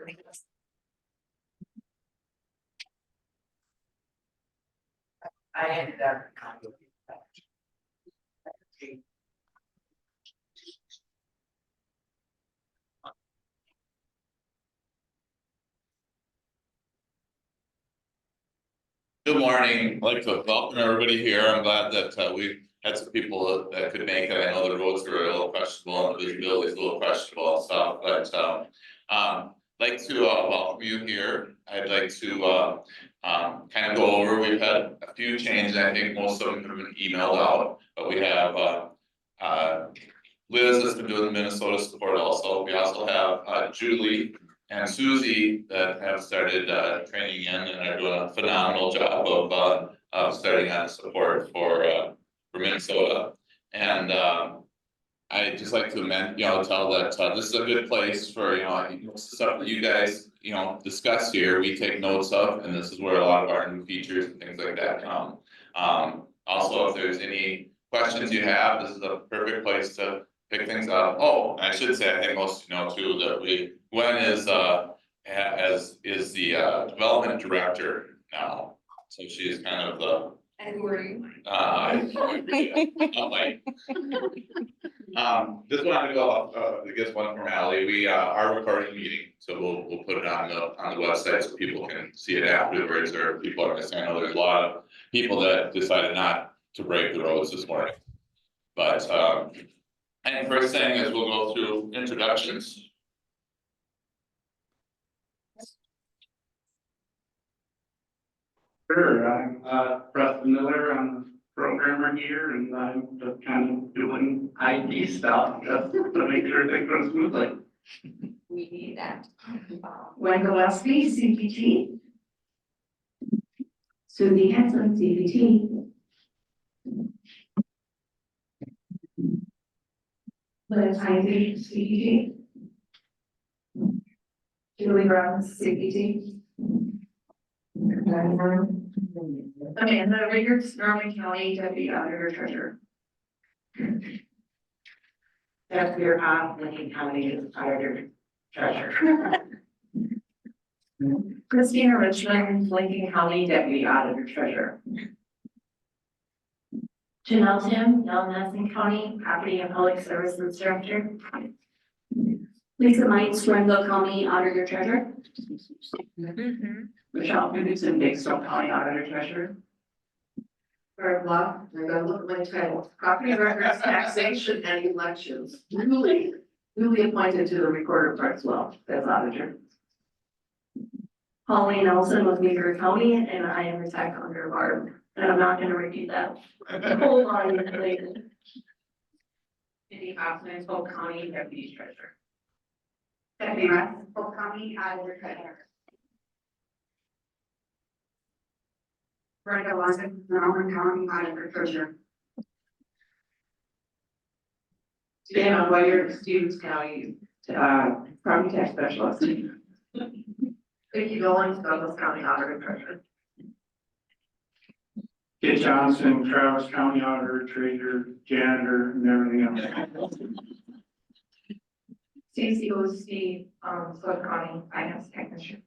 I ended up. Good morning. I'd like to welcome everybody here. I'm glad that we had some people that could make it. I know the roads were a little questionable and the visibility is a little questionable and stuff, but I'd like to welcome you here. I'd like to kind of go over. We've had a few changes. I think most of them have been emailed out, but we have Liz has been doing the Minnesota support also. We also have Julie and Susie that have started training in and are doing a phenomenal job of starting on support for Minnesota. And I just like to tell that this is a good place for stuff that you guys discuss here. We take notes of, and this is where a lot of our new features and things like that come. Also, if there's any questions you have, this is a perfect place to pick things up. Oh, I should say, I think most know too that Gwen is the development director now, so she's kind of the. And who are you? Just wanted to go I guess one formality. We are recording the meeting, so we'll put it on the website so people can see it afterwards, or people are missing. I know there's a lot of people that decided not to break the roads this morning, but and first thing is we'll go through introductions. Sure, I'm Preston Miller. I'm the programmer here, and I'm just kind of doing IT stuff just to make sure things go smoothly. We need that. Gwen Gillespie, CPT. Susie Hanson, CPT. Liz Heisey, CPT. Julie Brown, CPT. Amanda Riggs, Norman County Deputy Auditor Treasurer. Jeff Beerhoff, Lincoln County Auditor Treasurer. Christina Richmond, Lincoln County Deputy Auditor Treasurer. Janelle Tim, Nelson County Property and Public Services Director. Lisa Mines, Russell County Auditor Treasurer. Michelle Peterson, Big Stone County Auditor Treasurer. Barb Block, I gotta look at my title, Property Records, Taxation and Elections, newly appointed to the recorder part as well, as auditor. Pauline Nelson with Meeker County, and I am the tech under Barb, and I'm not gonna repeat that. Hold on, later. Cindy Hoffman, Polk County Deputy Treasurer. Deputy Russ, Polk County Auditor Treasurer. Brenda Lawson, Norman County Auditor Treasurer. Dan Boyer, Stevens County, property tax specialist. Vicki Dolan, Douglas County Auditor Treasurer. Kit Johnson, Travis County Auditor, Treasurer, Janitor, and everything else. Stacy Osteen, Swift County Finance Technician.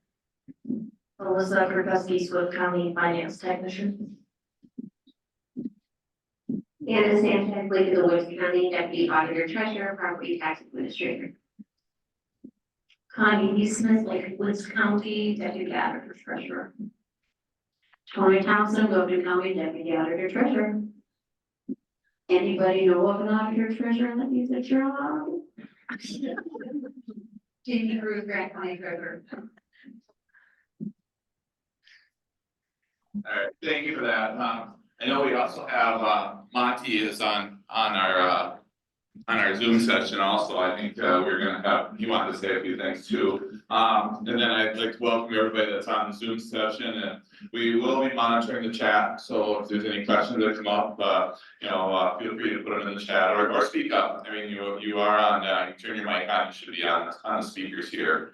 Melissa Krupski, Swift County Finance Technician. Anna Sanchez, Lake of the Woods County Deputy Auditor Treasurer, Property Tax Administrator. Connie E. Smith, Lake of the Woods County Deputy Auditor Treasurer. Tony Thompson, Logan County Deputy Auditor Treasurer. Anybody know of an auditor treasurer that needs a job? Jamie Cruz, Grant County Treasurer. All right, thank you for that. I know we also have Monty is on our Zoom session also. I think we're gonna have, he wanted to say a few things too. And then I'd like to welcome everybody that's on the Zoom session, and we will be monitoring the chat. So if there's any questions that come up, feel free to put them in the chat or speak up. I mean, you are on, you turn your mic on, you should be on the speakers here.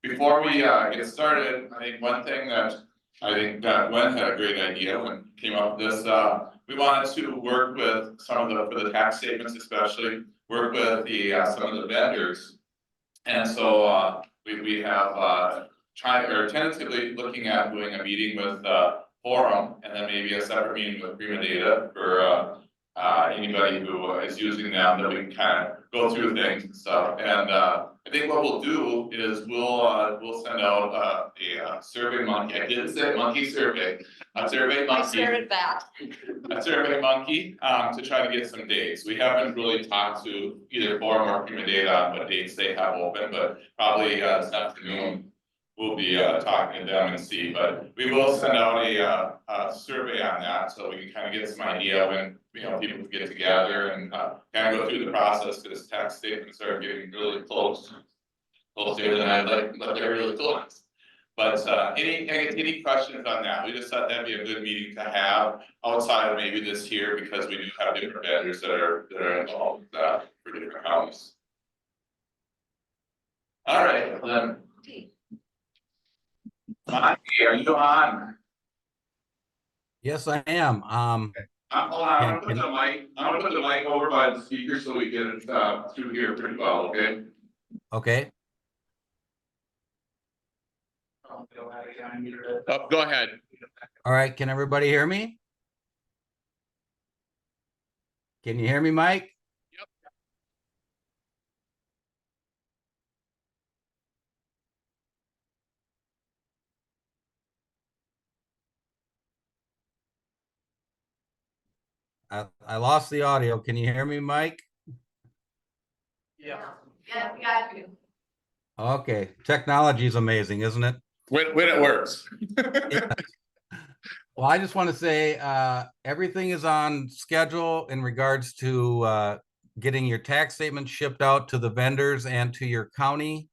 Before we get started, I think one thing that Gwen had a great idea when came up with this. We wanted to work with some of for the tax statements, especially work with some of the vendors. And so we have tentatively looking at doing a meeting with Forum and then maybe a separate meeting with Prima Data for anybody who is using them, that we can kind of go through things and stuff. And I think what we'll do is we'll send out a survey monkey. I didn't say monkey survey, a survey monkey. that. A survey monkey, to try to get some dates. We haven't really talked to either Forum or Prima Data on what dates they have open, but probably this afternoon. We'll be talking to them and see, but we will send out a survey on that, so we can kind of get some idea when, people can get together and kind of go through the process, because tax statements are getting really close. Closer than I'd like, but they're really close. But any questions on that? We just thought that'd be a good meeting to have outside of maybe this year, because we do have different vendors that are involved for different counties. All right, well then. Monty, are you on? Yes, I am. Hold on, I'm gonna put the mic over by the speaker so we get it through here pretty well, okay? Okay. Oh, go ahead. All right. Can everybody hear me? Can you hear me, Mike? I lost the audio. Can you hear me, Mike? Yeah. Yeah, we got you. Okay. Technology is amazing, isn't it? When it works. Well, I just want to say everything is on schedule in regards to getting your tax statement shipped out to the vendors and to your county,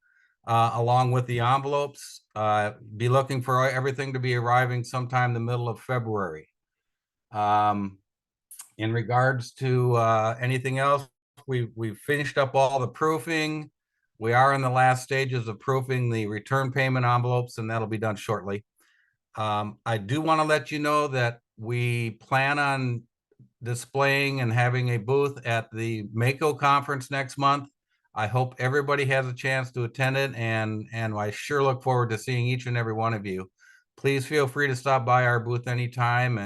along with the envelopes. Be looking for everything to be arriving sometime in the middle of February. In regards to anything else, we've finished up all the proofing. We are in the last stages of proofing the return payment envelopes, and that'll be done shortly. I do want to let you know that we plan on displaying and having a booth at the Mako conference next month. I hope everybody has a chance to attend it, and I sure look forward to seeing each and every one of you. Please feel free to stop by our booth anytime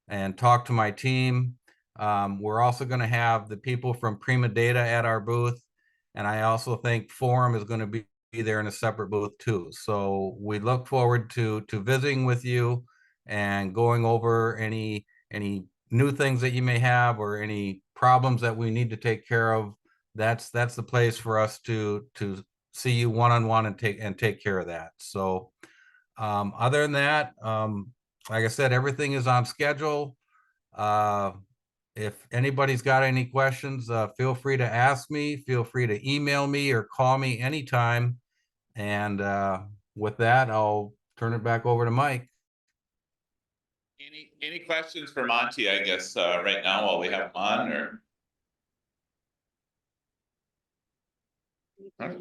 and talk to my team. We're also going to have the people from Prima Data at our booth, and I also think Forum is going to be there in a separate booth too. So we look forward to visiting with you and going over any new things that you may have or any problems that we need to take care of. That's the place for us to see you one-on-one and take care of that. So other than that, like I said, everything is on schedule. If anybody's got any questions, feel free to ask me, feel free to email me or call me anytime. And with that, I'll turn it back over to Mike. Any questions for Monty, I guess, right now while we have him on, or? Not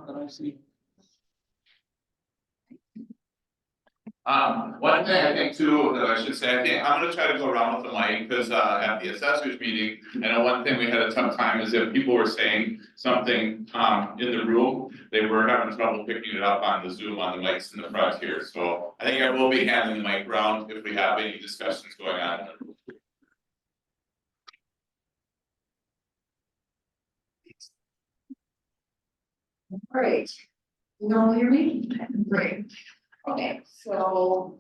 that I see. One thing I think too, that I should say, I think I'm gonna try to go around with the mic, because at the assessors meeting, I know one thing we had a tough time is if people were saying something in the room, they were having trouble picking it up on the Zoom on the mics in the front here. So I think I will be handing the mic around if we have any discussions going on. Great. You all hear me? Great. Okay, so.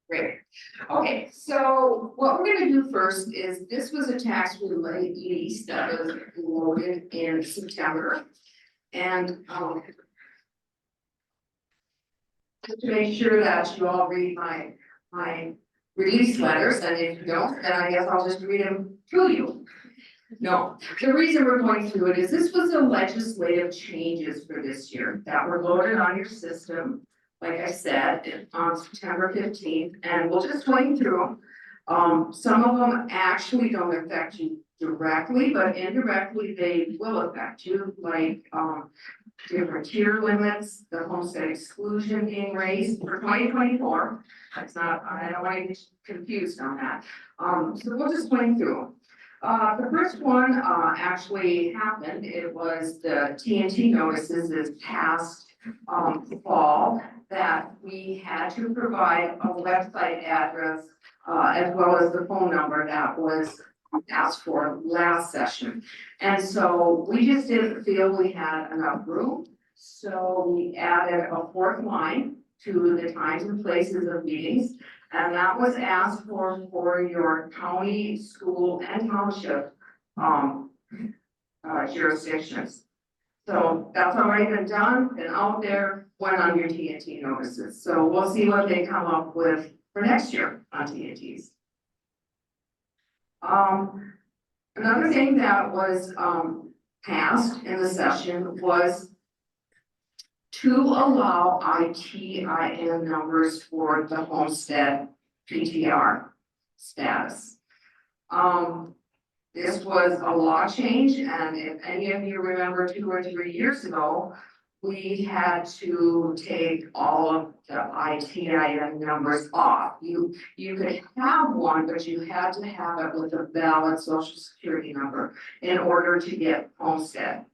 Great. Okay, so what we're gonna do first is, this was a tax release that was loaded in September. And just to make sure that you all read my release letters, and if you don't, then I guess I'll just read them to you. No, the reason we're going through it is this was the legislative changes for this year that were loaded on your system. Like I said, on September 15th, and we'll just going through them. Some of them actually don't affect you directly, but indirectly they will affect you, like, different tier limits, the homestead exclusion being raised for 2024. That's not, I don't want you to get confused on that. So we'll just going through. The first one, actually happened, it was the TNT notices this past, fall, that we had to provide a website address, as well as the phone number that was asked for last session. And so we just didn't feel we had enough room, so we added a fourth line to the times and places of meetings. And that was asked for your county, school, and township, jurisdictions. So that's already been done and out there, went on your TNT notices. So we'll see what they come up with for next year on TNTs. Another thing that was, passed in the session was to allow ITIN numbers for the homestead PTR status. This was a law change, and if any of you remember 2 or 3 years ago, we had to take all of the ITIN numbers off. You could have one, but you had to have it with a valid social security number in order to get homestead.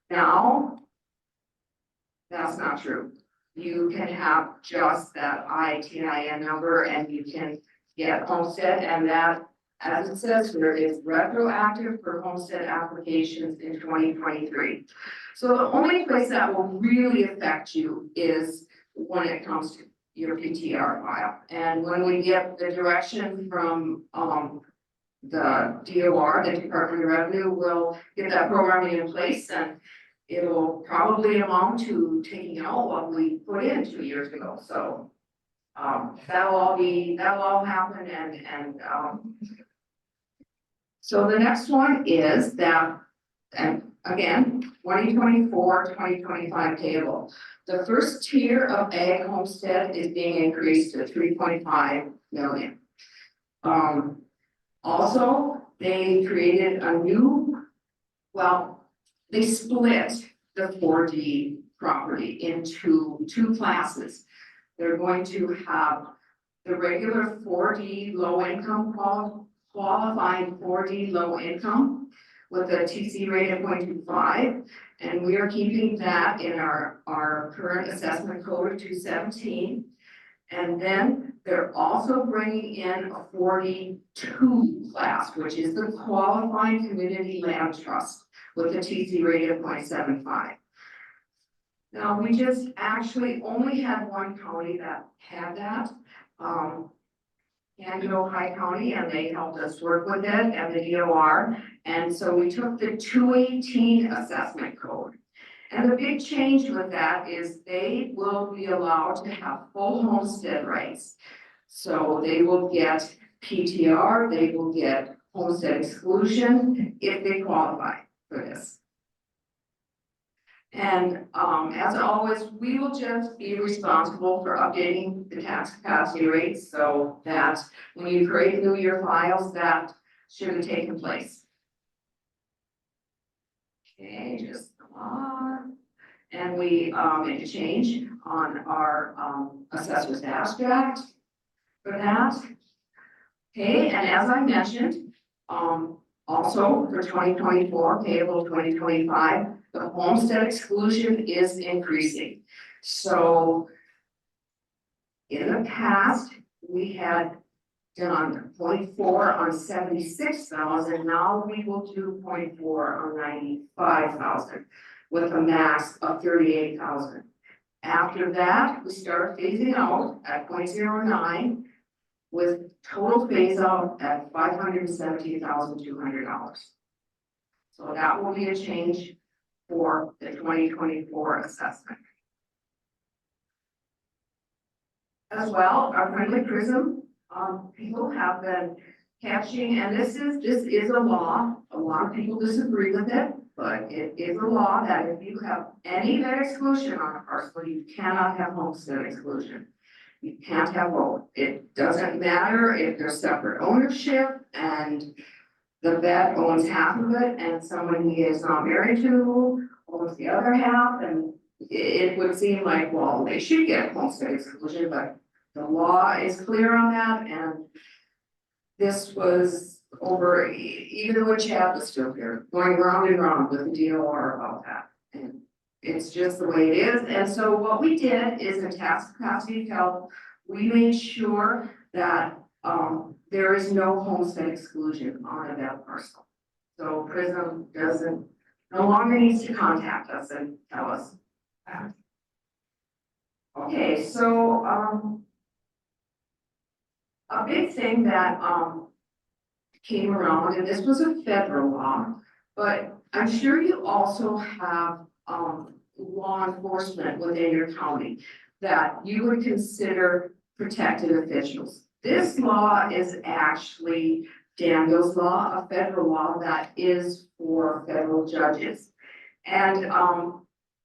Now, that's not true. You can have just that ITIN number and you can get homestead, and that, as it says here, is retroactive for homestead applications in 2023. So the only place that will really affect you is when it comes to your PTR file. And when we get the direction from, the DOR, the Department of Revenue, will get that programming in place, and it'll probably amount to taking out what we put in 2 years ago. So, that'll all happen, and so the next one is that, and again, 2024, 2025 table. The first tier of ag homestead is being increased to 3.5 million. Also, they created a new, well, they split the 4D property into 2 classes. They're going to have the regular 4D low income qualified 4D low income with a TC rate of 0.25, and we are keeping that in our current assessment code of 217. And then they're also bringing in a 42 class, which is the qualified community land trust with a TC rate of 0.75. Now, we just actually only had one county that had that. Angelo High County, and they helped us work with it and the DOR. And so we took the 218 assessment code. And the big change with that is they will be allowed to have full homestead rights. So they will get PTR, they will get homestead exclusion if they qualify for this. And as always, we will just be responsible for updating the tax capacity rates so that when you create new year files, that should have taken place. Okay, just come on. And we made a change on our assessor's abstract for that. Okay, and as I mentioned, also for 2024, payable 2025, the homestead exclusion is increasing. So in the past, we had done 0.4 on 76,000. Now we will do 0.4 on 95,000 with a max of 38,000. After that, we start phasing out at 0.09 with total phase out at $570,200. So that will be a change for the 2024 assessment. As well, our friendly prism, people have been catching, and this is a law. A lot of people disagree with it, but it is a law that if you have any net exclusion on a parcel, you cannot have homestead exclusion. You can't have both. It doesn't matter if they're separate ownership and the vet owns half of it and someone he is not married to owns the other half, and it would seem like, well, they should get homestead exclusion, but the law is clear on that, and this was over, even when Chad was still here, going round and round with the DOR about that. And it's just the way it is, and so what we did is in tax capacity health, we made sure that there is no homestead exclusion on a vet parcel. So Prism no longer needs to contact us and tell us that. Okay, so a big thing that came around, and this was a federal law, but I'm sure you also have law enforcement within your county that you would consider protected officials. This law is actually Danville's law, a federal law that is for federal judges. And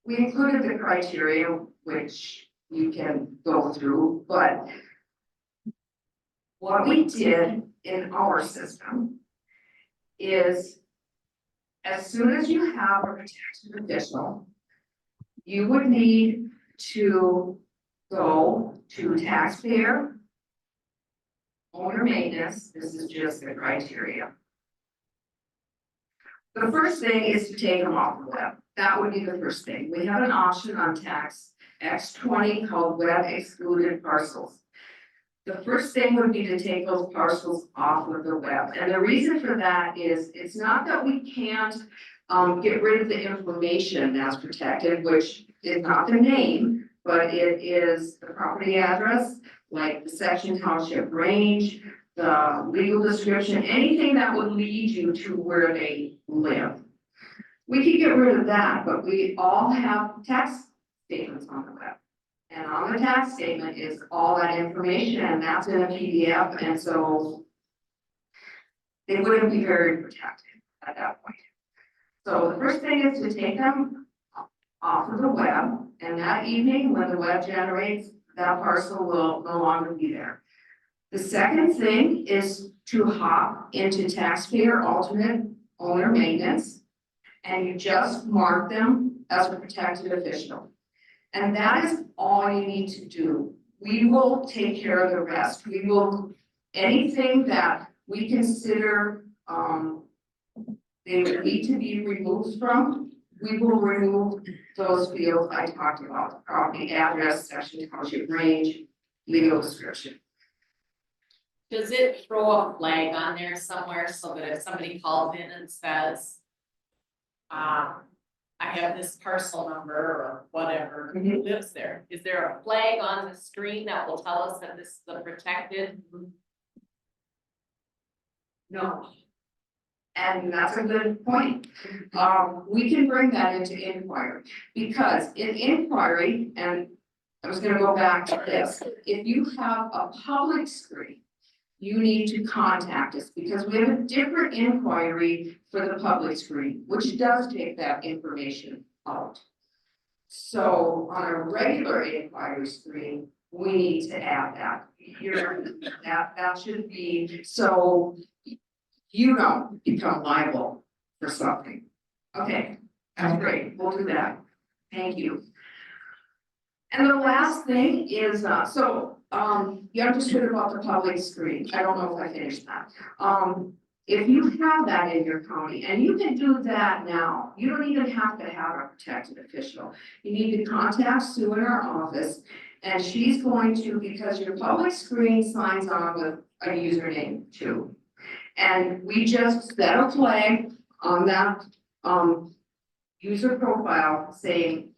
we included the criteria, which you can go through, but what we did in our system is as soon as you have a protected official, you would need to go to taxpayer, owner maintenance, this is just the criteria. The first thing is to take them off the web. That would be the first thing. We have an option on tax X20 called web excluded parcels. The first thing would be to take those parcels off of the web. And the reason for that is, it's not that we can't get rid of the information that's protected, which is not the name, but it is the property address, like the section, township, range, the legal description, anything that would lead you to where they live. We could get rid of that, but we all have tax statements on the web. And on the tax statement is all that information, and that's in a PDF, and so they wouldn't be very protected at that point. So the first thing is to take them off of the web, and that evening, when the web generates, that parcel will no longer be there. The second thing is to hop into taxpayer alternate owner maintenance, and you just mark them as a protected official. And that is all you need to do. We will take care of the rest. We will, anything that we consider they would need to be removed from, we will remove those fields I talked about, property address, section, township, range, legal description. Does it throw a flag on there somewhere so that if somebody calls in and says, I have this parcel number or whatever, who lives there, is there a flag on the screen that will tell us that this is the protected? No. And that's a good point. We can bring that into inquiry, because in inquiry, and I was gonna go back to this, if you have a public screen, you need to contact us, because we have a different inquiry for the public screen, which does take that information out. So on a regular inquiry screen, we need to add that. That should be, so you don't become liable for something. Okay, that's great, we'll do that. Thank you. And the last thing is, you understood about the public screen. I don't know if I finished that. If you have that in your county, and you can do that now, you don't even have to have a protected official. You need to contact Sue in our office, and she's going to, because your public screen signs on with a username too. And we just set a flag on that, user profile saying,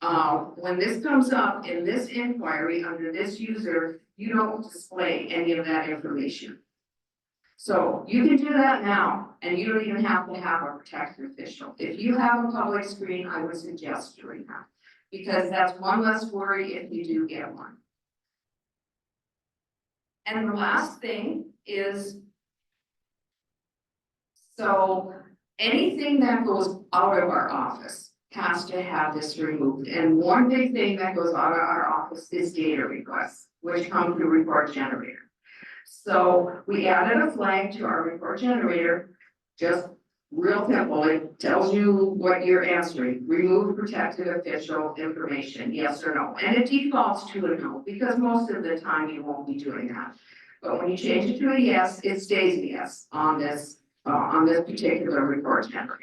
when this comes up in this inquiry under this user, you don't display any of that information. So you can do that now, and you don't even have to have a protected official. If you have a public screen, I would suggest doing that, because that's one less worry if you do get one. And the last thing is, so anything that goes out of our office has to have this removed. And one big thing that goes out of our office office is data requests, which come through report generator. So we added a flag to our report generator, just real simple, it tells you what you're answering, remove protected official information, yes or no, and it defaults to a no, because most of the time you won't be doing that. But when you change it to a yes, it stays a yes on this particular report generator.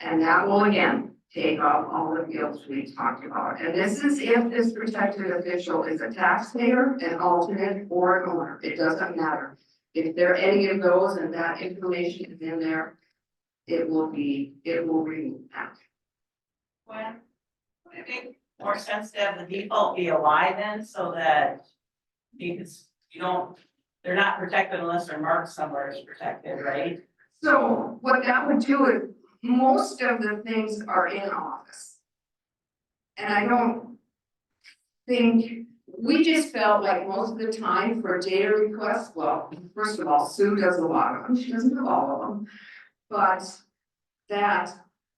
And that will again take off all the fields we talked about. And this is if this protected official is a taxpayer, an alternate, or an owner. It doesn't matter. If there are any of those and that information is in there, it will remove that. Well, would it make more sense to have the default be a Y then, so that because they're not protected unless they're marked somewhere as protected, right? So what that would do is, most of the things are in office. And I don't think, we just felt like most of the time for data requests, well, first of all, Sue does a lot of them, she doesn't do all of them. But that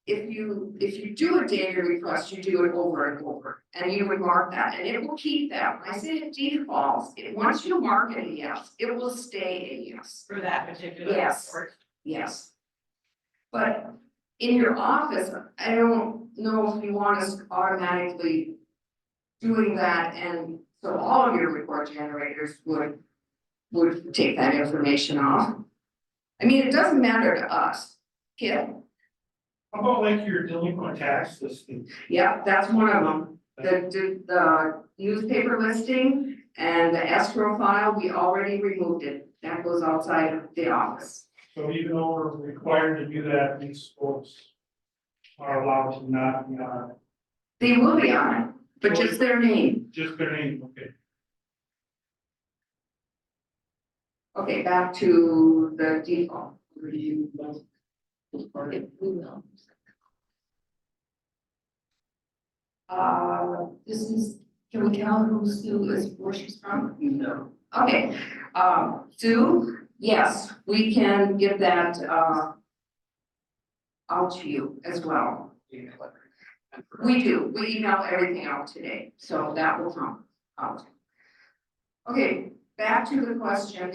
if you do a data request, you do it over and over, and you would mark that, and it will keep that. When I say it defaults, once you mark it a yes, it will stay a yes. For that particular Yes. report. Yes. But in your office, I don't know if you want us automatically doing that, and so all of your report generators would take that information off. I mean, it doesn't matter to us. Yeah, How about like your delinquent tax listing? yeah, that's one of them. The newspaper listing and the escrow file, we already removed it. That goes outside of the office. So even though we're required to do that, these folks are allowed to not be on it. They will be on it, but just their name. Just their name, okay. Okay, back to the default. This is, can we tell who Sue is, where she's from? No. Okay, Sue, yes, we can get that, out to you as well. We do, we email everything out today, so that will come out. Okay, back to the question.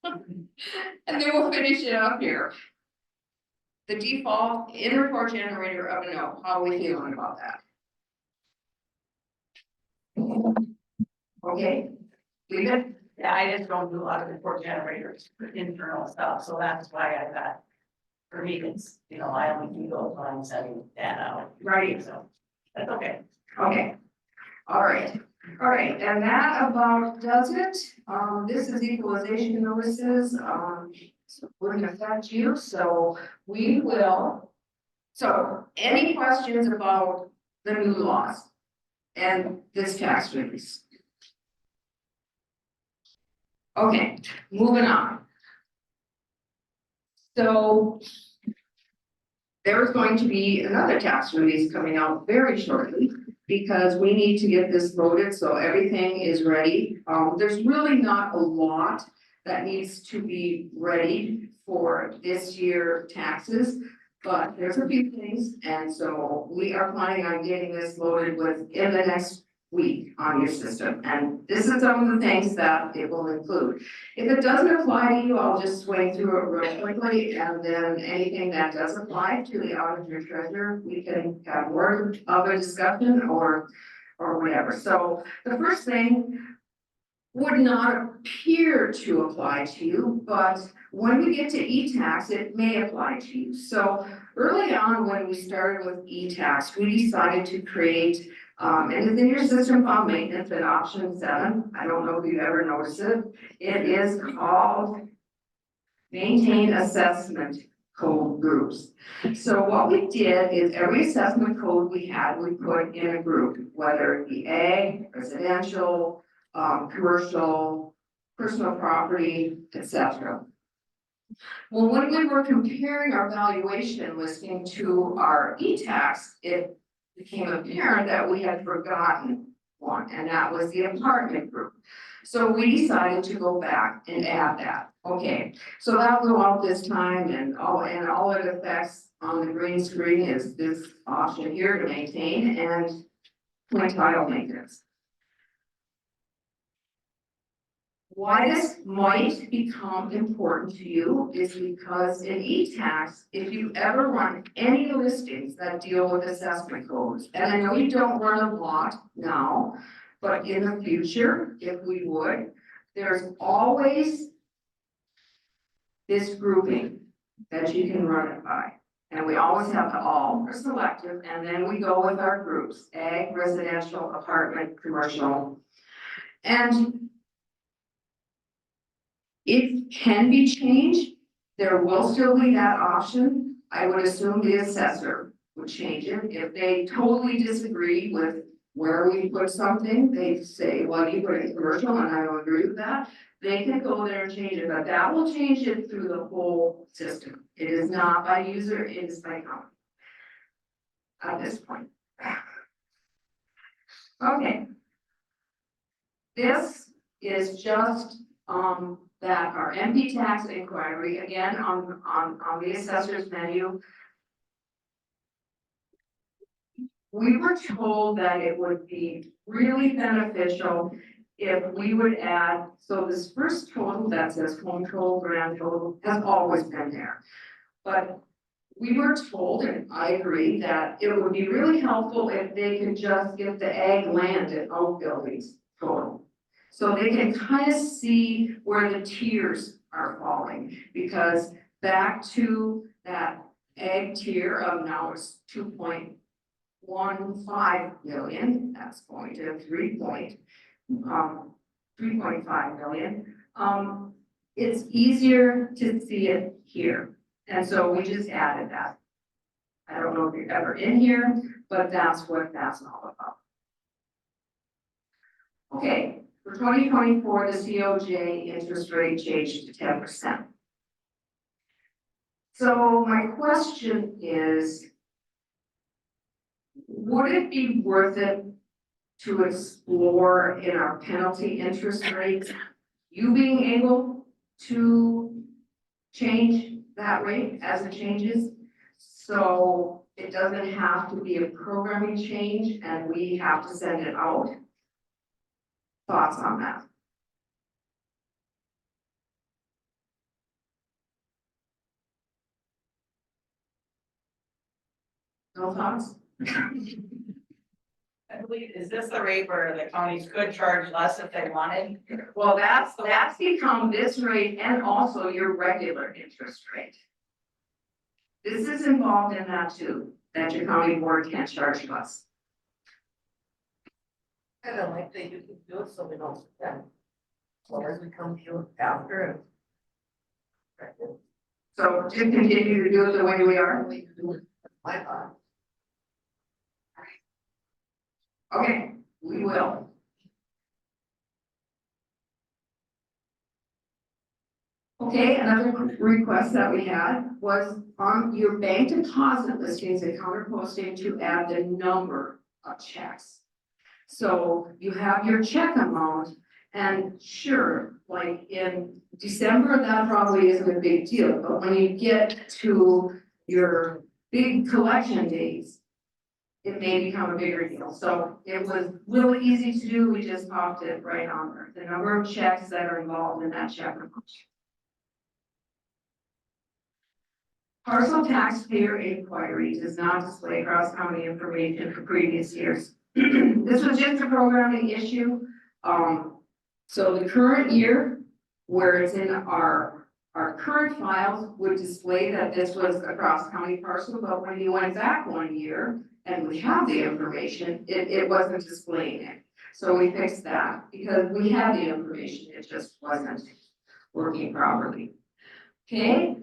And then we'll finish it up here. The default in report generator of a no, how are we feeling about that? Okay, leave it, Yeah, I just don't do a lot of report generators for internal stuff, so that's why I thought. For me, it's, I only do those when I'm sending that out. right, So, that's okay. okay. All right, and that about does it. This is equalization notices, so we're gonna affect you, so we will. So, any questions about the new laws and this tax release? Okay, moving on. So there's going to be another tax release coming out very shortly because we need to get this voted, so everything is ready. There's really not a lot that needs to be ready for this year taxes, but there's a few things, and so we are planning on getting this loaded within the next week on your system, and this is some of the things that it will include. If it doesn't apply to you, I'll just swing through it real quickly, and then anything that does apply to the auditor treasurer, we can have more of a discussion or whatever. So the first thing would not appear to apply to you, but when we get to e-tax, it may apply to you. So early on, when we started with e-tax, we decided to create and it's in your system file maintenance at option 7. I don't know if you've ever noticed it. It is called maintain assessment code groups. So what we did is every assessment code we had, we put in a group, whether it be ag, residential, commercial, personal property, etc. Well, when we were comparing our valuation listing to our e-tax, it became apparent that we had forgotten one, and that was the apartment group. So we decided to go back and add that. Okay, so that'll go out this time, and all it affects on the green screen is this option here to maintain, and my tile maintenance. Why this might become important to you is because in e-tax, if you ever run any listings that deal with assessment codes, and I know you don't run a lot now, but in the future, if we would, there's always this grouping that you can run it by. And we always have the all or selective, and then we go with our groups, ag, residential, apartment, commercial. And it can be changed, there will still be that option. I would assume the assessor would change it. If they totally disagree with where we put something, they say, well, you put it in commercial and I don't agree with that. They can go there and change it, but that will change it through the whole system. It is not by user, it is by county. At this point. Okay. This is just, that our MP tax inquiry, again, on the assessor's menu. We were told that it would be really beneficial if we would add, so this first total that says home total, grand total, has always been there. But we were told, and I agree, that it would be really helpful if they could just get the ag land and outbuildings total. So they can kind of see where the tiers are falling, because back to that ag tier of now is 2.15 million, that's going to 3.5 million. It's easier to see it here. And so we just added that. I don't know if you're ever in here, but that's what that's all about. Okay, for 2024, the COJ interest rate changed to 10%. So my question is, would it be worth it to explore in our penalty interest rates, you being able to change that rate as it changes? So it doesn't have to be a programming change and we have to send it out. Thoughts on that? No thoughts? I believe, is this the rate where the counties could charge less if they wanted? Well, that's become this rate and also your regular interest rate. This is involved in that too, that your county board can't charge less. I don't like that you can do it so we don't spend. Or we come to you after and. So just continue to do it the way we are. My thought. Okay, we will. Okay, another request that we had was on your bank deposit listings and counter posting to add the number of checks. So you have your check amount, and sure, like in December, that probably isn't a big deal, but when you get to your big collection days, it may become a bigger deal. So it was really easy to do, we just popped it right on there, the number of checks that are involved in that check amount. Parcel taxpayer inquiry does not display cross-county information for previous years. This was just a programming issue. So the current year, where it's in our current files would display that this was a cross-county parcel, but when you went back 1 year and we have the information, it wasn't displaying it. So we fixed that because we had the information, it just wasn't working properly. Okay.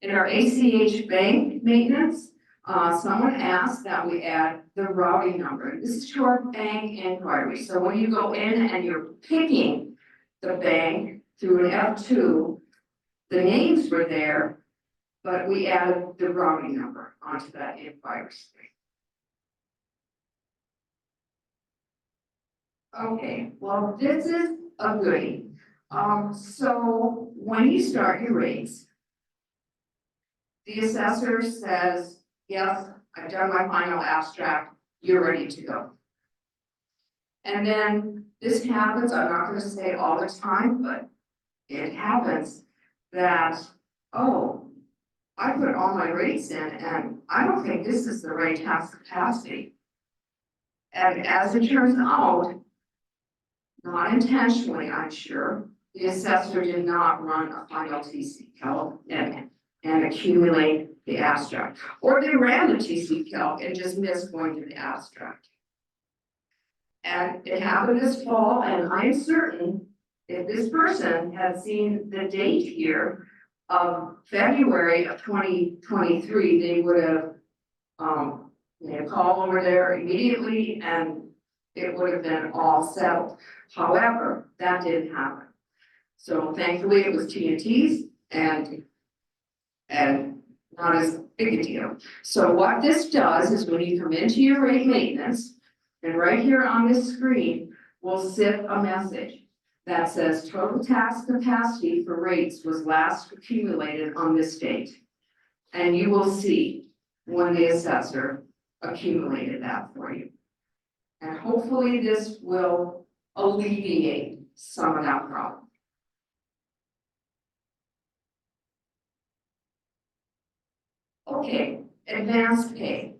In our ACH bank maintenance, someone asked that we add the routing number. This is to our bank inquiry. So when you go in and you're picking the bank through an F2, the names were there, but we added the routing number onto that inquiry screen. Okay, well, this is a goodie. So when you start your rates, the assessor says, yes, I've done my final abstract, you're ready to go. And then this happens, I'm not gonna say all the time, but it happens that, oh, I put all my rates in and I don't think this is the right tax capacity. And as it turns out, not intentionally, I'm sure, the assessor did not run a final TC calc and accumulate the abstract. Or they ran the TC calc and just missed going to the abstract. And it happened this fall, and I'm certain if this person had seen the date here of February of 2023, they would have made a call over there immediately and it would have been all settled. However, that didn't happen. So thankfully it was T&Ts and not as big a deal. So what this does is when you come into your rate maintenance, and right here on this screen will sit a message that says total tax capacity for rates was last accumulated on this date. And you will see when the assessor accumulated that for you. And hopefully this will alleviate some of that problem. Okay, advanced pay.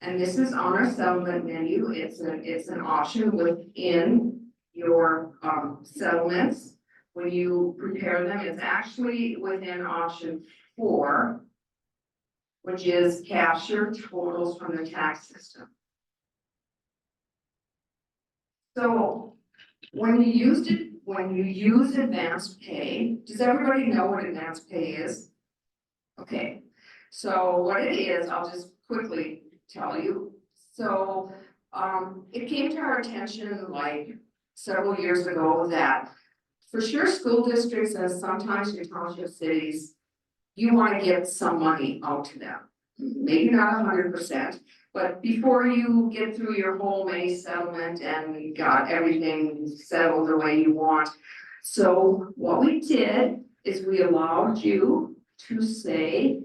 And this is on our settlement menu. It's an option within your settlements. When you prepare them, it's actually within option 4, which is capture totals from the tax system. So when you use advanced pay, does everybody know what advanced pay is? Okay, so what it is, I'll just quickly tell you. So it came to our attention like several years ago that for sure school districts and sometimes your township cities, you want to get some money out to them. Maybe not 100%, but before you get through your whole May settlement and you got everything settled the way you want. So what we did is we allowed you to say,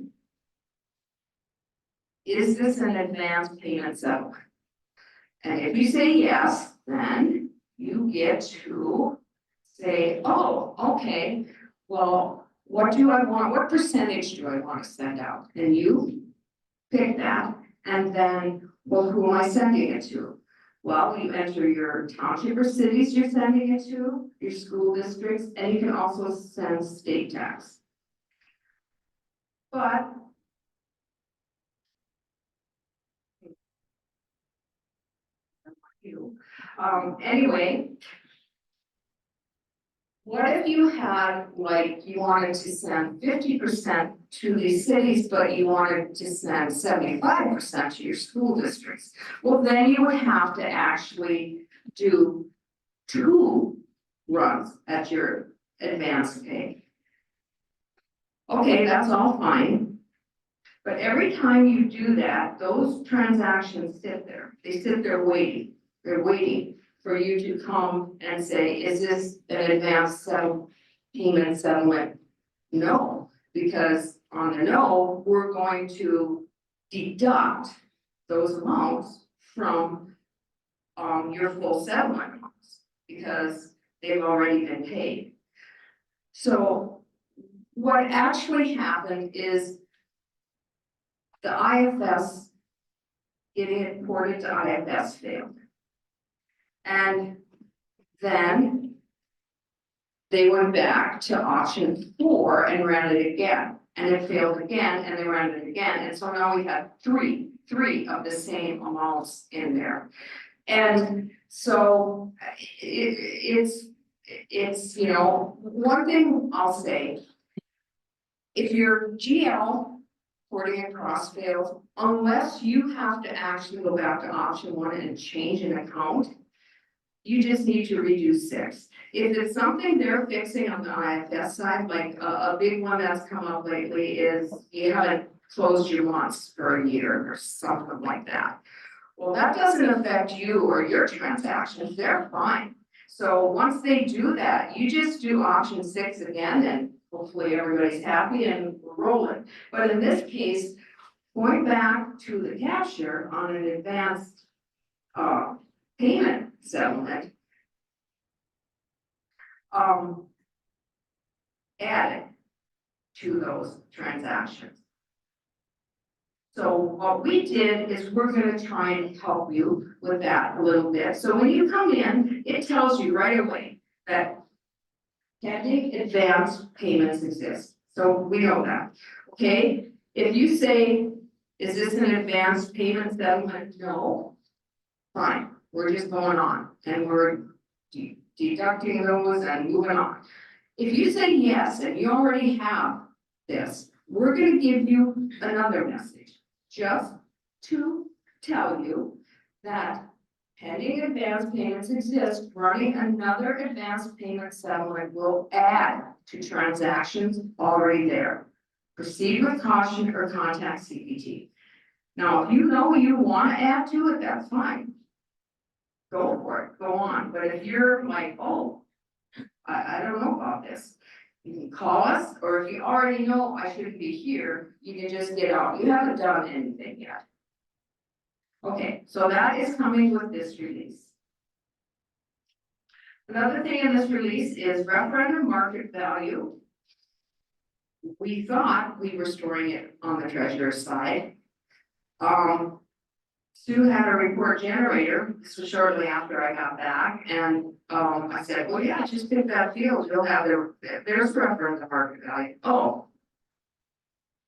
is this an advance payment settlement? And if you say yes, then you get to say, oh, okay, well, what do I want? What percentage do I want to send out? And you pick that. And then, well, who am I sending it to? Well, you enter your township or cities you're sending it to, your school districts, and you can also send state tax. But anyway, what if you had, like, you wanted to send 50% to these cities, but you wanted to send 75% to your school districts? Well, then you would have to actually do 2 runs at your advance pay. Okay, that's all fine. But every time you do that, those transactions sit there. They sit there waiting. They're waiting for you to come and say, is this an advance payment settlement? No, because on the no, we're going to deduct those amounts from your full settlement amounts because they've already been paid. So what actually happened is the IFS, getting it ported to IFS failed. And then they went back to option 4 and ran it again, and it failed again, and they ran it again, and so now we have three of the same amounts in there. And so it's, you know, one thing I'll say, if your GL porting across fails, unless you have to actually go back to option 1 and change an account, you just need to redo 6. If it's something they're fixing on the IFS side, like a big one that's come up lately is you haven't closed your months for a year or something like that. Well, that doesn't affect you or your transactions, they're fine. So once they do that, you just do option 6 again and hopefully everybody's happy and we're rolling. But in this case, going back to the capture on an advanced payment settlement. Added to those transactions. So what we did is we're gonna try and help you with that a little bit. So when you come in, it tells you right away that pending advance payments exist. So we know that, okay? If you say, is this an advance payment settlement? No. Fine, we're just going on and we're deducting those and moving on. If you say yes, and you already have this, we're gonna give you another message, just to tell you that pending advance payments exist, running another advance payment settlement will add to transactions already there. Proceed with caution or contact CPT. Now, if you know you wanna add to it, that's fine. Go for it, go on, but if you're like, oh, I don't know about this. You can call us, or if you already know I shouldn't be here, you can just get out. You haven't done anything yet. Okay, so that is coming with this release. Another thing in this release is referendum market value. We thought we were storing it on the treasurer's side. Sue had a report generator, this was shortly after I got back, and I said, well, yeah, just pick that field, you'll have there's reference to market value. Oh.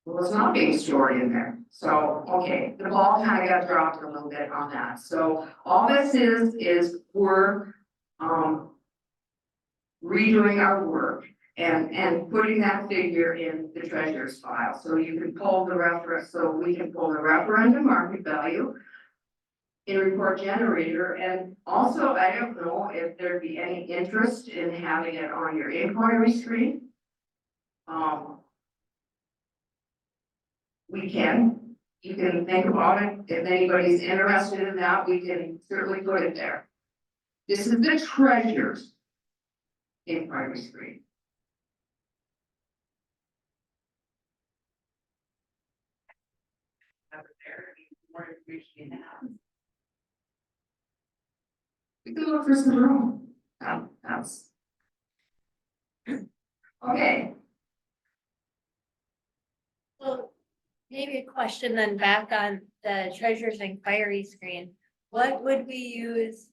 Well, it's not being stored in there, so, okay, the ball kind of got dropped a little bit on that, so all this is we're redoing our work and putting that figure in the treasurer's file, so you can pull the reference, so we can pull the referendum market value in report generator, and also, I don't know if there'd be any interest in having it on your inquiry screen. You can think about it, if anybody's interested in that, we can certainly put it there. This is the treasurer's inquiry screen. More information now. We can look for some room. That's. Okay, So maybe a question then back on the treasurer's inquiry screen. What would we use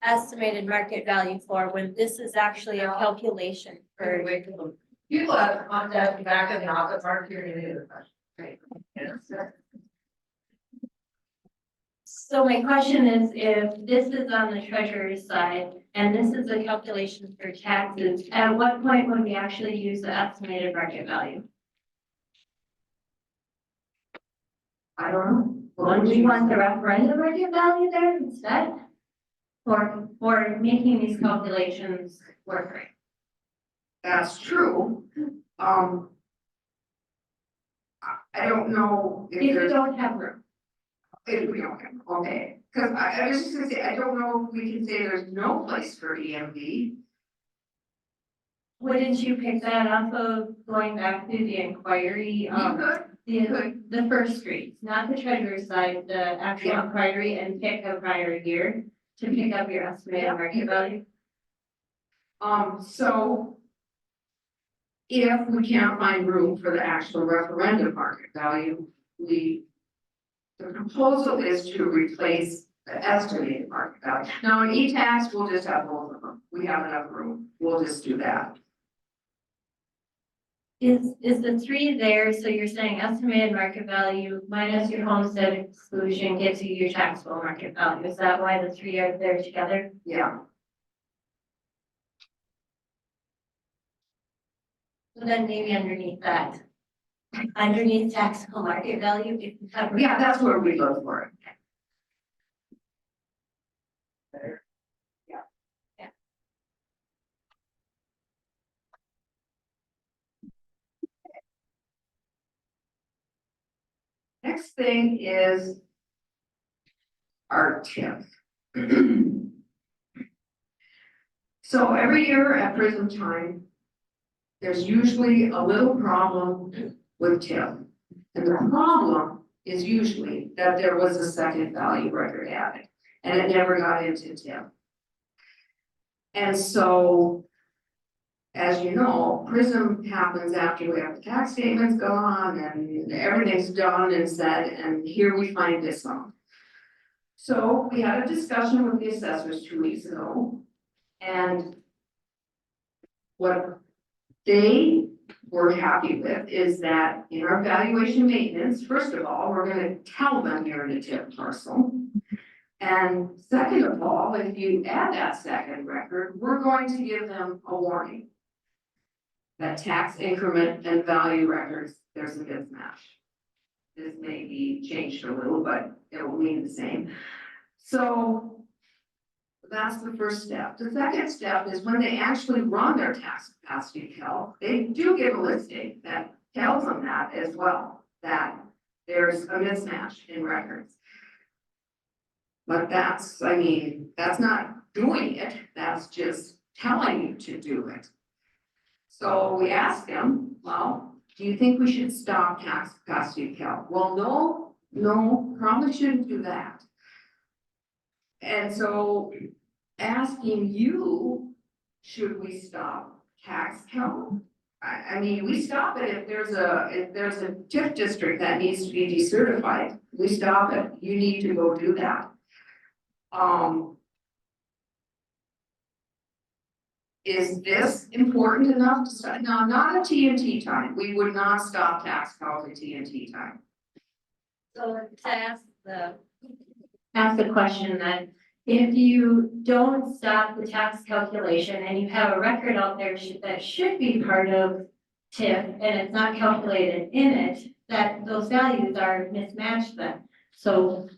estimated market value for when this is actually a calculation Or for? wait for them. People have contacted back in the office, aren't here any other question. Right. Yes. So my question is, if this is on the treasurer's side and this is a calculation for taxes, at what point would we actually use the estimated market value? I don't know. Would we want the referendum market value there instead? For making these calculations work right? That's true. I don't know If if you there's, don't have room. if we don't have, okay, cause I was just gonna say, I don't know if we can say there's no place for EMV. Wouldn't you pick that up of going back to the inquiry, the first screen, not the treasurer's side, the actual Yeah. inquiry, and pick a prior year to pick up your estimated market value? So if we can't find room for the actual referendum market value, the proposal is to replace the estimated market value. Now, in E-tax, we'll just have both of them. We have enough room. We'll just do that. Is the three there, so you're saying estimated market value minus your homestead exclusion gets you your taxable market value, is that why the three are there together? Yeah. So then maybe underneath that, underneath taxable market value, if you have. Yeah, that's where we look for it. Next thing is our TIF. So every year at prison time, there's usually a little problem with TIF. And the problem is usually that there was a second value record added, and it never got into TIF. And so, as you know, PRISM happens after we have the tax statements gone and everything's done and said, and here we find this on. So we had a discussion with the assessors 2 weeks ago. And what they were happy with is that in our valuation maintenance, first of all, we're gonna tell them you're in a TIF parcel. And second of all, if you add that second record, we're going to give them a warning. That tax increment and value records, there's a mismatch. This may be changed a little, but it will mean the same. So that's the first step. The second step is when they actually run their tax capacity calc, they do give a listing that tells them that as well, that there's a mismatch in records. But that's, I mean, that's not doing it, that's just telling you to do it. So we asked them, well, do you think we should stop tax capacity calc? Well, no, probably shouldn't do that. And so asking you, should we stop tax calc? I mean, we stop it if there's a TIF district that needs to be decertified, we stop it, you need to go do that. Is this important enough to stop? No, not at TNT time, we would not stop tax calc at TNT time. So to ask the question then, if you don't stop the tax calculation and you have a record out there that should be part of TIF and it's not calculated in it, that those values are mismatched then. So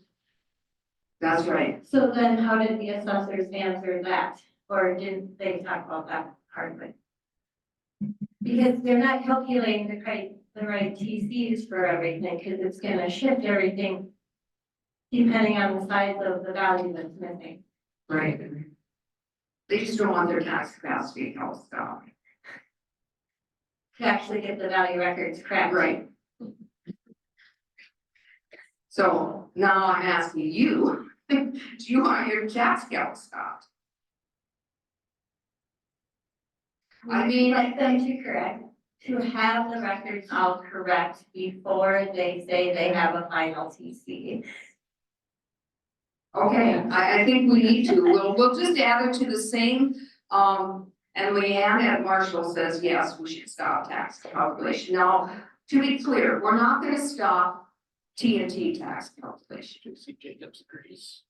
That's right. So then how did the assessors answer that? Or didn't they talk about that part of it? Because they're not calculating the right TCs for everything, because it's gonna shift everything depending on the size of the value that's missing. Right. They just don't want their tax capacity calc stopped. To actually get the value records correct. Right. So now I'm asking you, do you want your tax calc stopped? I mean, Like them to correct, to have the records all correct before they say they have a final TC. okay, I think we need to, we'll just add it to the same, and Leanne at Marshall says, yes, we should stop tax calculation. Now, to be clear, we're not gonna stop TNT tax calculation. Jacobs agrees.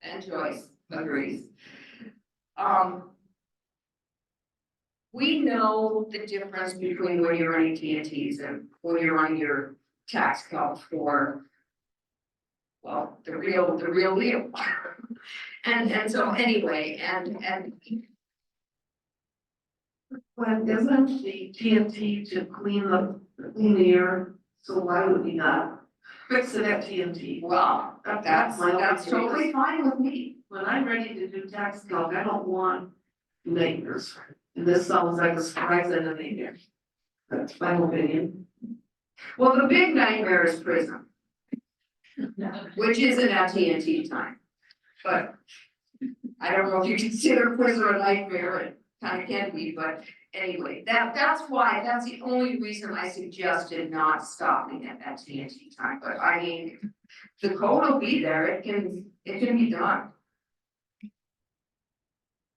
And Joyce agrees. We know the difference between when you're running TNTs and when you're running your tax calc for, well, the real deal. And so anyway, and When isn't the TNT to clean the air, so why would we not fix it at TNT? well, that's totally fine with me. When I'm ready to do tax calc, I don't want nightmares. And this sounds like a surprise and a nightmare. That's my opinion. Well, the big nightmare is PRISM, which isn't at TNT time. But I don't know if you consider PRISM a nightmare, it kind of can be, but anyway, that's the only reason I suggested not stopping it at TNT time, but I mean, the code will be there, it can be done.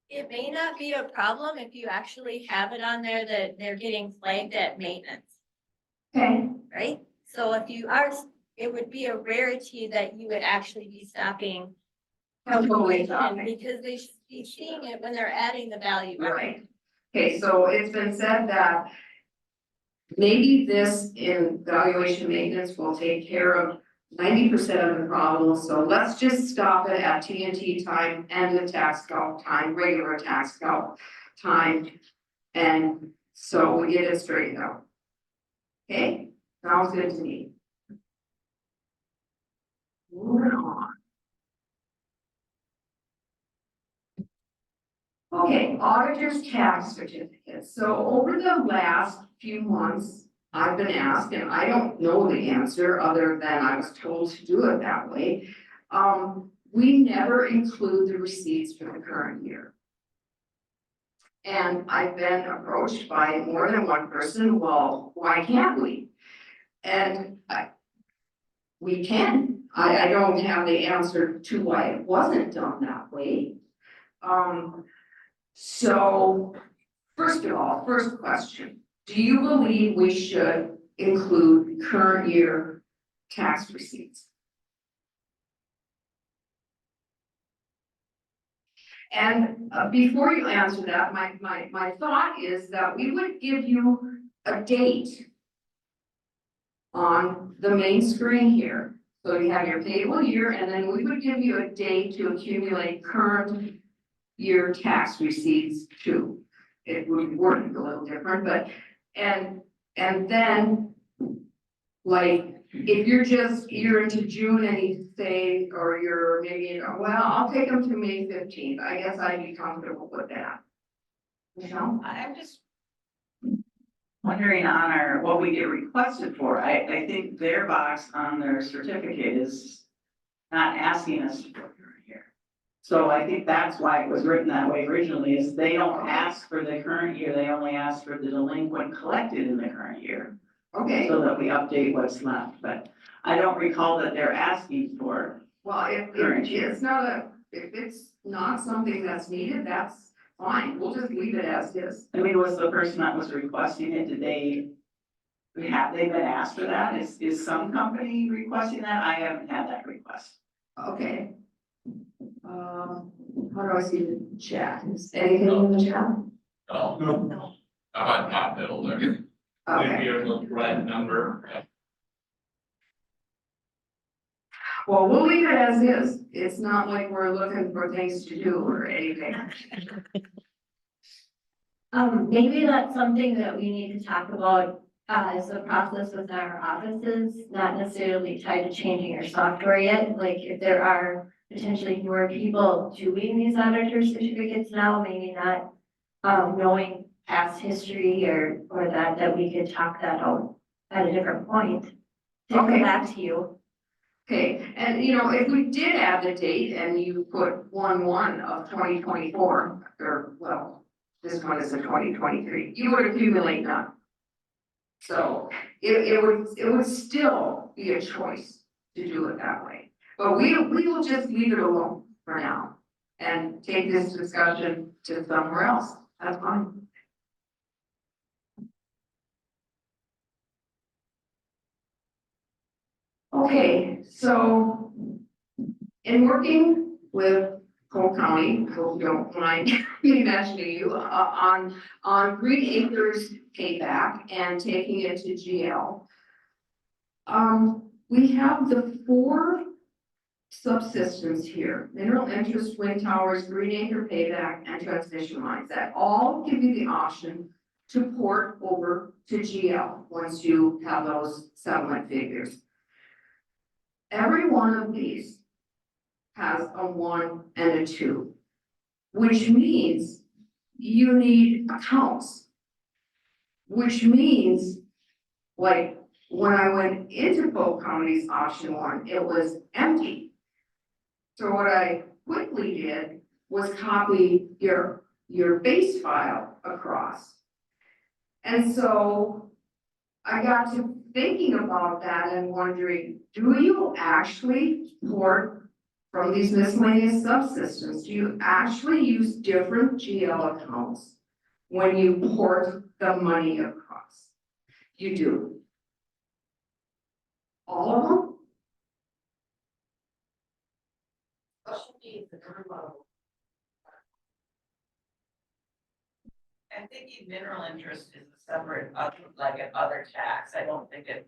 It may not be a problem if you actually have it on there that they're getting flagged at maintenance, Okay. right? So if you are, it would be a rarity that you would actually be stopping Totally calculation, stopping. because they should be seeing it when they're adding the value. Right. Okay, so it's been said that maybe this in valuation maintenance will take care of 90% of the problems, so let's just stop it at TNT time and the tax calc time, regular tax calc time. And so we get it straightened out. Okay, sounds good to me. Moving on. Okay, auditor's tax certificates. So over the last few months, I've been asked, and I don't know the answer other than I was told to do it that way. we never include the receipts for the current year. And I've been approached by more than one person, well, why can't we? And we can, I don't have the answer to why it wasn't done that way. So, first of all, first question, do you believe we should include current year tax receipts? And before you answer that, my thought is that we would give you a date on the main screen here. So you have your payable year, and then we would give you a date to accumulate current year tax receipts too. It would work a little different, but, and then, like, if you're into June and you say, or you're maybe, well, I'll take them to May 15th, I guess I'd be comfortable with that. Michelle? I'm just wondering on our, what we get requested for, I think their box on their certificate is not asking us to put current year. So I think that's why it was written that way originally, is they don't ask for the current year, they only ask for the delinquent collected in the current year. Okay, So that we update what's left, but I don't recall that they're asking for. well, if it's not something that's needed, that's fine, we'll just leave it as is. I mean, was the person that was requesting it, did they? Have they been asked for that? Is some company requesting that? I haven't had that request. Okay. How do I see the chat? Is anything in the chat? No. How about top middle there? Okay, a red number. well, we'll leave it as is. It's not like we're looking for things to do or anything. Maybe that's something that we need to talk about, as a process with our offices, not necessarily tied to changing our software yet. Like if there are potentially more people doing these auditor certificates now, maybe not, knowing past history or that we could talk that out at a different point. To come Okay. back to you. Okay, and if we did add the date and you put 1/1 of 2024, or well, this one is a 2023, you would accumulate none. So it would still be a choice to do it that way. But we will just leave it alone for now and take this discussion to somewhere else. That's fine. Okay, so in working with Cole County, I hope you don't mind me mentioning you, on Green Acres payback and taking it to GL. We have the 4 subsystems here: mineral interest, wind towers, Green Acre payback, and transmission lines that all give you the option to port over to GL once you have those settlement figures. Every one of these has a 1 and a 2, which means you need accounts. Which means, like, when I went into Polk County's option 1, it was empty. So what I quickly did was copy your base file across. And so I got to thinking about that and wondering, do you actually port from these miscellaneous subsystems? Do you actually use different GL accounts when you port the money across? You do. All of them? What should be the number? I think mineral interest is a separate, like an other tax. I don't think it.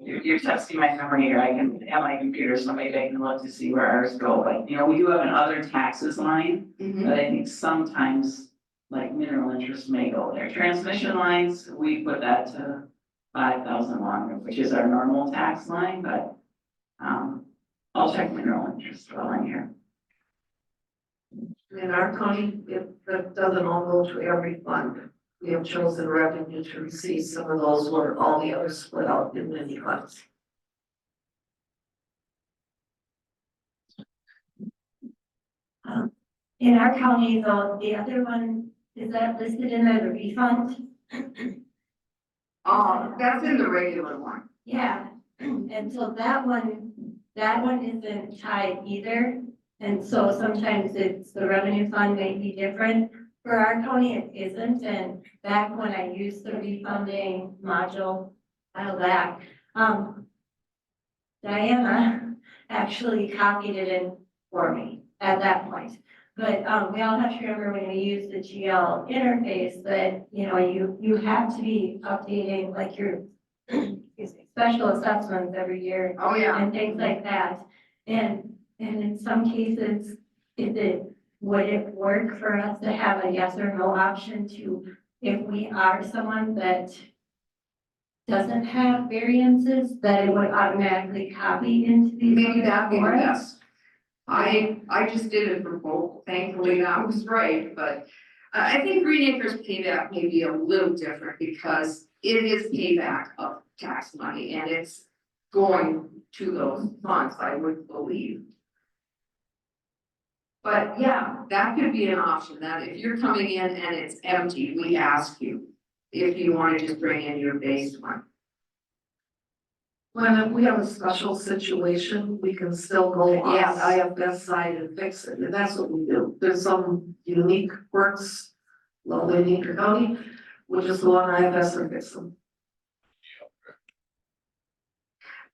You're testing my memory here. I can have my computer, so maybe I can look to see where ours go, but we do have an other taxes line, but I think sometimes like mineral interest may go there. Transmission lines, we put that to 5,001, which is our normal tax line, but I'll check mineral interest while I'm here. In our county, that doesn't all go to every fund. We have chosen revenue to receive some of those where all the others split out in many funds. In our county, though, the other one, is that listed in there, the refund? That's in the regular one. Yeah, and so that one isn't tied either. And so sometimes it's, the revenue fund may be different. For our county, it isn't, and back when I used the refunding module, back, Diana actually copied it in for me at that point. But, we all have to remember when we use the GL interface that, you know, you have to be updating like your excuse me, special assessments every year Oh, yeah. and things like that. And in some cases, would it work for us to have a yes or no option to, if we are someone that doesn't have variances, that it would automatically copy into these? Maybe that'd be the for us? best. I just did it for both, thankfully that was right, but I think Green Acres payback may be a little different because it is payback of tax money and it's going to those funds, I would believe. But yeah, that could be an option, that if you're coming in and it's empty, we ask you if you want to just bring in your base one. When we have a special situation, we can still go on Yes. IFS side and fix it, and that's what we do. There's some unique quirks, in Meeker County, we'll just go on IFS and fix them.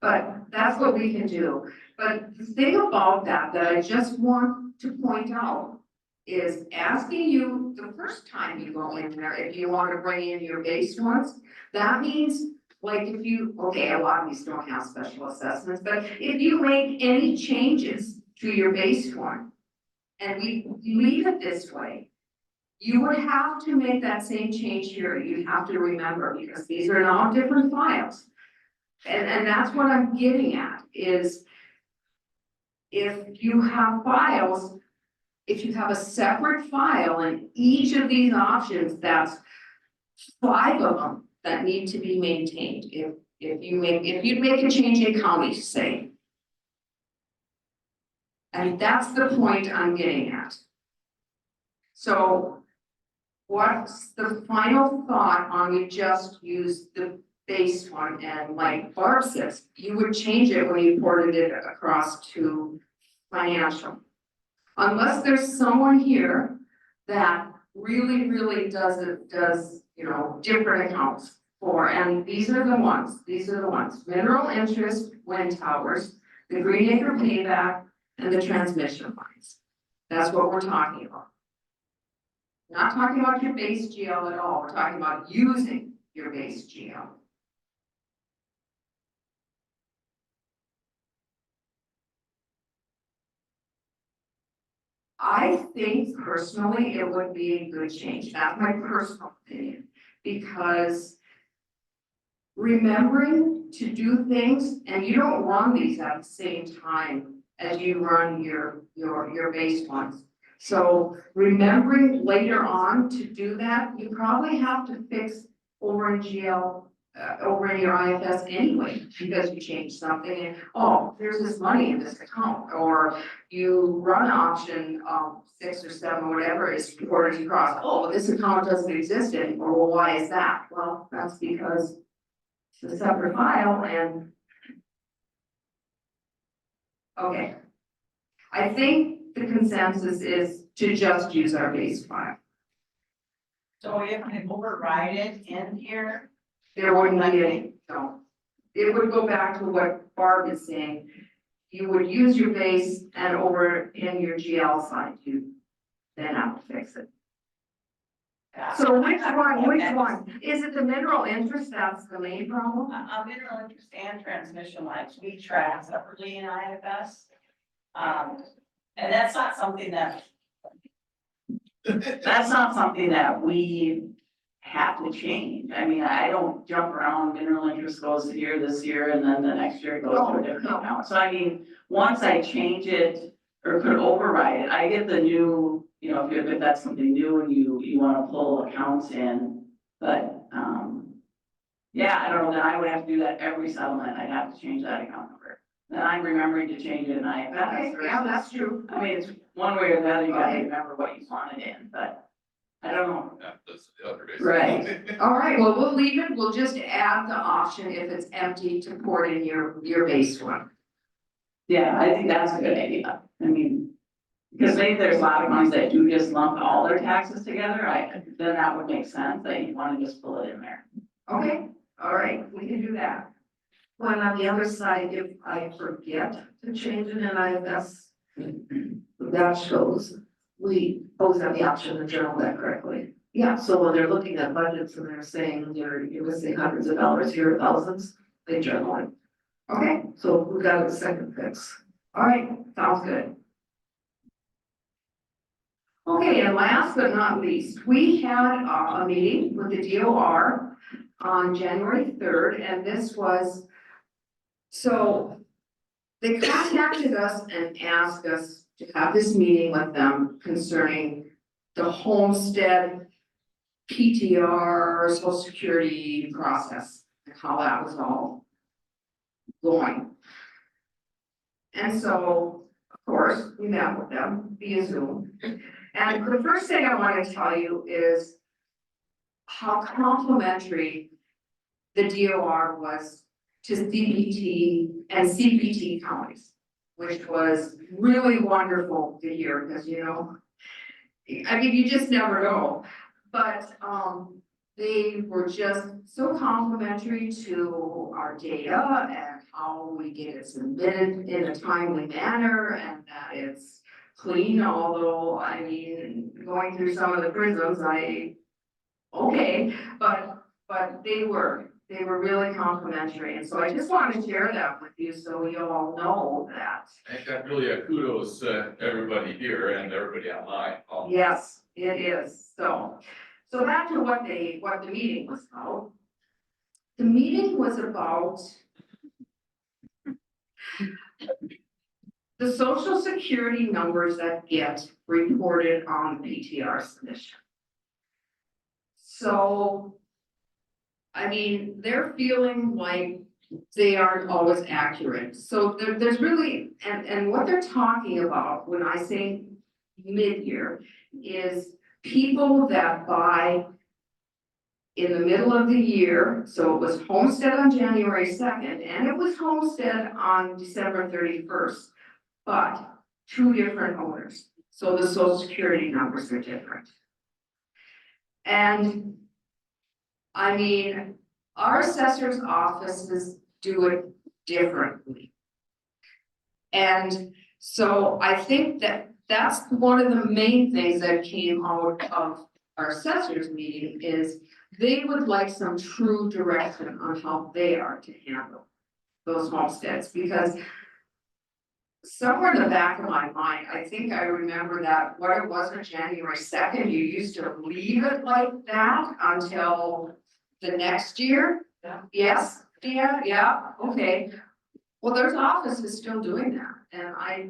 But that's what we can do. But the thing about that I just want to point out is asking you the first time you go in there, if you want to bring in your base ones, that means like if you, okay, a lot of these don't have special assessments, but if you make any changes to your base one and we leave it this way, you would have to make that same change here. You have to remember because these are now different files. And that's what I'm getting at is if you have files, if you have a separate file in each of these options, that's 5 of them that need to be maintained. If you make a change in counties, say. And that's the point I'm getting at. So what's the final thought on we just use the base one and like Barb says, you would change it when you ported it across to financial. Unless there's someone here that really does, you know, different accounts for, and these are the ones, mineral interest, wind towers, the Green Acre payback, and the transmission lines. That's what we're talking about. Not talking about your base GL at all, we're talking about using your base GL. I think personally it would be a good change, that's my personal opinion, because remembering to do things, and you don't run these at the same time as you run your base ones. So remembering later on to do that, you probably have to fix over in GL, over in your IFS anyway, because you changed something and, oh, there's this money in this account, or you run option 6 or 7, whatever is reported across, oh, this account doesn't exist anymore, well, why is that? Well, that's because it's a separate file and. Okay. I think the consensus is to just use our base file. So if I override it in here, There wouldn't be any, no. It would go back to what Barb is saying. You would use your base and over in your GL side, you then have to fix it. So which one? Is it the mineral interest that's the main problem? mineral interest and transmission lines, we track separately in IFS. And that's not something that we have to change. I mean, I don't jump around, mineral interest goes here this year and then the next year it goes to a different account. So I mean, once I change it or could override it, I get the new, you know, if that's something new and you wanna pull accounts in, but, yeah, I don't know, then I would have to do that every settlement, I'd have to change that account number. Then I'm remembering to change it in IFS. Okay, yeah, that's true. I mean, one way or the other, you gotta remember what you wanted in, but I don't know. Yeah, that's the other day. Right. All right, well, we'll leave it, we'll just add the option if it's empty to port in your base one. Yeah, I think that's a good idea. I mean, because maybe there's a lot of ones that do just lump all their taxes together, then that would make sense, that you wanna just pull it in there. Okay, all right, we can do that. When on the other side, if I forget to change it in IFS, that shows we always have the option to journal that correctly. Yeah, So when they're looking at budgets and they're saying you're missing hundreds of dollars here, thousands, they journal it. okay, So we got a second fix. all right, sounds good. Okay, and last but not least, we had a meeting with the DOR on January 3rd, and this was, so they contacted us and asked us to have this meeting with them concerning the homestead PTR, social security process, and how that was all going. And so, of course, we met with them via Zoom. And the first thing I want to tell you is how complimentary the DOR was to CPT and CPT counties, which was really wonderful to hear, because, you know, I mean, you just never know. But, they were just so complimentary to our data and how we get it submitted in a timely manner and that it's clean, although, I mean, going through some of the prisons, but they were really complimentary, and so I just wanted to share that with you, so you all know that. I think that really a kudos to everybody here and everybody online. Yes, it is, so back to what the meeting was about. The meeting was about the social security numbers that get reported on the PTR submission. So, I mean, they're feeling like they aren't always accurate. So there's really, and what they're talking about when I say mid-year is people that buy in the middle of the year, so it was homestead on January 2nd, and it was homestead on December 31st, but two different owners, so the social security numbers are different. And I mean, our assessor's offices do it differently. And so I think that that's one of the main things that came out of our assessors meeting is they would like some true direction on how they are to handle those homesteads, because somewhere in the back of my mind, I think I remember that what it was on January 2nd, you used to leave it like that until the next year. Yeah. Yes, yeah, okay. Well, there's offices still doing that, and I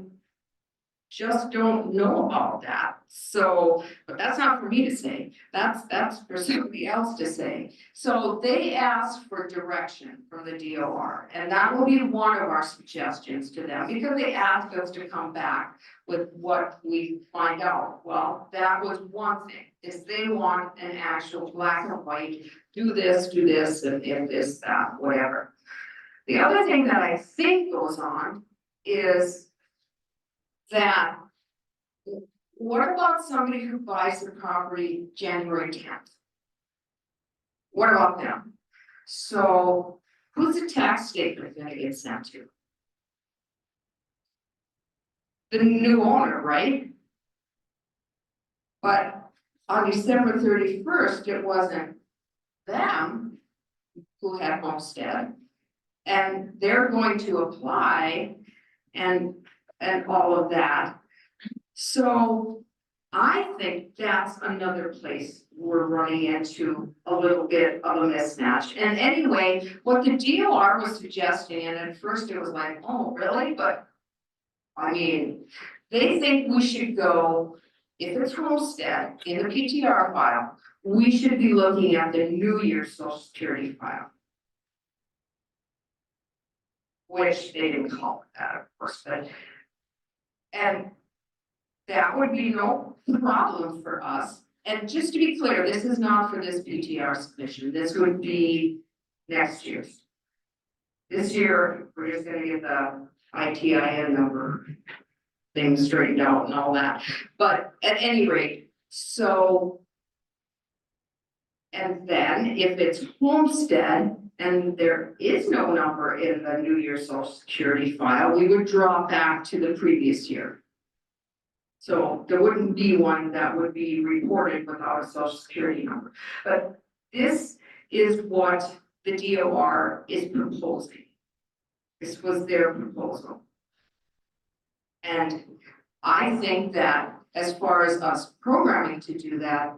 just don't know about that. So, but that's not for me to say, that's for somebody else to say. So they asked for direction from the DOR, and that will be one of our suggestions to them, because they asked us to come back with what we find out. Well, that was one thing, is they want an actual black and white, do this, and if this, that, whatever. The other thing that I think goes on is that what about somebody who buys the property January 10th? What about them? So who's the tax statement gonna get sent to? The new owner, right? But on December 31st, it wasn't them who had homestead. And they're going to apply and all of that. So I think that's another place we're running into a little bit of a mismatch. And anyway, what the DOR was suggesting, and at first it was like, oh, really? But I mean, they think we should go, if it's homestead in the PTR file, we should be looking at the New Year's Social Security file. Which they didn't call it that, of course, but. And that would be no problem for us. And just to be clear, this is not for this PTR submission, this would be next year's. This year, we're just gonna get the ITIN number things straightened out and all that, but at any rate, so. And then if it's homestead and there is no number in the New Year's Social Security file, we would drop back to the previous year. So there wouldn't be one that would be reported without a Social Security number, but this is what the DOR is proposing. This was their proposal. And I think that as far as us programming to do that,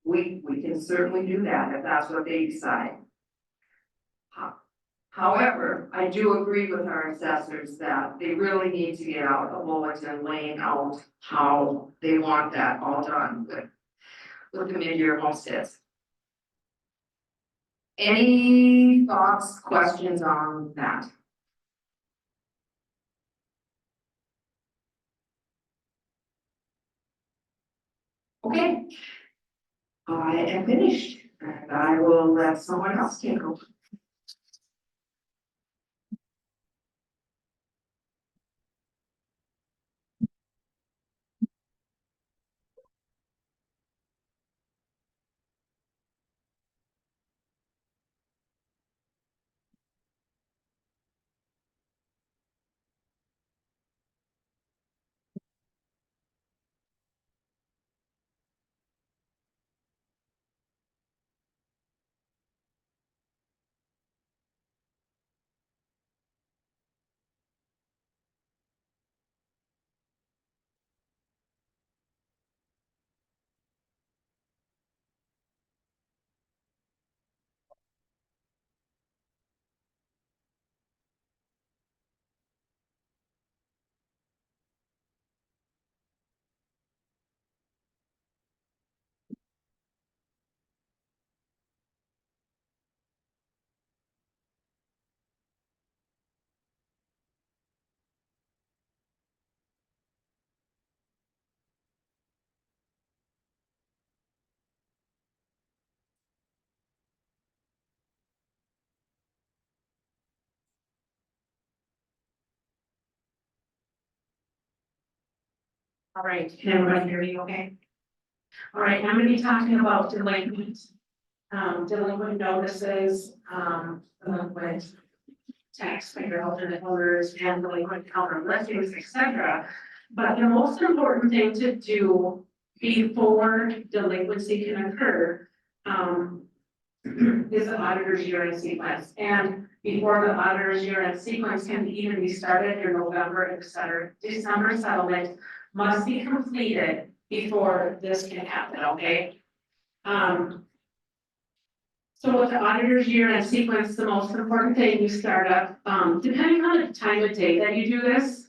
we can certainly do that if that's what they decide. However, I do agree with our assessors that they really need to get out a bulletin laying out how they want that all done with the mid-year homesteads. Any thoughts, questions on that? Okay. I am finished and I will let someone else take over. All right, can everybody hear me okay? All right, I'm gonna be talking about delinquent notices, delinquent taxpayer alternate owners and delinquent counter listings, etc. But the most important thing to do before delinquency can occur, is the auditor's year-end sequence. And before the auditor's year-end sequence can even be started, your November, December settlement must be completed before this can happen, okay? So with the auditor's year-end sequence, the most important thing you start up, depending on the time of day that you do this,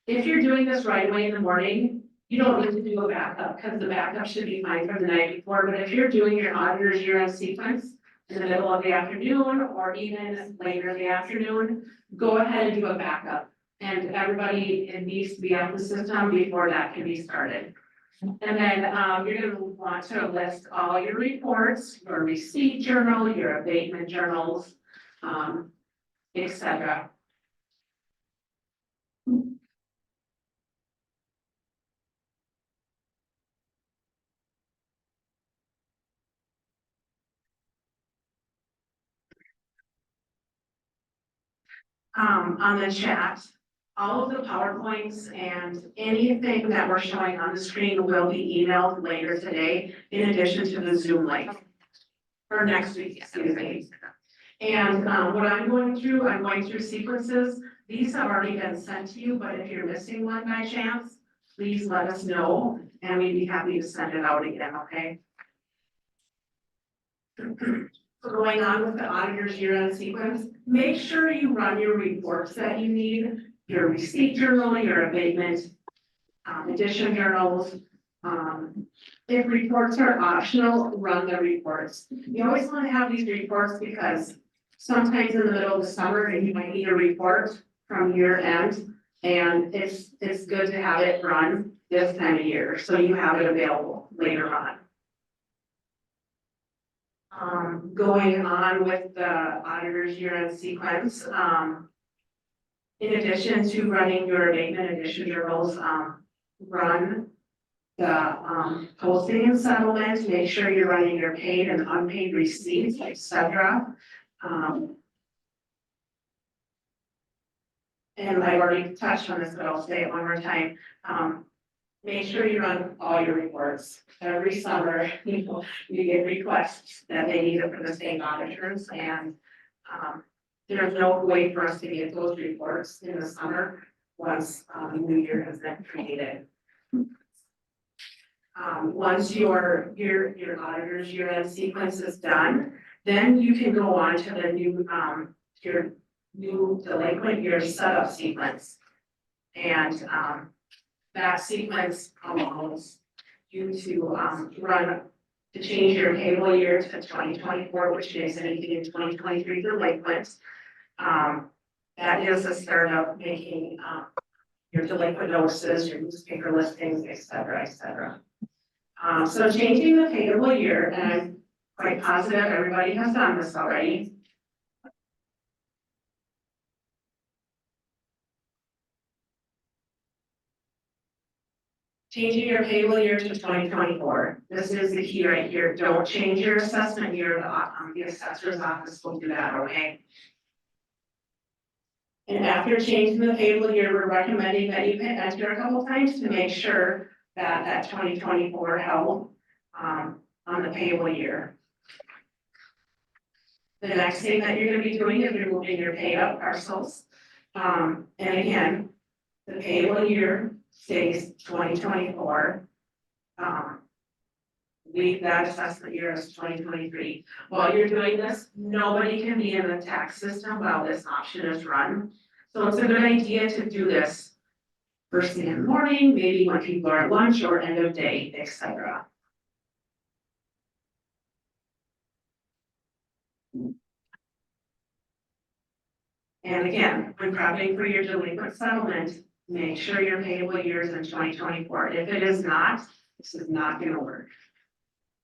if you're doing this right away in the morning, you don't need to do a backup because the backup should be fine from the night before. But if you're doing your auditor's year-end sequence in the middle of the afternoon or even later in the afternoon, go ahead and do a backup. And everybody, it needs to be on the system before that can be started. And then you're gonna want to list all your reports, your receipt journal, your abatement journals, etc. On the chat, all of the PowerPoints and anything that we're showing on the screen will be emailed later today, in addition to the Zoom link. Or next week, excuse me. And what I'm going through sequences. These have already been sent to you, but if you're missing one by chance, please let us know and we'd be happy to send it out again, okay? So going on with the auditor's year-end sequence, make sure you run your reports that you need, your receipt journal, your abatement, addition journals. If reports are optional, run the reports. You always want to have these reports because sometimes in the middle of the summer, you might need a report from year end, and it's good to have it run. this time of year, so you have it available later on. Going on with the auditor's year-end sequence, in addition to running your abatement addition journals, run the posting and settlement, make sure you're running your paid and unpaid receipts, etc. And I've already touched on this, but I'll say it one more time. Make sure you run all your reports. Every summer, you get requests that they need it for the state auditors, and there's no way for us to get those reports in the summer once the new year has been created. Once your auditor's year-end sequence is done, then you can go on to the new your new delinquent year setup sequence. And that sequence allows you to run to change your payable year to 2024, which is anything in 2023 delinquent. That is the start of making your delinquent notices, your newspaper listings, et cetera, et cetera. So changing the payable year, and I'm quite positive everybody has done this already. Changing your payable year to 2024. This is the key right here. Don't change your assessment year. The assessor's office will do that, okay? And after changing the payable year, we're recommending that you hit enter a couple times to make sure that that 2024 held on the payable year. The next thing that you're gonna be doing is removing your paid up parcels. And again, the payable year stays 2024. Leave that assessment year as 2023. While you're doing this, nobody can be in the tax system while this option is run. So it's a good idea to do this first thing in the morning, maybe when people are at lunch or end of day, etc. And again, when prepping for your delinquent settlement, make sure your payable year is in 2024. If it is not, this is not gonna work.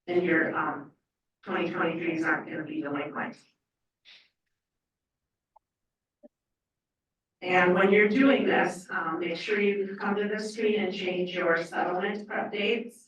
And your 2023s aren't gonna be delinquent. And when you're doing this, make sure you come to the screen and change your settlement prep dates.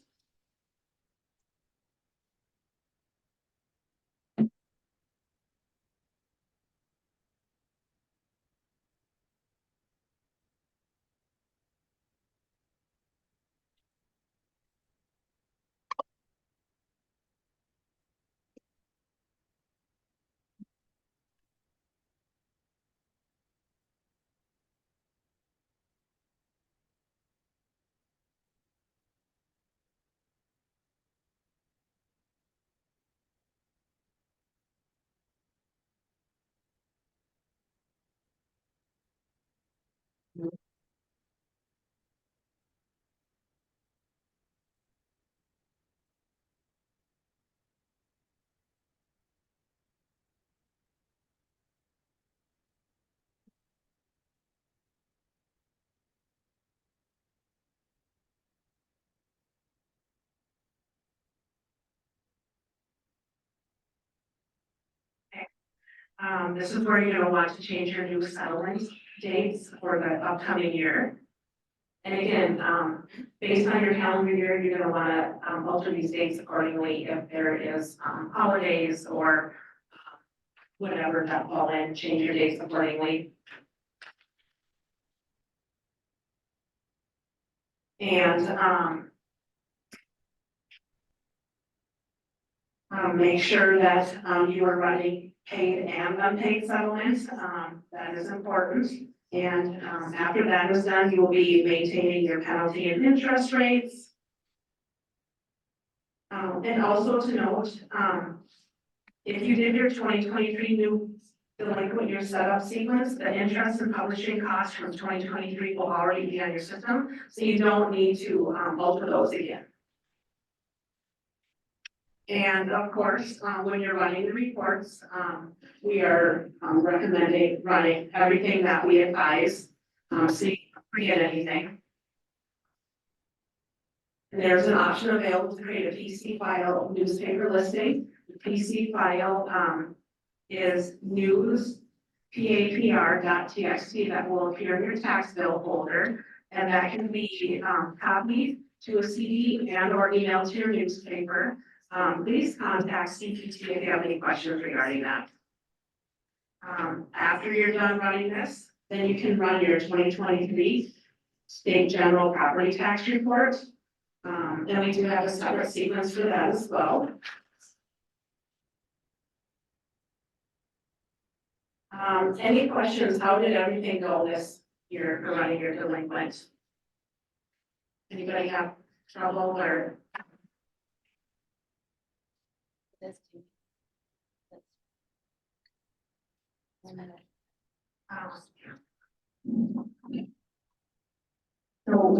This is where you're gonna want to change your new settlement dates for the upcoming year. And again, based on your calendar year, you're gonna wanna alter these dates accordingly if there is holidays or whatever that fall in, change your dates accordingly. And make sure that you are running paid and unpaid settlements. That is important. And after that is done, you will be maintaining your penalty and interest rates. And also to note, if you did your 2023 new delinquent year setup sequence, the interest and publishing costs from 2023 will already be on your system, so you don't need to alter those again. And of course, when you're running the reports, we are recommending running everything that we advise, so you don't forget anything. And there's an option available to create a PC file newspaper listing. The PC file, is news papr.txt that will appear in your tax bill folder. And that can be, copied to a CD and or emailed to your newspaper. Please contact CPT if you have any questions regarding that. After you're done running this, then you can run your 2023 state general property tax report. And we do have a separate sequence for that as well. Any questions? How did everything go this year for running your delinquent? Anybody have trouble or? So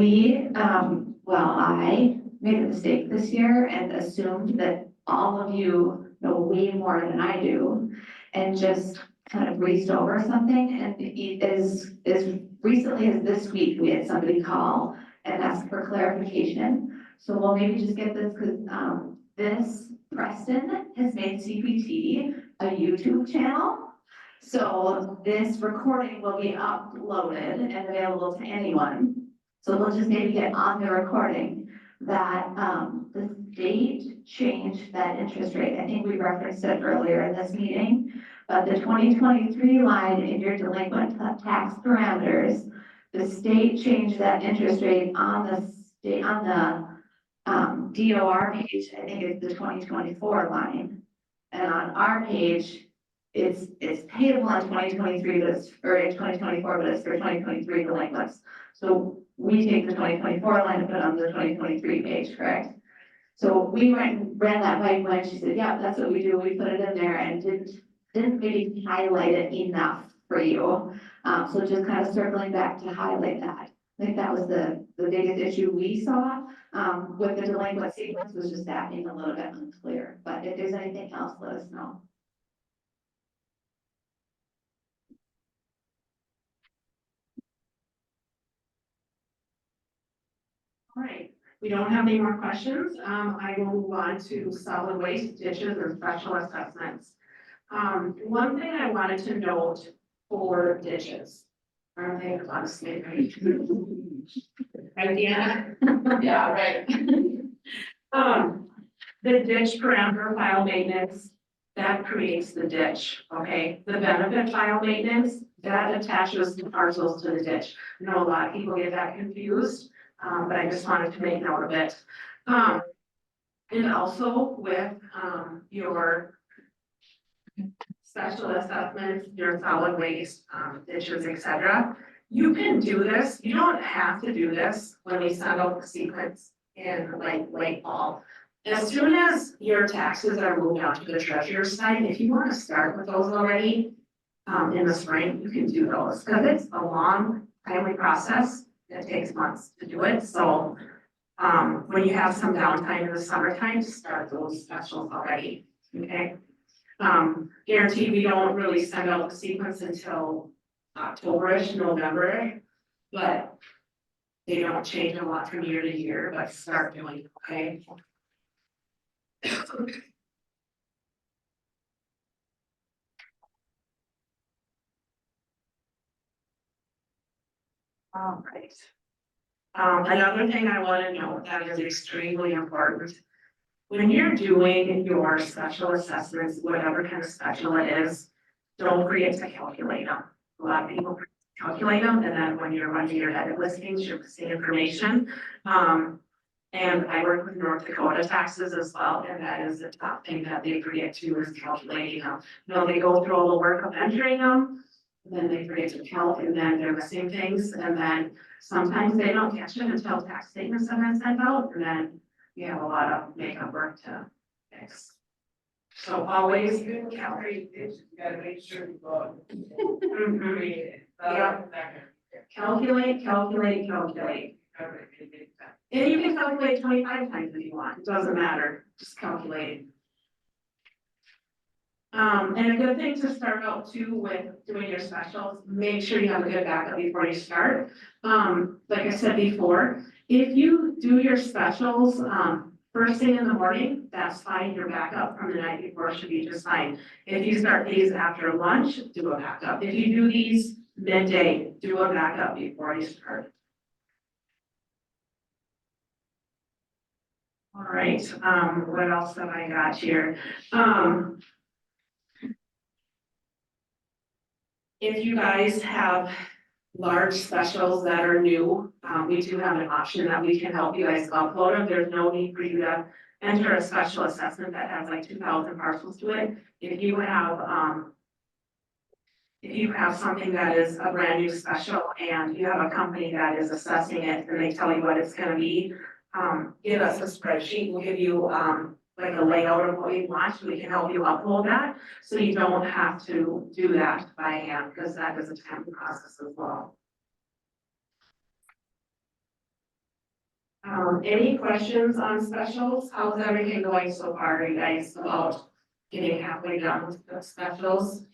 I made a mistake this year and assumed that all of you know way more than I do. And just kind of breezed over something, and as recently as this week, we had somebody call and ask for clarification. So we'll maybe just get this, because this Preston has made CPT a YouTube channel. So this recording will be uploaded and available to anyone. So we'll just maybe get on the recording that the state changed that interest rate. I think we referenced it earlier in this meeting. But the 2023 line in your delinquent tax parameters, the state changed that interest rate on the state, on the DOR page. I think it's the 2024 line. And on our page, it's payable in 2023, but it's, or in 2024, but it's for 2023 delinquents. So we take the 2024 line and put it on the 2023 page, correct? So we went and ran that by Gwen. She said, yeah, that's what we do. We put it in there and didn't maybe highlight it enough for you. So just kind of circling back to highlight that. I think that was the biggest issue we saw with the delinquent sequence, was just that being a little bit unclear. But if there's anything else, let us know. All right, we don't have any more questions. I will move on to solid waste, ditches, and special assessments. One thing I wanted to note for ditches. Aren't they honestly, right? Right, Deanna? Yeah, right. The ditch parameter file maintenance, that creates the ditch, okay? The benefit file maintenance, that attaches the parcels to the ditch. I know a lot of people get that confused, but I just wanted to make note of it. And also with, your special assessments, your solid waste, ditches, etc. You can do this, you don't have to do this when we send out the sequence in like late fall. As soon as your taxes are moved out to the treasurer's side, if you want to start with those already, in the spring, you can do those, because it's a long, timely process. It takes months to do it, so, when you have some downtime in the summertime, start those specials already, okay? Guaranteed, we don't really send out the sequence until October-ish, November, but they don't change a lot from year to year, but start doing, okay? All right. Another thing I want to note that is extremely important. When you're doing your special assessments, whatever kind of special it is, don't forget to calculate them. A lot of people calculate them, and then when you're running your edit listings, you're missing information. And I work with North Dakota taxes as well, and that is the top thing that they forget to is calculating them. You know, they go through all the work of entering them, then they forget to calc, and then they're missing things, and then sometimes they don't catch it until tax statements have been sent out, and then you have a lot of makeup work to fix. So always calculate. You gotta make sure you go. Yeah. Calculate. And you can calculate 25 times if you want, it doesn't matter, just calculate. And a good thing to start out too with doing your specials, make sure you have a good backup before you start. Like I said before, If you do your specials, first thing in the morning, that's fine, your backup from the night before should be just fine. If you start these after lunch, do a backup. If you do these midday, do a backup before you start. All right, what else have I got here? If you guys have large specials that are new, we do have an option that we can help you guys upload them. There's no need for you to enter a special assessment that has like 2,000 parcels to it. If you have something that is a brand new special and you have a company that is assessing it and they tell you what it's gonna be, give us a spreadsheet, we'll give you, like a layout of what you want, so we can help you upload that. So you don't have to do that by hand, because that is a time process as well. Any questions on specials? How's everything going so far, you guys, about getting halfway done with the specials?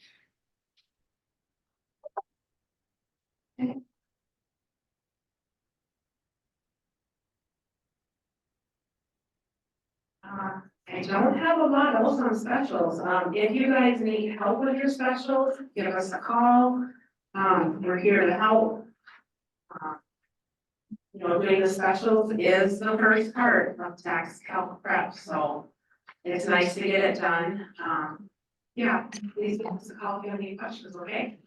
I don't have a lot else on specials. If you guys need help with your specials, give us a call. We're here to help. Doing the specials is the first part of tax calc prep, so it's nice to get it done. Yeah, please give us a call if you have any questions, okay?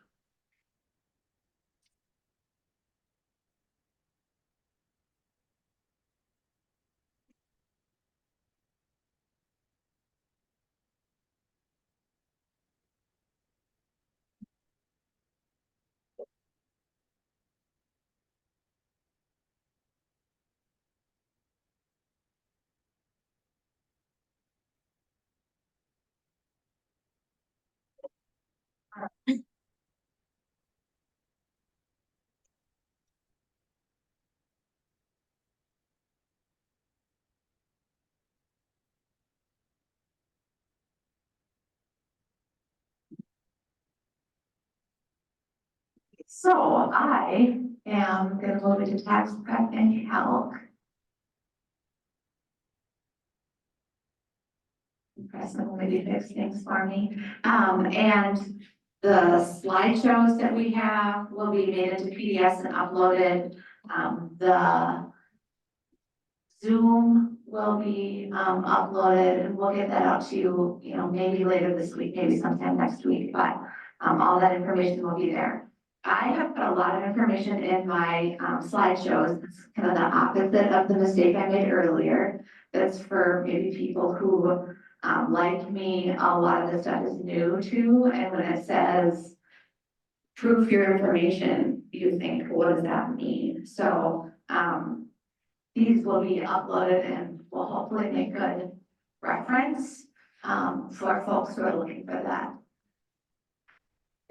So I am gonna move into tax prep and calc. Impressive, maybe fix things for me. And the slideshows that we have will be made into PDFs and uploaded. The Zoom will be uploaded, and we'll get that out to you, maybe later this week, maybe sometime next week, but all that information will be there. I have put a lot of information in my slideshows. It's kind of the opposite of the mistake I made earlier. That's for maybe people who, like me, a lot of this stuff is new to, and when it says proof your information, you think, what does that mean? So these will be uploaded and will hopefully make good reference for folks who are looking for that.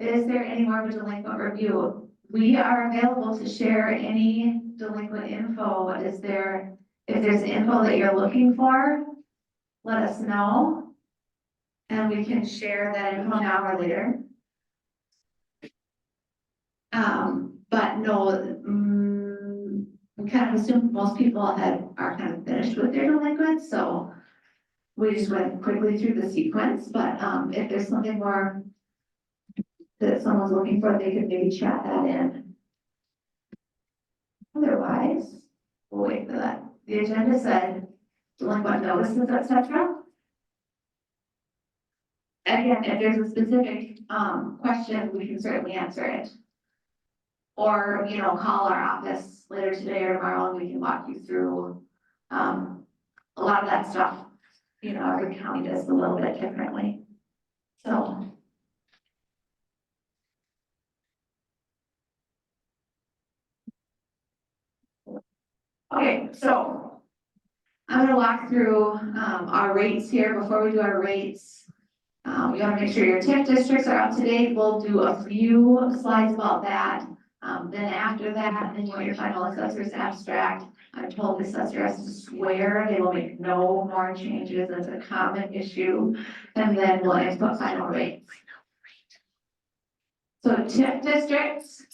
Is there any more of a delinquent review? We are available to share any delinquent info. If there's info that you're looking for, let us know. And we can share that info now or later. But no, we kind of assume most people are kind of finished with their delinquents, so we just went quickly through the sequence, but if there's something more that someone's looking for, they could maybe chat that in. Otherwise, we'll wait for that. The agenda said delinquent notices, etc. Again, if there's a specific question, we can certainly answer it. Or, call our office later today or tomorrow and we can walk you through a lot of that stuff. Every county does a little bit differently. So. Okay, so I'm gonna walk through our rates here. Before we do our rates, we wanna make sure your TIF districts are up to date. We'll do a few slides about that. Then after that, then you want your final assessor's abstract. I told the assessor has to swear they will make no more changes. That's a common issue. And then we'll input final rates. So TIF districts,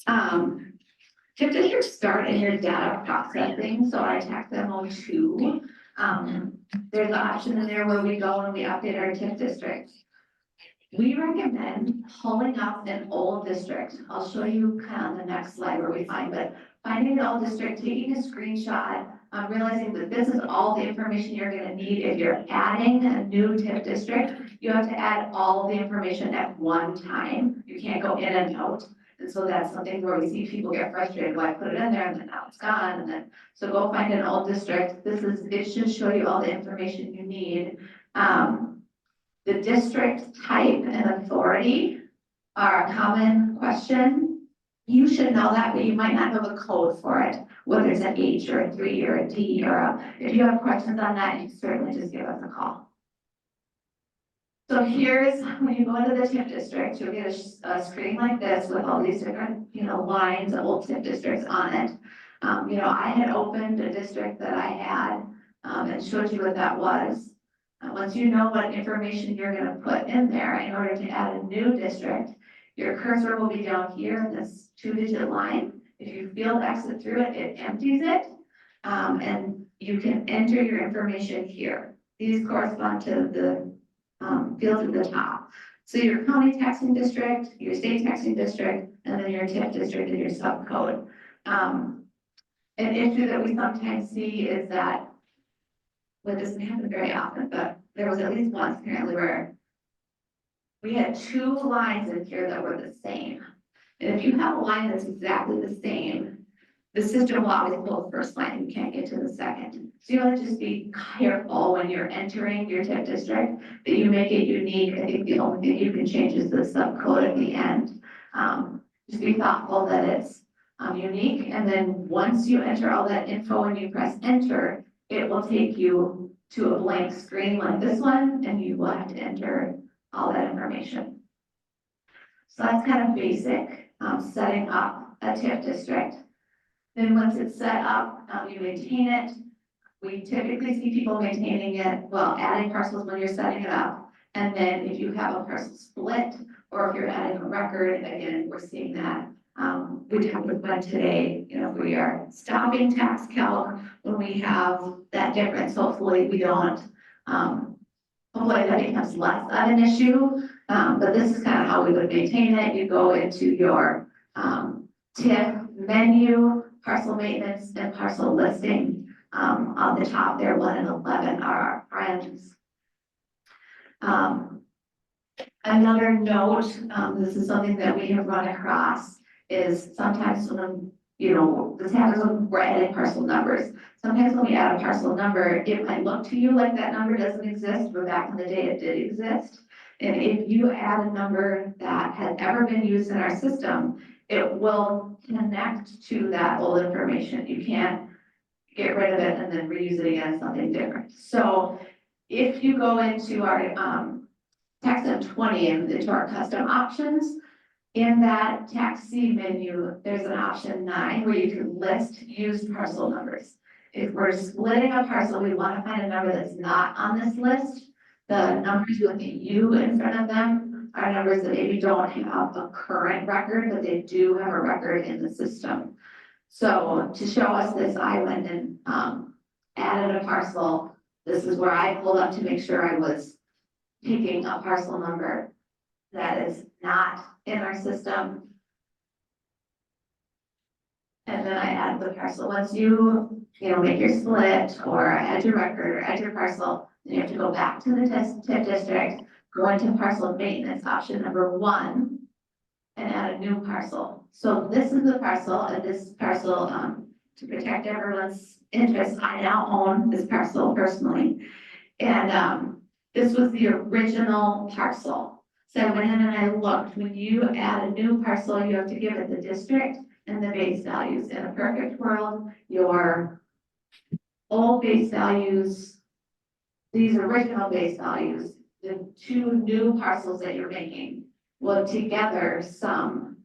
TIF districts start in your data processing, so I tax them 02. There's an option in there where we go and we update our TIF districts. We recommend pulling up an old district. I'll show you kind of on the next slide where we find it. Finding an old district, taking a screenshot, realizing that this is all the information you're gonna need. If you're adding a new TIF district, you have to add all the information at one time. You can't go in and out. And so that's something where we see people get frustrated, well, I put it in there and then now it's gone, and then, so go find an old district. It should show you all the information you need. The district type and authority are a common question. You should know that, but you might not know the code for it, whether it's an H or a 3 or a D or if you have questions on that, you can certainly just give us a call. So here's, when you go into the TIF district, you'll get a screen like this with all these different, lines of old TIF districts on it. I had opened a district that I had, and showed you what that was. Once you know what information you're gonna put in there in order to add a new district, your cursor will be down here in this 2-digit line. If you field exit through it, it empties it. And you can enter your information here. These correspond to the fields at the top. So your county taxing district, your state taxing district, and then your TIF district and your subcode. An issue that we sometimes see is that, well, it doesn't happen very often, but there was at least once apparently where we had 2 lines in here that were the same. And if you have a line that's exactly the same, the system will always pull the first line, you can't get to the second. So you want to just be careful when you're entering your TIF district that you make it unique. I think the only thing you can change is the subcode at the end. Just be thoughtful that it's unique. And then once you enter all that info and you press enter, it will take you to a blank screen like this one, and you will have to enter all that information. So that's kind of basic, setting up a TIF district. Then once it's set up, you maintain it. We typically see people maintaining it, well, adding parcels when you're setting it up. And then if you have a parcel split, or if you're adding a record, again, we're seeing that. We talked with Ben today, we are stopping tax calc when we have that difference. Hopefully we don't, hopefully that becomes less of an issue. But this is kind of how we would maintain it. You go into your TIF menu, parcel maintenance, and parcel listing. On the top there, 1 and 11 are our friends. Another note, this is something that we have run across, is sometimes when, this happens when we're adding parcel numbers. Sometimes when we add a parcel number, it might look to you like that number doesn't exist, but back in the day it did exist. And if you add a number that has ever been used in our system, it will connect to that old information. You can't get rid of it and then reuse it again as something different. So if you go into our tax M20 and into our custom options, in that tax C menu, there's an option 9 where you can list used parcel numbers. If we're splitting a parcel, we want to find a number that's not on this list. The numbers with the U in front of them are numbers that maybe don't have a current record, but they do have a record in the system. So to show us this, I went and added a parcel. This is where I pulled up to make sure I was picking a parcel number that is not in our system. And then I add the parcel. Once you make your split or add your record or add your parcel, then you have to go back to the TIF district, go into parcel maintenance option number 1, and add a new parcel. So this is the parcel, and this parcel, to protect everyone's interest, I now own this parcel personally. And this was the original parcel. So I went in and I looked, when you add a new parcel, you have to give it the district and the base values. In a perfect world, your old base values, these original base values, the 2 new parcels that you're making will together sum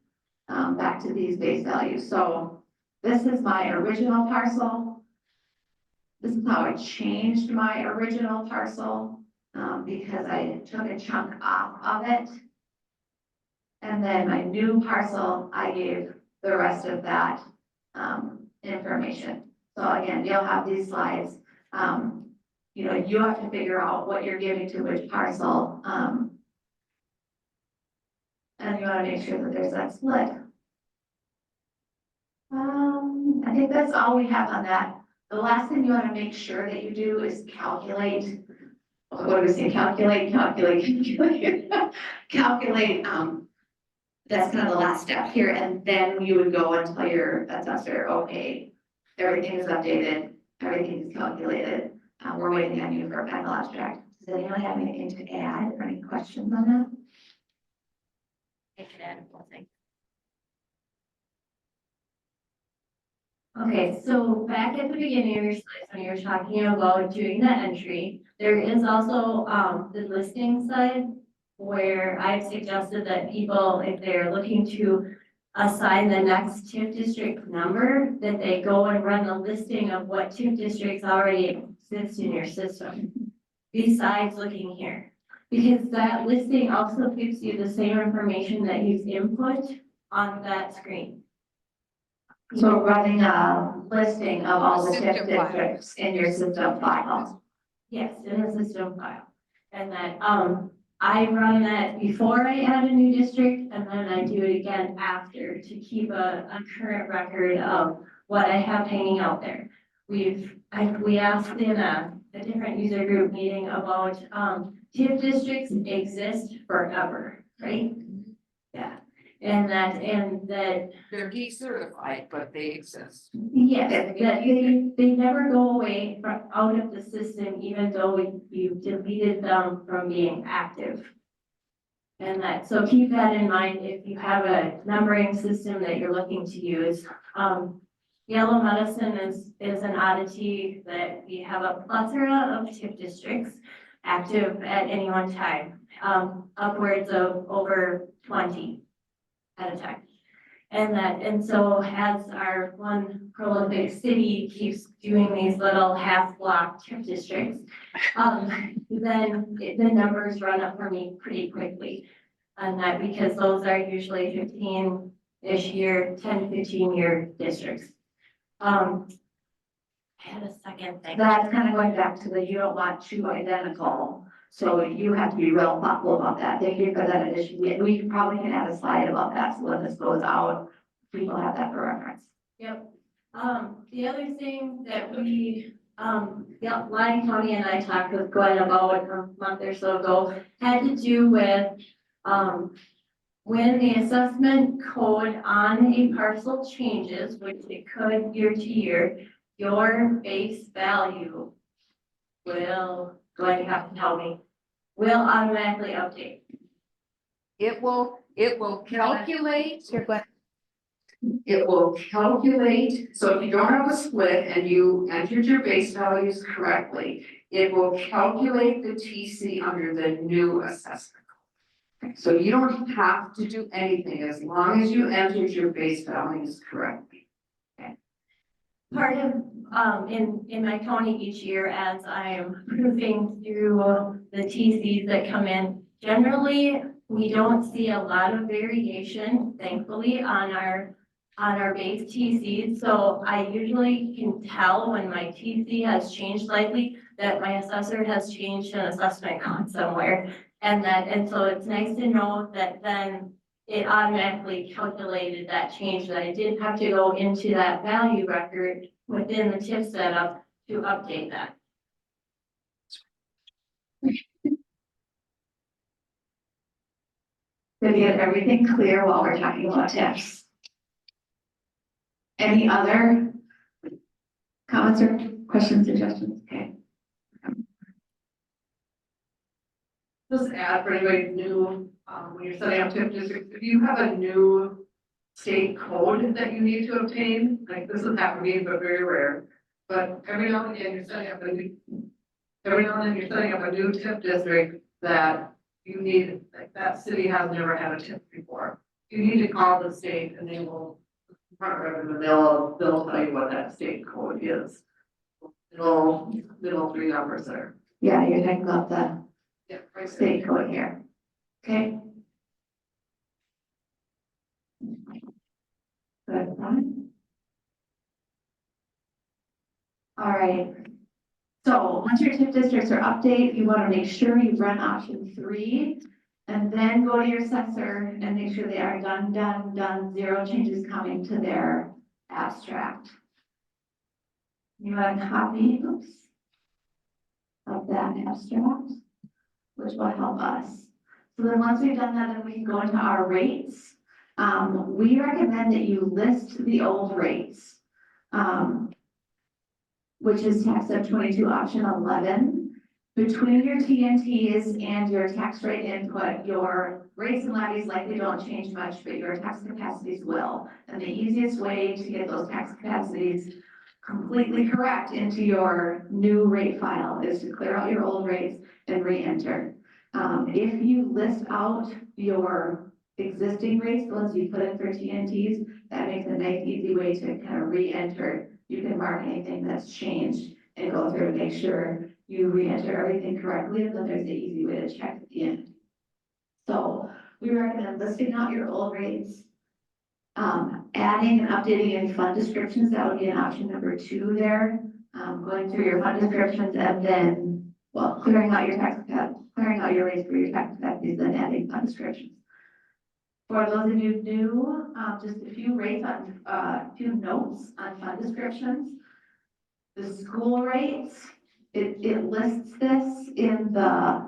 back to these base values. So this is my original parcel. This is how I changed my original parcel because I took a chunk off of it. And then my new parcel, I gave the rest of that information. So again, you'll have these slides, you know, you have to figure out what you're giving to which parcel, and you wanna make sure that there's that split. I think that's all we have on that. The last thing you wanna make sure that you do is calculate. What do we say? Calculate. Calculate, that's kind of the last step here, and then you would go and tell your assessor, okay, everything is updated, everything is calculated. We're waiting on you for a final abstract. Does anyone have anything to add or any questions on that? I can add one thing. Okay, so back at the beginning of your slides, when you were talking about doing the entry, there is also, the listing side where I've suggested that people, if they're looking to assign the next TIF district number, that they go and run a listing of what TIF districts already exist in your system, besides looking here. Because that listing also gives you the same information that you've input on that screen. So running a listing of all the TIF districts in your system file. Yes, in a system file. And that, I run that before I add a new district, and then I do it again after to keep a current record of what I have hanging out there. We asked in a different user group meeting about, TIF districts exist forever, right? Yeah, and that They're decertified, but they exist. yes, that they never go away from out of the system, even though you've deleted them from being active. And that, so keep that in mind if you have a numbering system that you're looking to use. Yellow Medicine is an oddity that we have a plethora of TIF districts active at any one time, upwards of over 20 at a time. And so as our one prolific city keeps doing these little half-block TIF districts, then the numbers run up for me pretty quickly. And that because those are usually 15-ish year, 10 to 15-year districts. I had a second thing. That's kind of going back to the, you don't want two identical, so you have to be real thoughtful about that. Thank you for that addition. We probably can add a slide about that, so when this goes out, people have that for reference. Yep. The other thing that we, Lyon County and I talked with Glenn about a month or so ago had to do with, when the assessment code on a parcel changes, which it could year to year, your base value will, Glenn, you have to tell me, will automatically update. It will calculate. It will calculate, so if you don't have a split and you entered your base values correctly, it will calculate the TC under the new assessment. So you don't have to do anything as long as you entered your base values correctly. Part of, in my county each year, as I'm proofing through the TCs that come in, generally, we don't see a lot of variation, thankfully, on our base TCs. So I usually can tell when my TC has changed slightly that my assessor has changed an assessment count somewhere. And so it's nice to know that then it automatically calculated that change, that I didn't have to go into that value record within the TIF setup to update that. To get everything clear while we're talking about TIFs. Any other comments or questions, suggestions? Okay. Just add for anybody new, when you're setting up TIF districts, if you have a new state code that you need to obtain, like this is happening, but very rare. But every now and again, you're setting up a new TIF district that you need, like that city has never had a TIF before. You need to call the state and they will, they'll tell you what that state code is. Little 3 numbers there. Yeah, you're talking about the Yeah, right. state code here. Okay. Good, fine. All right. So once your TIF districts are updated, you want to make sure you run option 3 and then go to your assessor and make sure they are done, 0 changes coming to their abstract. You want a copy, of that abstract, which will help us. So then once we've done that, then we can go into our rates. We recommend that you list the old rates. Which is tax sub 22 option 11. Between your TNTs and your tax rate input, your rates and levies likely don't change much, but your tax capacities will. And the easiest way to get those tax capacities completely correct into your new rate file is to clear out your old rates and re-enter. If you list out your existing rates, the ones you put in for TNTs, that makes a nice, easy way to kind of re-enter. You can mark anything that's changed and go through and make sure you re-enter everything correctly, and then there's an easy way to check at the end. So we recommend listing out your old rates, adding and updating any fund descriptions. That would be an option number 2 there. Going through your fund descriptions and then, well, clearing out your rates for your tax capacities, then adding fund descriptions. For those of you new, just a few rates on, few notes on fund descriptions. The school rates, it lists this in the,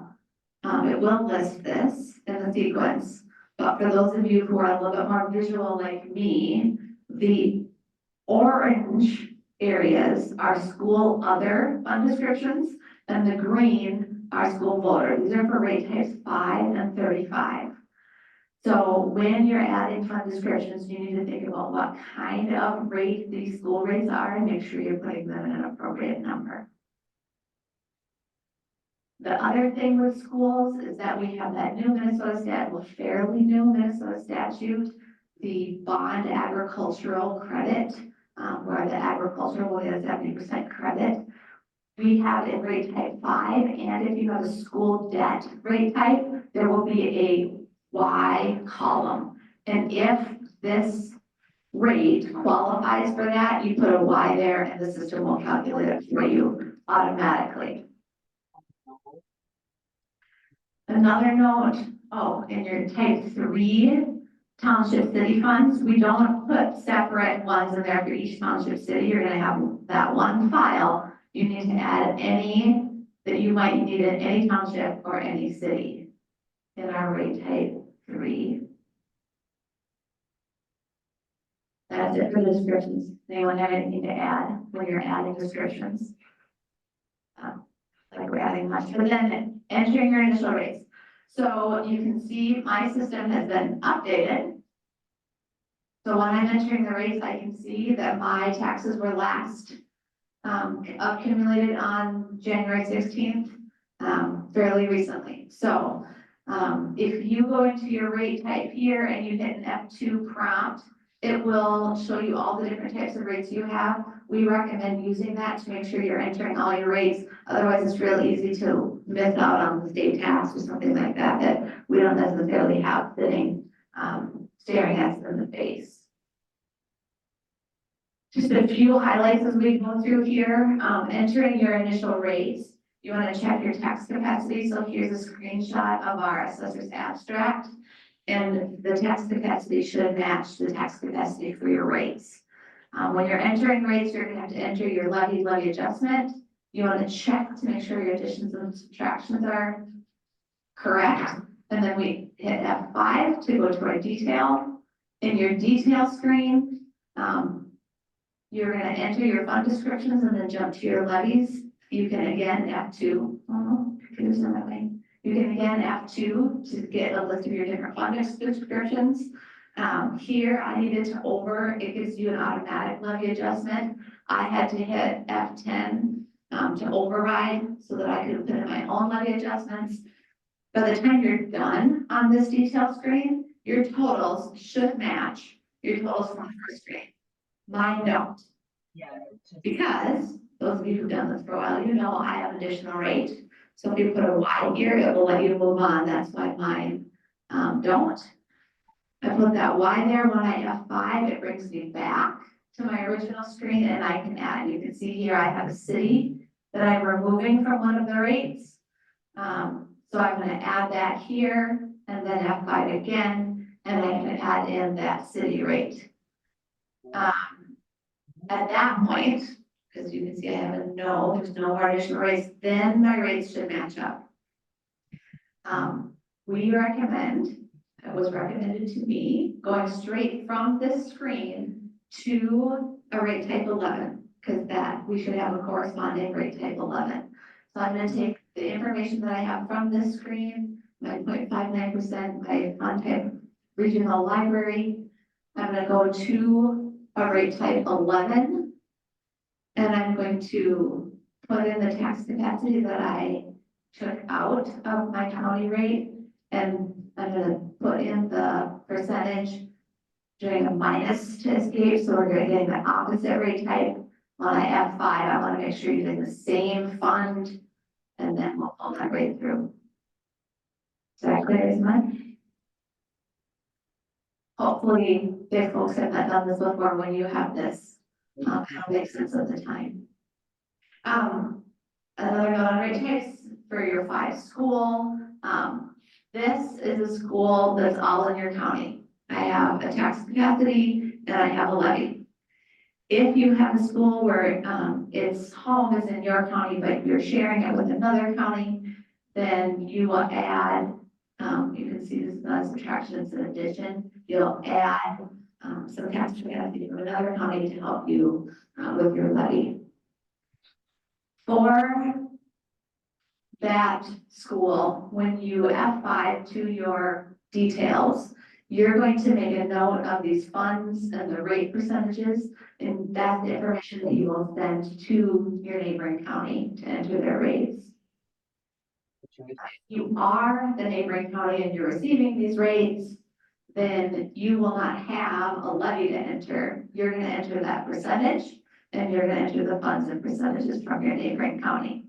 it will list this in the sequence. But for those of you who are a little bit more visual like me, the orange areas are school other fund descriptions and the green are school voter. These are for rate types 5 and 35. So when you're adding fund descriptions, you need to think about what kind of rate these school rates are and make sure you're putting them in an appropriate number. The other thing with schools is that we have that new fairly new Minnesota statute, the bond agricultural credit, where the agricultural will get a 70% credit. We have in rate type 5, and if you have a school debt rate type, there will be a Y column. And if this rate qualifies for that, you put a Y there and the system will calculate it for you automatically. Another note, in your type 3 township city funds, we don't put separate ones in there for each township city. You're gonna have that one file. You need to add any that you might need in any township or any city in our rate type 3. That's it for the descriptions. Anyone have anything to add when you're adding descriptions? Like we're adding much, but then entering your initial rates. So you can see my system has been updated. So when I'm entering the rates, I can see that my taxes were last accumulated on January 16th, fairly recently. So if you go into your rate type here and you hit an F2 prompt, it will show you all the different types of rates you have. We recommend using that to make sure you're entering all your rates. Otherwise, it's really easy to miss out on the state tax or something like that that we don't necessarily have sitting, staring us in the face. Just a few highlights as we go through here. Entering your initial rates. You want to check your tax capacity. So here's a screenshot of our assessor's abstract. And the tax capacity should match the tax capacity for your rates. When you're entering rates, you're gonna have to enter your levy adjustment. You want to check to make sure your additions and subtractions are correct. And then we hit F5 to go to our detail. In your detail screen, you're gonna enter your fund descriptions and then jump to your levies. You can again F2, confused on that way. You can again F2 to get a list of your different fund descriptions. Here I needed to it gives you an automatic levy adjustment. I had to hit F10 to override so that I could put in my own levy adjustments. By the time you're done on this detail screen, your totals should match your totals from the first screen. Mine don't. Because those of you who've done this for a while, you know I have additional rate. So if you put a Y here, it will let you move on. That's why mine don't. I put that Y there. When I F5, it brings me back to my original screen and I can add. You can see here I have a city that I'm removing from one of the rates. So I'm gonna add that here and then F5 again, and I can add in that city rate. At that point, because you can see I have a no, there's no more additional rates, then my rates should match up. We recommend, it was recommended to me, going straight from this screen to a rate type 11, because that, we should have a corresponding rate type 11. So I'm gonna take the information that I have from this screen, my 0.59%, my fund type regional library. I'm gonna go to a rate type 11. And I'm going to put in the tax capacity that I took out of my county rate. And I'm gonna put in the percentage doing a minus to escape, so we're getting the opposite rate type. When I F5, I wanna make sure you're using the same fund, and then we'll pull that rate through. Is that clear as mud? Hopefully, if folks have not done this before, when you have this, it'll make sense of the time. Another note on rate types for your 5 school. This is a school that's all in your county. I have a tax capacity and I have a levy. If you have a school where its home is in your county, but you're sharing it with another county, then you will add, you can see this is not a subtraction, it's an addition. You'll add some tax capacity from another county to help you with your levy. For that school, when you F5 to your details, you're going to make a note of these funds and the rate percentages, and that's the information that you will send to your neighboring county to enter their rates. If you are the neighboring county and you're receiving these rates, then you will not have a levy to enter. You're gonna enter that percentage, and you're gonna enter the funds and percentages from your neighboring county.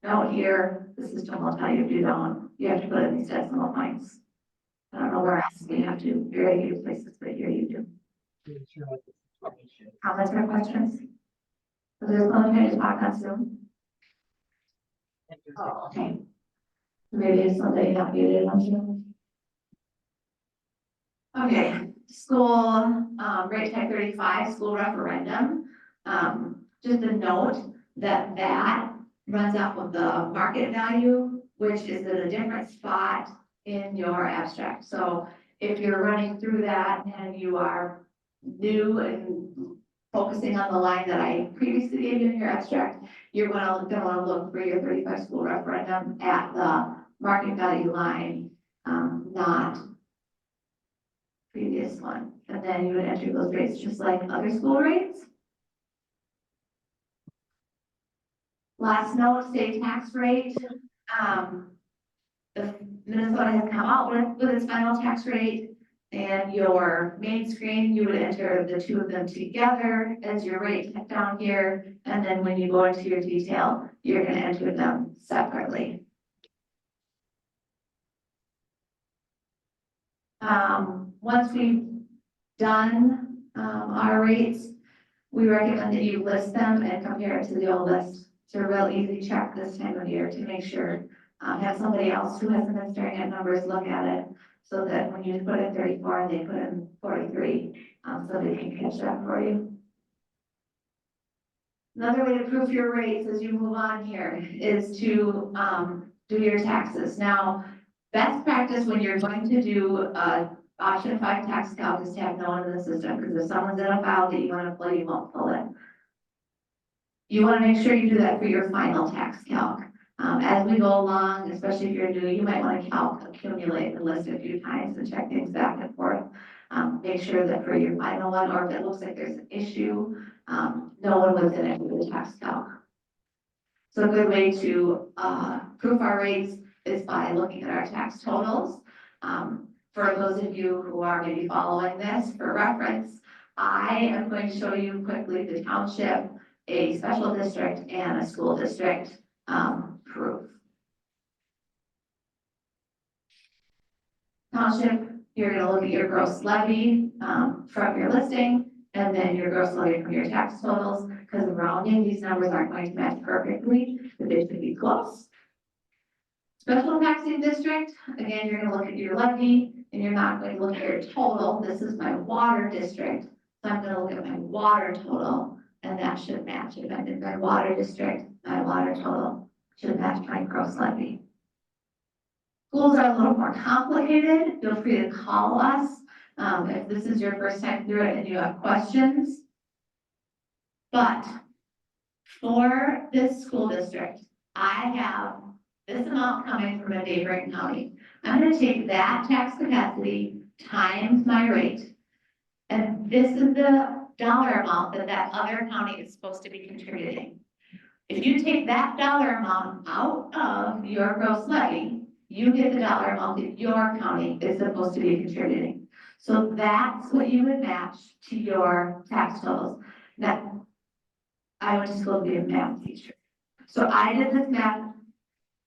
Note here, the system will tell you if you don't, you have to put in these decimal points. I don't know where else we have to, you're at your places, but here you do. Comments or questions? So there's one thing to talk on Zoom. Oh, okay. Maybe somebody not muted on Zoom. Okay, school, rate type 35, school referendum. Just a note that that runs off of the market value, which is at a different spot in your abstract. So if you're running through that and you are new and focusing on the line that I previously gave you in your abstract, you're gonna look for your 35 school referendum at the market value line, not previous one. And then you would enter those rates just like other school rates. Last note, state tax rate. The Minnesota has come out with its final tax rate, and your main screen, you would enter the two of them together as your rate down here. And then when you go into your detail, you're gonna enter them separately. Once we've done our rates, we recommend that you list them and compare it to the old list. It's a real easy check this time of year to make sure, have somebody else who hasn't been staring at numbers look at it, so that when you put in 34 and they put in 43, somebody can catch that for you. Another way to prove your rates as you move on here is to do your taxes. Now, best practice when you're going to do option 5 tax calc is to have no one in the system, because if someone's in a file that you want to pull, you won't pull it. You want to make sure you do that for your final tax calc. As we go along, especially if you're new, you might want to accumulate the list a few times and check things back and forth. Make sure that for your final one, or if it looks like there's an issue, no one was in it for the tax calc. So a good way to prove our rates is by looking at our tax totals. For those of you who are maybe following this for reference, I am going to show you quickly the township, a special district, and a school district proof. Township, you're going to look at your gross levy from your listing, And then your gross levy from your tax totals, because rounding, these numbers aren't going to match perfectly, but they should be close. Special taxing district, again, you're gonna look at your levy and you're not going to look at your total. This is my water district. So I'm gonna look at my water total and that should match. If I'm in my water district, my water total should match my gross levy. Schools are a little more complicated. Feel free to call us if this is your first time through it and you have questions. But for this school district, I have this amount coming from a neighboring county. I'm gonna take that tax capacity times my rate. And this is the dollar amount that that other county is supposed to be contributing. If you take that dollar amount out of your gross levy, you get the dollar amount that your county is supposed to be contributing. So that's what you would match to your tax totals. Now, I went to school to be a math teacher. So I did this math,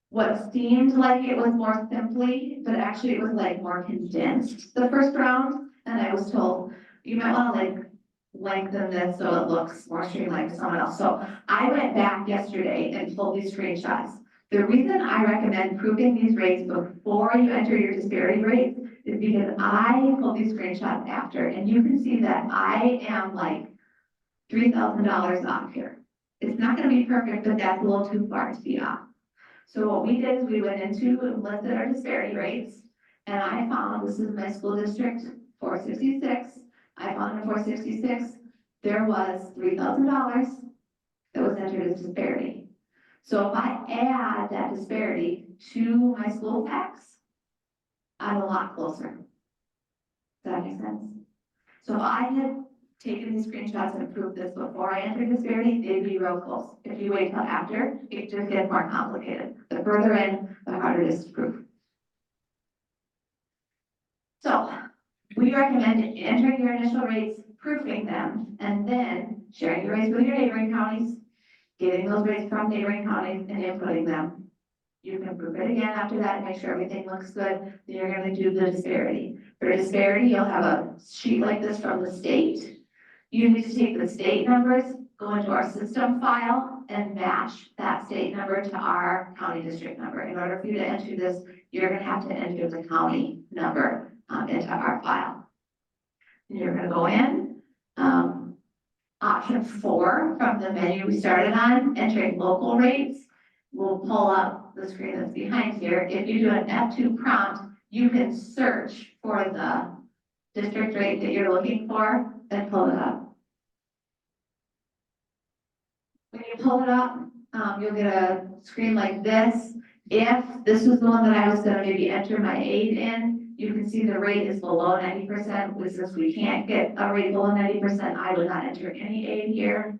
what seemed like it was more simply, but actually it was like more condensed the first round. And I was told, you might want to like lengthen this so it looks more streamlined to someone else. So I went back yesterday and pulled these screenshots. The reason I recommend proving these rates before you enter your disparity rates is because I pulled these screenshots after, and you can see that I am like $3,000 off here. It's not gonna be perfect, but that's a little too far to be off. So what we did is we went into and listed our disparity rates, and I found, this is my school district, 466. I found in 466, there was $3,000 that was entered as disparity. So if I add that disparity to my school tax, I'm a lot closer. Does that make sense? So if I had taken these screenshots and proved this before I entered disparity, they'd be real close. If you wait till after, it just gets more complicated. The further in, the harder it is to prove. So we recommend entering your initial rates, proofing them, and then sharing your rates with your neighboring counties, getting those rates from neighboring counties and inputting them. You can prove it again after that and make sure everything looks good. Then you're going to do the disparity. For disparity, you'll have a sheet like this from the state. You need to take the state numbers, go into our system file, and match that state number to our county district number. In order for you to enter this, you're going to have to enter the county number into our file. And you're going to go in. Option 4 from the menu we started on, entering local rates, will pull up the screen that's behind here. If you do an F2 prompt, you can search for the district rate that you're looking for and pull it up. When you pull it up, you'll get a screen like this. If this was the one that I was going to maybe enter my aid in, you can see the rate is below 90%, which since we can't get a rate below 90%, I would not enter any aid here.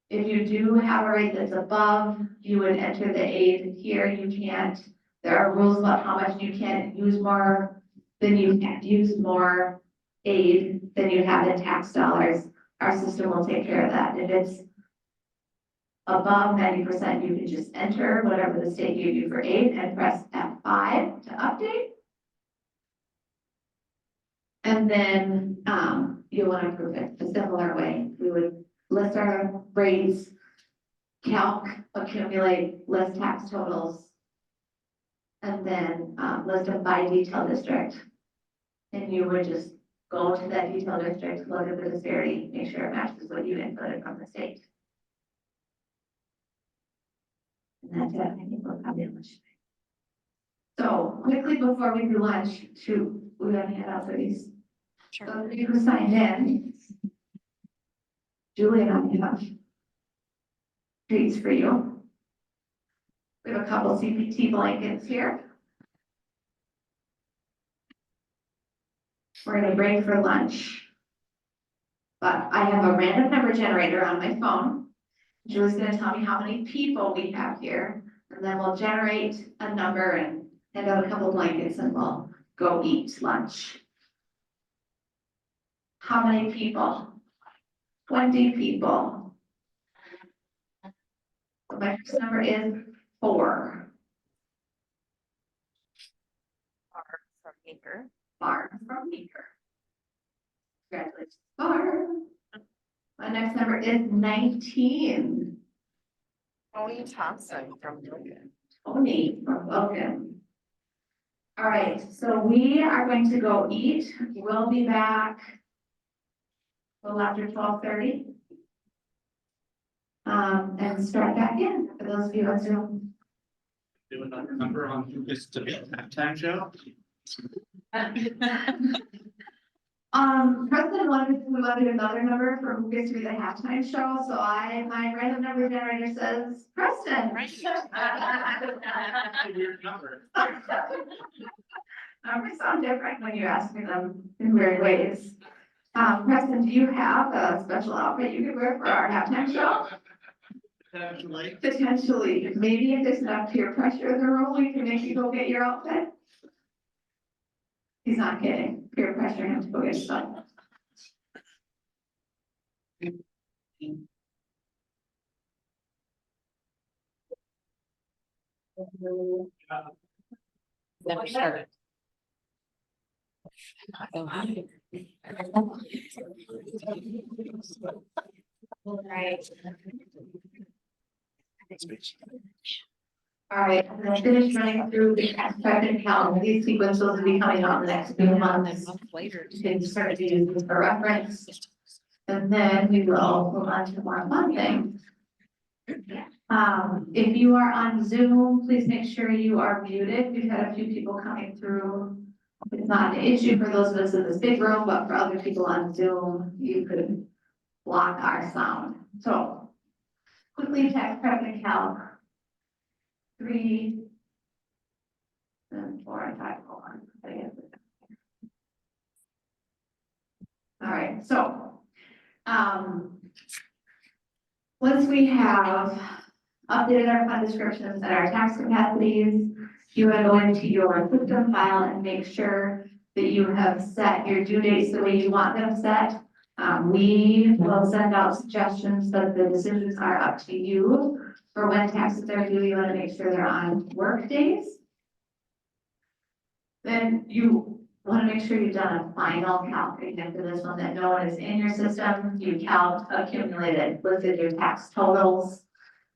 If you do have a rate that's above, you would enter the aid here. You can't, there are rules about how much you can't use more than you can't use more aid than you have in tax dollars. Our system will take care of that. If it's above 90%, you can just enter whatever the state gave you for aid and press F5 to update. And then you'll want to prove it a similar way. We would list our rates, calc, accumulate, list tax totals, and then list them by detail district. And you would just go to that detail district, look at the disparity, make sure it matches what you inputted from the state. And that's it. I think we'll have lunch. So quickly before we do lunch, we have handouts for these. Sure. Those of you who signed in, Julie and I have treats for you. We have a couple CPT blankets here. We're gonna break for lunch. But I have a random number generator on my phone. Julie's gonna tell me how many people we have here, and then we'll generate a number and hand out a couple blankets and we'll go eat lunch. How many people? 20 people. So my first number is 4. From Baker. Barb from Meeker. Congratulations, Barb. My next number is 19. Tony Thompson from Logan. Tony from Logan. All right, so we are going to go eat. We'll be back a little after 12:30. And start back in for those of you on Zoom. Do another number on who gets to be a halftime show. President wanted to do another number for who gets to be the halftime show, so my random number generator says Preston. Weird number. Numbers sound different when you ask me them in weird ways. Preston, do you have a special outfit you could wear for our halftime show? Potentially. Potentially, maybe if there's enough peer pressure in the room, we can make you go get your outfit. He's not kidding, peer pressure him to go get stuff. Never started. Right. All right, I'm gonna finish running through the tax prep and count. These sequences will be coming out in the next few months. Later. You can start to use this for reference. And then we will move on to more fun things. If you are on Zoom, please make sure you are muted. We've had a few people coming through. It's not an issue for those of us in this big room, but for other people on Zoom, you could block our sound. So quickly tax prep and calc. 3, and 4, and 5, hold on. All right, so, once we have updated our fund descriptions and our tax capacities, you want to go into your system file and make sure that you have set your due dates the way you want them set. We will send out suggestions, but the decisions are up to you. For when taxes are due, you want to make sure they're on work days. Then you want to make sure you've done a final calc again for this one, that no one is in your system. You count, accumulated, listed your tax totals.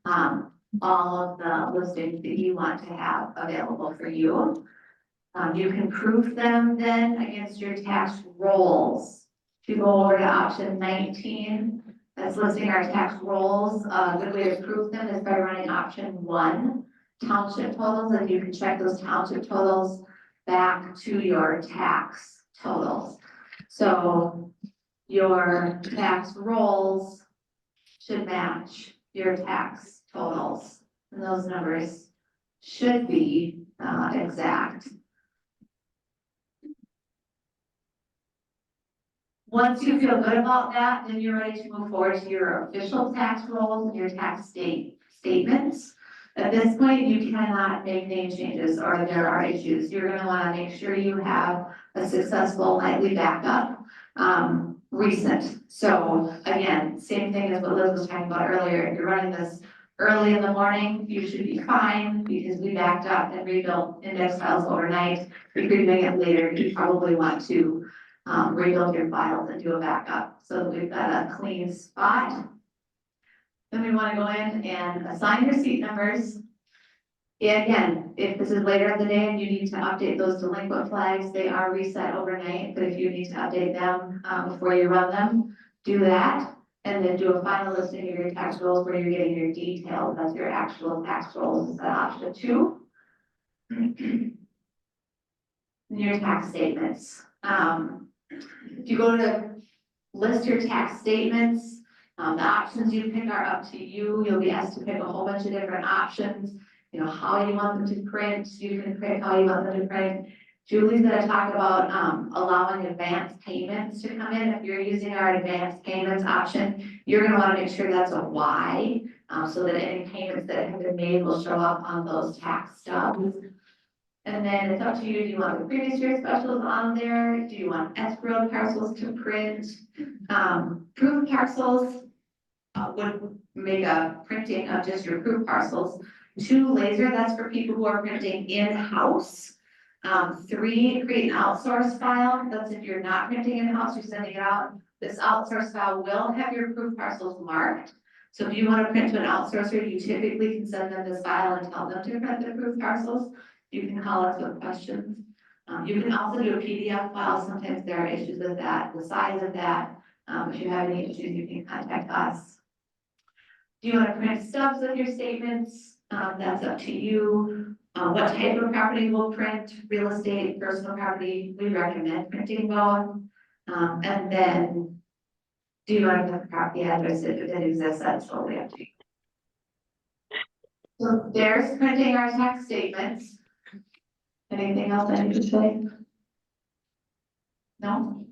All of the listings that you want to have available for you. You can proof them then against your tax rolls. If you go over to option 19, that's listing our tax rolls. A good way to prove them is by running option 1, township totals, and you can check those township totals back to your tax totals. So your tax rolls should match your tax totals, and those numbers should be exact. Once you feel good about that, then you're ready to move forward to your official tax rolls and your tax statements. At this point, you cannot make name changes or there are issues. You're gonna wanna make sure you have a successful nightly backup, recent. So again, same thing as what Liz was talking about earlier. If you're running this early in the morning, you should be fine because we backed up and rebuilt index files overnight. If you're doing it later, you probably want to rebuild your files and do a backup so that we've got a clean spot. Then we want to go in and assign your seat numbers. And again, if this is later in the day and you need to update those delinquent flags, they are reset overnight, but if you need to update them before you run them, do that. And then do a final listing of your tax rolls where you're getting your details, that's your actual tax rolls, option 2. And your tax statements. If you go to list your tax statements, the options you pick are up to you. You'll be asked to pick a whole bunch of different options. You know, how you want them to print, you can pick how you want them to print. Julie's gonna talk about allowing advance payments to come in. If you're using our advance payments option, you're gonna wanna make sure that's a Y, so that any payments that have been made will show up on those tax stubs. And then it's up to you, do you want the previous year specials on there? Do you want escrow parcels to print? Proof parcels would make a printing of just your proof parcels. 2, laser, that's for people who are printing in-house. 3, create an outsource file, that's if you're not printing in-house, you're sending it out. This outsource file will have your approved parcels marked. So if you want to print to an outsourcer, you typically can send them this file and tell them to print the approved parcels. You can call us with questions. You can also do a PDF file. Sometimes there are issues with that, the size of that. If you have any issues, you can contact us. Do you want to print stubs with your statements? That's up to you. What type of property will print? Real estate, personal property, we recommend printing both. And then, do you want to put the property address if it exists? That's totally up to you. So there's printing our tax statements. Anything else I need to say? No?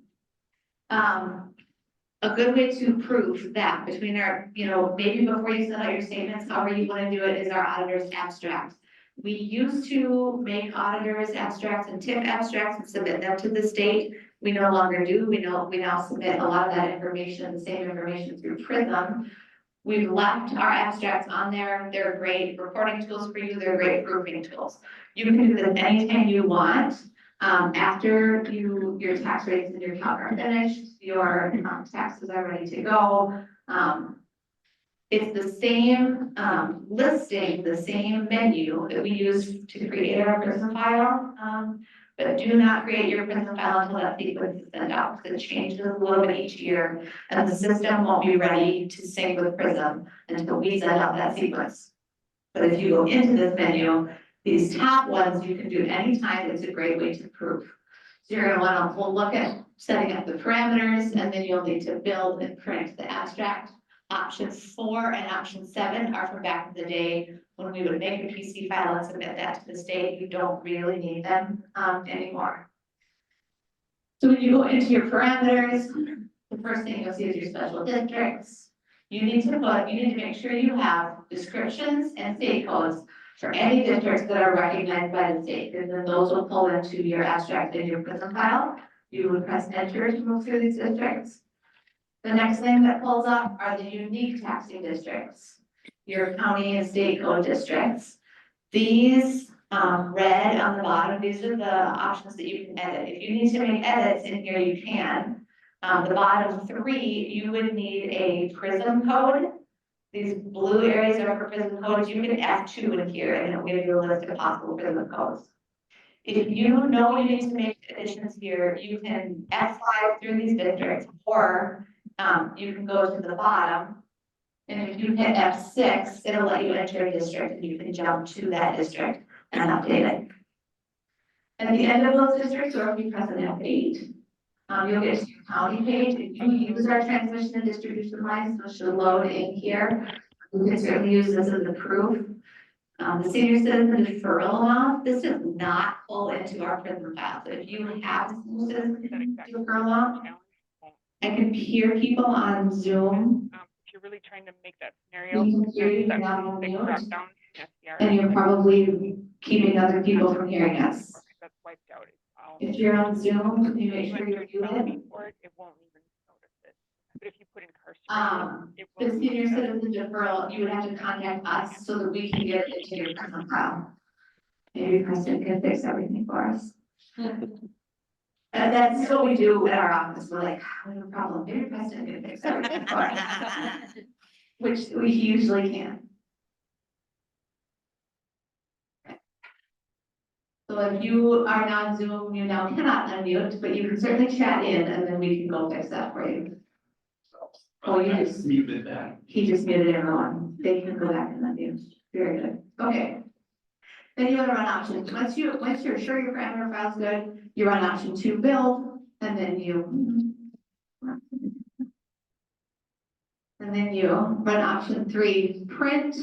A good way to prove that between our, maybe before you send out your statements, however you want to do it, is our auditor's abstract. We used to make auditors abstracts and tip abstracts and submit them to the state. We no longer do. We now submit a lot of that information, the same information through Prism. We've left our abstracts on there. They're great reporting tools for you. They're great proofing tools. You can do them anytime you want. After your tax rates and your calc are finished, your taxes are ready to go. It's the same listing, the same menu that we use to create our Prism file. But do not create your Prism file until that sequence is sent out, because it changes a little bit each year, and the system won't be ready to sync with Prism until we send out that sequence. But if you go into this menu, these top ones you can do anytime. It's a great way to prove. So you're gonna wanna, we'll look at setting up the parameters, and then you'll need to build and print the abstract. Option 4 and option 7 are from back in the day when we would make a PC file and submit that to the state. You don't really need them anymore. So when you go into your parameters, the first thing you'll see is your special districts. You need to make sure you have descriptions and state codes for any districts that are recognized by the state, and then those will pull into your abstract in your Prism file. You would press enter to move through these districts. The next thing that pulls up are the unique taxing districts, your county and state code districts. These red on the bottom, these are the options that you can edit. If you need to make edits in here, you can. The bottom 3, you would need a Prism code. These blue areas are for Prism codes. You can F2 in here, and it'll give you a list of possible Prism codes. If you know you need to make additions here, you can F5 through these districts, or you can go to the bottom. And if you hit F6, it'll let you enter a district, and you can jump to that district and update it. At the end of those districts, or if you press an F8, you'll get to your county page. If you use our transmission and distribution lines, which should load in here, you can certainly use this as a proof. The senior citizen deferral amount, this does not pull into our Prism file. So if you have senior citizen deferral amount, I can hear people on Zoom. If you're really trying to make that scenario, We can hear you that now on big mute, drop down in SDR. and you're probably keeping other people from hearing us. That's wiped out as well. If you're on Zoom, can you make When sure you're you're muted? for it, it won't even notice it. But if you put incarcerated, it The will. senior citizen deferral, you would have to contact us so that we can get it into your Prism file. Maybe Preston can fix everything for us. And that's what we do at our office. We're like, we have a problem. Maybe Preston can fix everything for us. Which we usually can. So if you are not on Zoom, you now cannot unmute, but you can certainly chat in, and then we can go fix that for you. Oh, you just muted that. He just muted everyone. They can go back and unmute. Very good. Okay. Then you want to run options. Once you're sure your parameter file's good, you run option 2, build, and then you run option 3, print.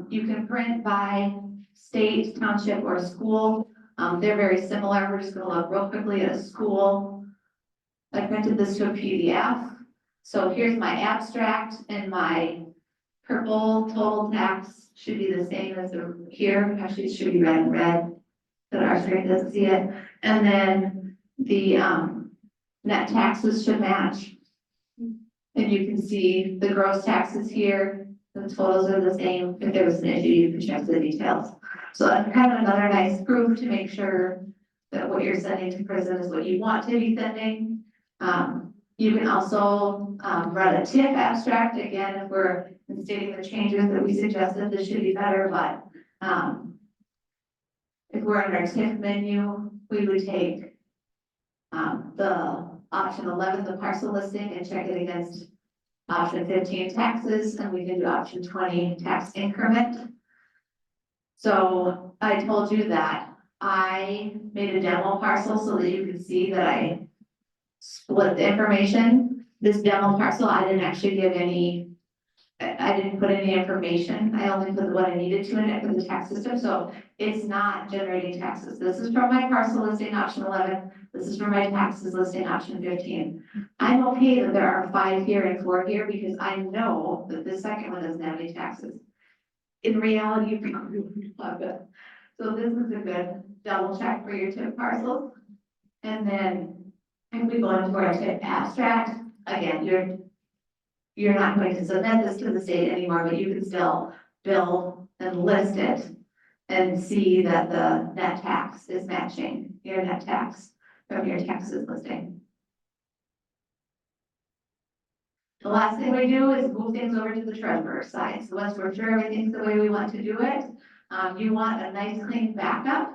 You can print by state, township, or school. They're very similar. We're just going to look real quickly at a school. I printed this to a PDF. So here's my abstract, and my purple total tax should be the same as here. Actually, it should be red and red, but our screen doesn't see it. And then the net taxes should match. And you can see the gross taxes here. The totals are the same. If there was an issue, you can check the details. So that's kind of another nice proof to make sure that what you're sending to prison is what you want to be sending. You can also, run a TIF abstract, again, if we're stating the changes that we suggested, this should be better, but, if we're in our TIF menu, we would take, the option 11, the parcel listing, and check it against option 15, taxes, and we can do option 20, tax increment. So I told you that I made a demo parcel so that you can see that I split the information. This demo parcel, I didn't actually give any, I didn't put any information. I only put what I needed to in it for the tax system, so it's not generating taxes. This is from my parcel listing option 11. This is from my taxes listing option 15. I'm okay that there are 5 here and 4 here because I know that the second one doesn't have any taxes. In reality, you probably wouldn't have it. So this is a good double check for your TIF parcels. And then if we go into our TIF abstract, again, you're not going to submit this to the state anymore, but you can still bill and list it and see that the net tax is matching your net tax from your taxes listing. The last thing we do is move things over to the treasurer's side. So once we're sure everything's the way we want to do it, you want a nice clean backup.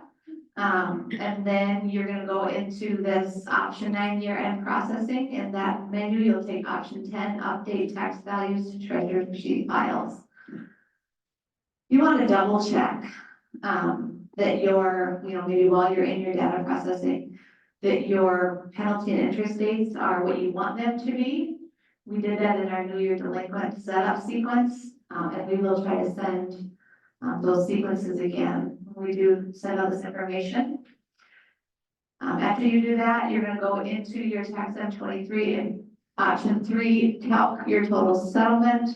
And then you're gonna go into this option 9 year-end processing. In that menu, you'll take option 10, update tax values to treasurer's sheet files. You wanna double check, that your, maybe while you're in your data processing, that your penalty and interest dates are what you want them to be. We did that in our New Year delinquent setup sequence, and we will try to send those sequences again when we do send out this information. After you do that, you're gonna go into your tax M23 and option 3, calc your total settlement.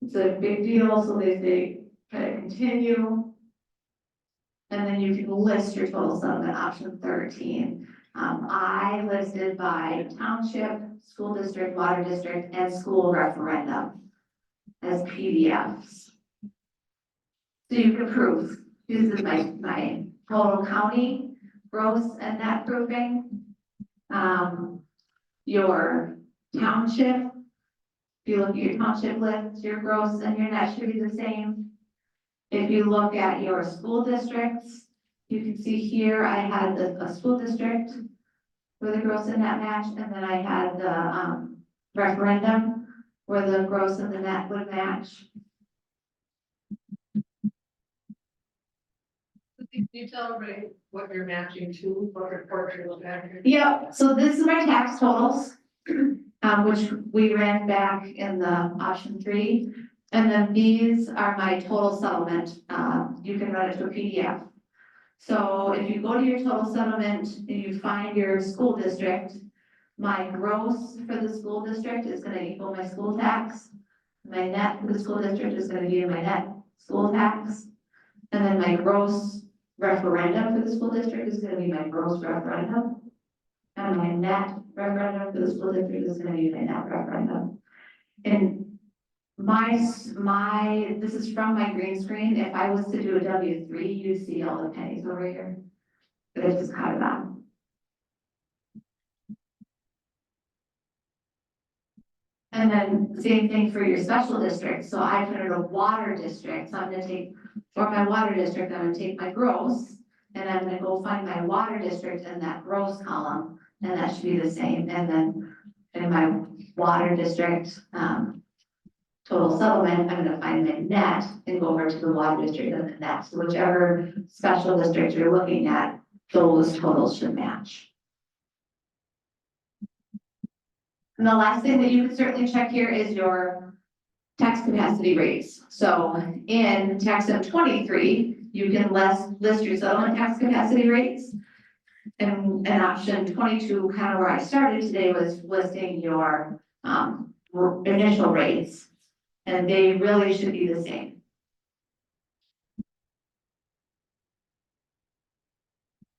It's a big deal, so they say, continue. And then you can list your total settlement, option 13. I listed by township, school district, water district, and school referendum as PDFs. So you can prove, this is my total county gross and net proving. Your township, if you look at your township list, your gross and your net should be the same. If you look at your school districts, you can see here I had a school district where the gross and net match, and then I had the referendum where the gross and the net would match. Can you tell everybody what you're matching to, what report you're looking at here? Yep, so this is my tax totals, which we ran back in the option 3. And then these are my total settlement. You can run it to a PDF. So if you go to your total settlement and you find your school district, my gross for the school district is gonna equal my school tax. My net for the school district is gonna be my net school tax. And then my gross referendum for the school district is gonna be my gross referendum. And my net referendum for the school district is gonna be my net referendum. And this is from my green screen. If I was to do a W3, you see all the pennies over here. But I just cut it out. And then same thing for your special district. So I put in a water district. So I'm gonna take, for my water district, I'm gonna take my gross and I'm gonna go find my water district in that gross column, and that should be the same. And then in my water district, total settlement, I'm gonna find my net and go over to the water district and the net. So whichever special district you're looking at, those totals should match. And the last thing that you can certainly check here is your tax capacity rates. So in tax M23, you can list your settlement tax capacity rates. And option 22, kind of where I started today, was listing your initial rates. And they really should be the same.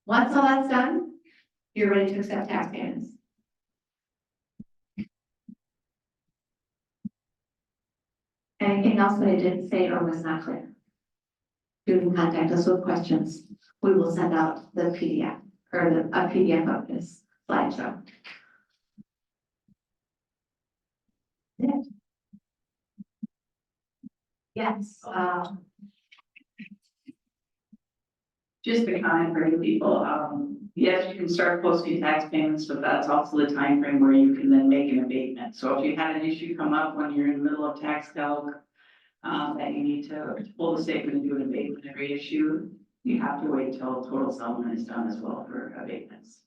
Once all that's done, you're ready to accept tax payments. Anything else that I didn't say or was not clear? You can contact us with questions. We will send out the PDF or a PDF of this slideshow. Yes, Just a comment for new people, yes, you can start posting tax payments, but that's also the time frame where you can then make an abatement. So if you had an issue come up when you're in the middle of tax calc, that you need to pull the statement and do an abatement and reissue, you have to wait till total settlement is done as well for abatements.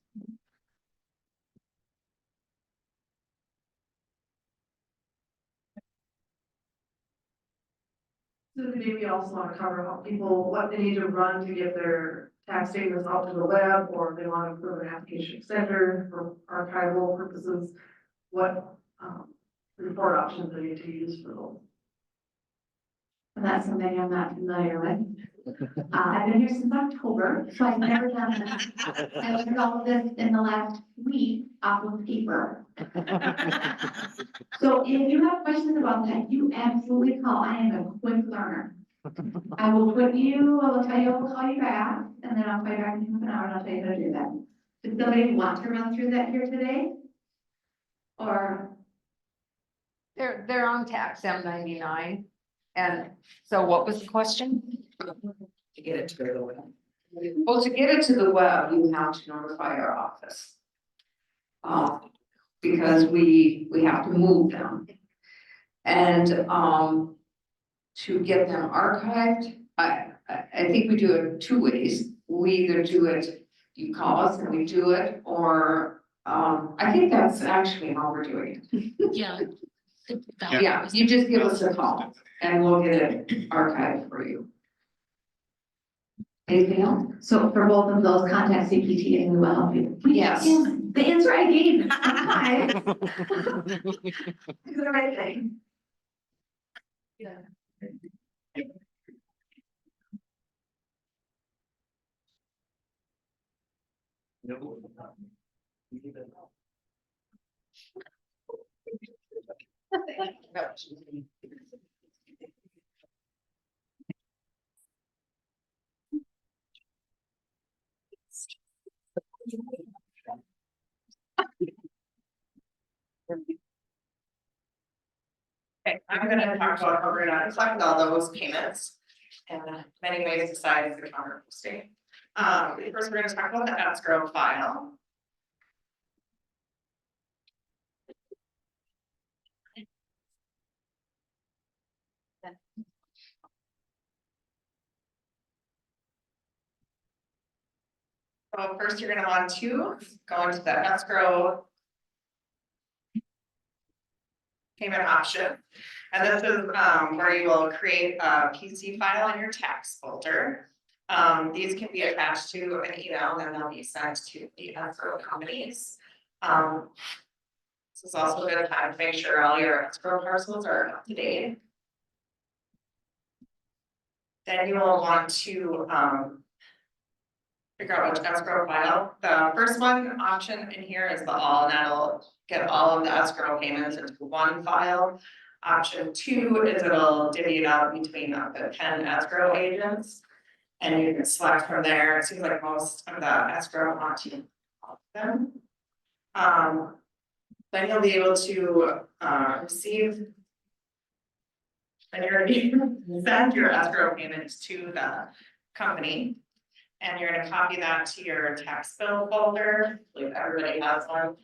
So maybe also want to cover how people, what they need to run to get their tax statements out to the web, or if they want to approve an application center for archival purposes, what, report options they need to use for those. that's something I'm not familiar with. I've been here since October, so I've never done this. I learned all of this in the last week off of paper. So if you have questions about that, you absolutely call. I am a quick learner. I will tell you, I'll call you back, and then I'll call you back in half an hour, and I'll tell you how to do that. Does somebody want to run through that here today? Or, They're on tax M99. And so what was the question? To get it to the web. Well, to get it to the web, you have to notify our office. Because we have to move them. And, to get them archived, I think we do it two ways. We either do it, you call us and we do it, or, I think that's actually how we're doing it. Yeah. Yeah, you just give us a call and we'll get it archived for you. Anything else? so for both of those, contact CPT and we will help you. Yes. The answer I gave, hi. Do the right thing. Okay, I'm gonna talk about how we're gonna collect all those payments. And many ways besides the counter posting. First, we're gonna talk about the escrow file. So first, you're gonna want to go into the escrow payment option. And this is where you will create a PC file in your tax folder. These can be attached to an email and they'll be sent to the escrow companies. This is also a good time to make sure all your escrow parcels are up to date. Then you will want to figure out which escrow file. The first one option in here is the all, and that'll get all of the escrow payments into one file. Option 2 is it'll divvy it out between up to 10 escrow agents. And you can select from there. It seems like most of the escrow want to all of them. Then you'll be able to receive. And you're gonna send your escrow payments to the company. And you're gonna copy that to your tax bill folder, like everybody has one.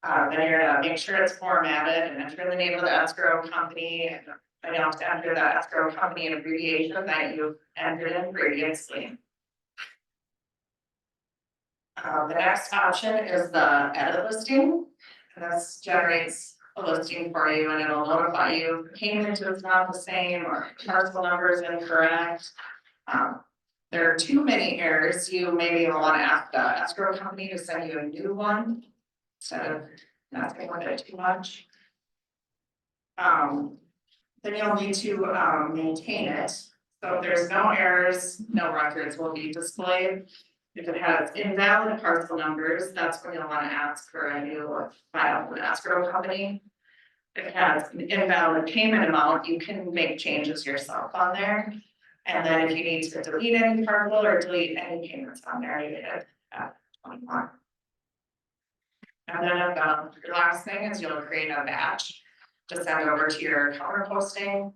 Then you're gonna make sure it's formatted and enter the name of the escrow company. And then you have to enter that escrow company and abbreviation that you've entered in previously. The next option is the edit listing. And this generates a listing for you and it'll notify you if payment is not the same or parcel number is incorrect. There are too many errors. You maybe will want to ask the escrow company to send you a new one instead of asking for it too much. Then you'll need to maintain it. So if there's no errors, no records will be displayed. If it has invalid parcel numbers, that's when you'll want to ask for a new file from the escrow company. If it has an invalid payment amount, you can make changes yourself on there. And then if you need to delete any parcel or delete any payments on there, you hit at 21. And then your last thing is you'll create a batch to send over to your counter posting.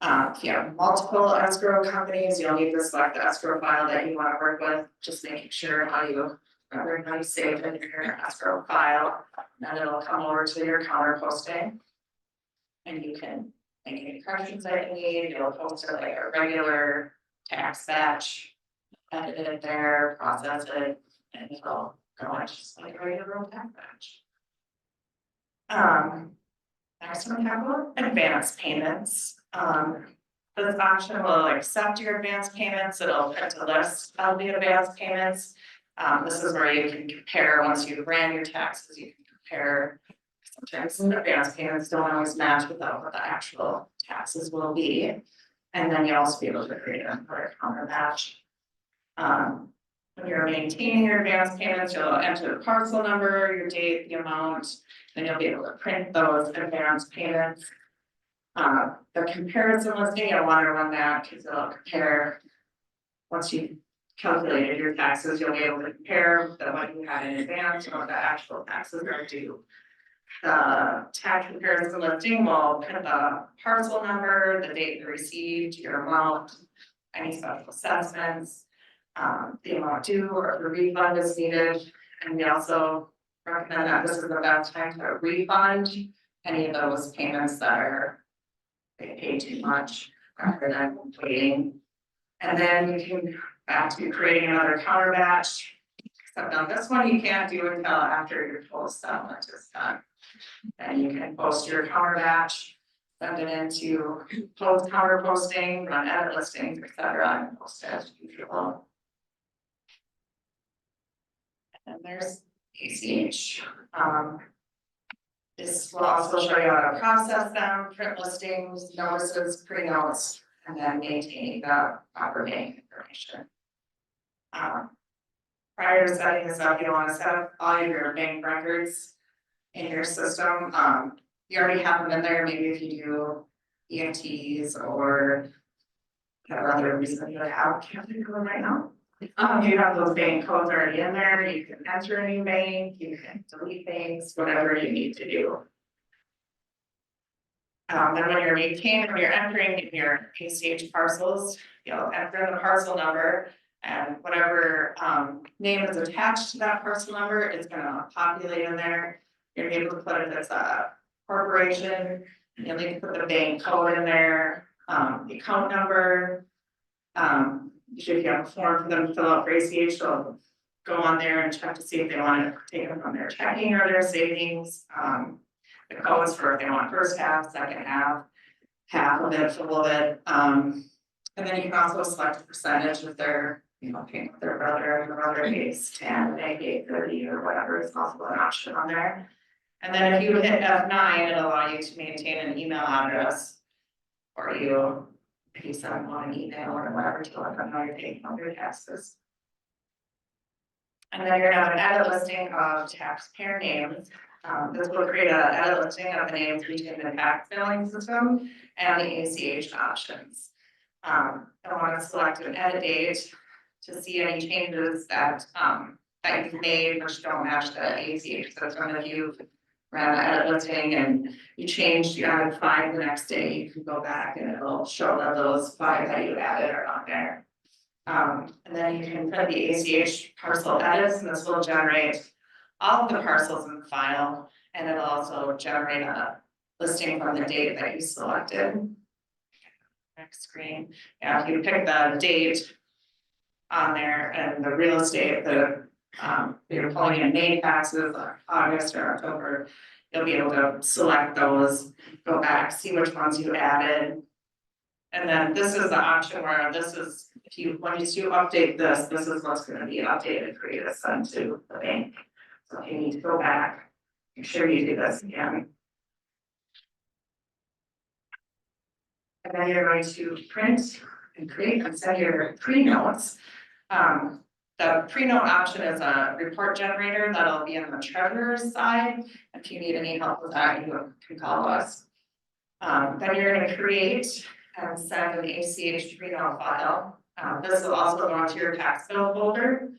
If you have multiple escrow companies, you'll need to select the escrow file that you wanna work with, just making sure how you save it in your escrow file. Then it'll come over to your counter posting. And you can make any corrections that you need, you'll post it like a regular tax batch. Edit it there, process it, and it'll go on just like a regular tax batch. Next one, capital advance payments. This option will accept your advance payments, it'll print a list of the advance payments. This is where you can compare, once you've ran your taxes, you can compare. Sometimes the advance payments don't always match with what the actual taxes will be. And then you also be able to create a counter batch. When you're maintaining your advance payments, you'll enter the parcel number, your date, the amount, then you'll be able to print those advance payments. The comparison listing, you'll want to run that because it'll compare. Once you've calculated your taxes, you'll be able to compare what you had in advance and what the actual taxes are due. The tax comparison listing will print the parcel number, the date you received, your amount, any special assessments, the amount due or if a refund is needed. And we also recommend that this is the best time to refund any of those payments that are they pay too much rather than waiting. And then you can back to creating another counter batch. Except on this one, you can't do until after your full settlement is done. And you can post your counter batch, send it into post counter posting, run edit listings, etc. and post it as usual. And there's ACH. This will also show you how to process them, print listings, notices, pre-notes, and then maintaining the proper bank information. Prior to setting this up, you want to set up all of your bank records in your system. You already have them in there, maybe if you do EFTs or whatever other reason you have, can't think of them right now. You have those bank codes already in there, you can enter a new bank, you can delete things, whatever you need to do. Then when you're entering your ACH parcels, you'll enter the parcel number and whatever name is attached to that parcel number is gonna populate in there. You're able to put it as a corporation, you'll need to put the bank code in there, the account number. If you have a form for them to fill out for ACH, they'll go on there and check to see if they want to take them from their checking or their savings. The codes for if they want first half, second half of it, full of it. And then you can also select a percentage if they're, paying with their brother, and the brother pays 10, they pay 30 or whatever is also an option on there. And then if you hit F9, it'll allow you to maintain an email address for you. If you send them an email or whatever to let them know you're taking all your taxes. And then you're gonna have an edit listing of taxpayer names. This will create an edit listing of the names between the tax billing system and the ACH options. I want to select an edit date to see any changes that you've made which don't match the ACH system. If you've ran an edit listing and you added 5 the next day, you can go back and it'll show that those 5 that you added are not there. And then you can put the ACH parcel edits, and this will generate all of the parcels in the file, and it'll also generate a listing from the date that you selected. Next screen, if you pick the date on there and the real estate, you're pulling in May taxes, or August or October, you'll be able to select those, go back, see which ones you added. And then this is the option where when you do update this is what's gonna be updated for you to send to the bank. So if you need to go back, make sure you do this again. And then you're going to print and create and send your pre-notes. The pre-note option is a report generator that'll be on the treasurer's side. If you need any help with that, you can call us. Then you're going to create and send an ACH pre-note file. This will also go into your tax bill folder.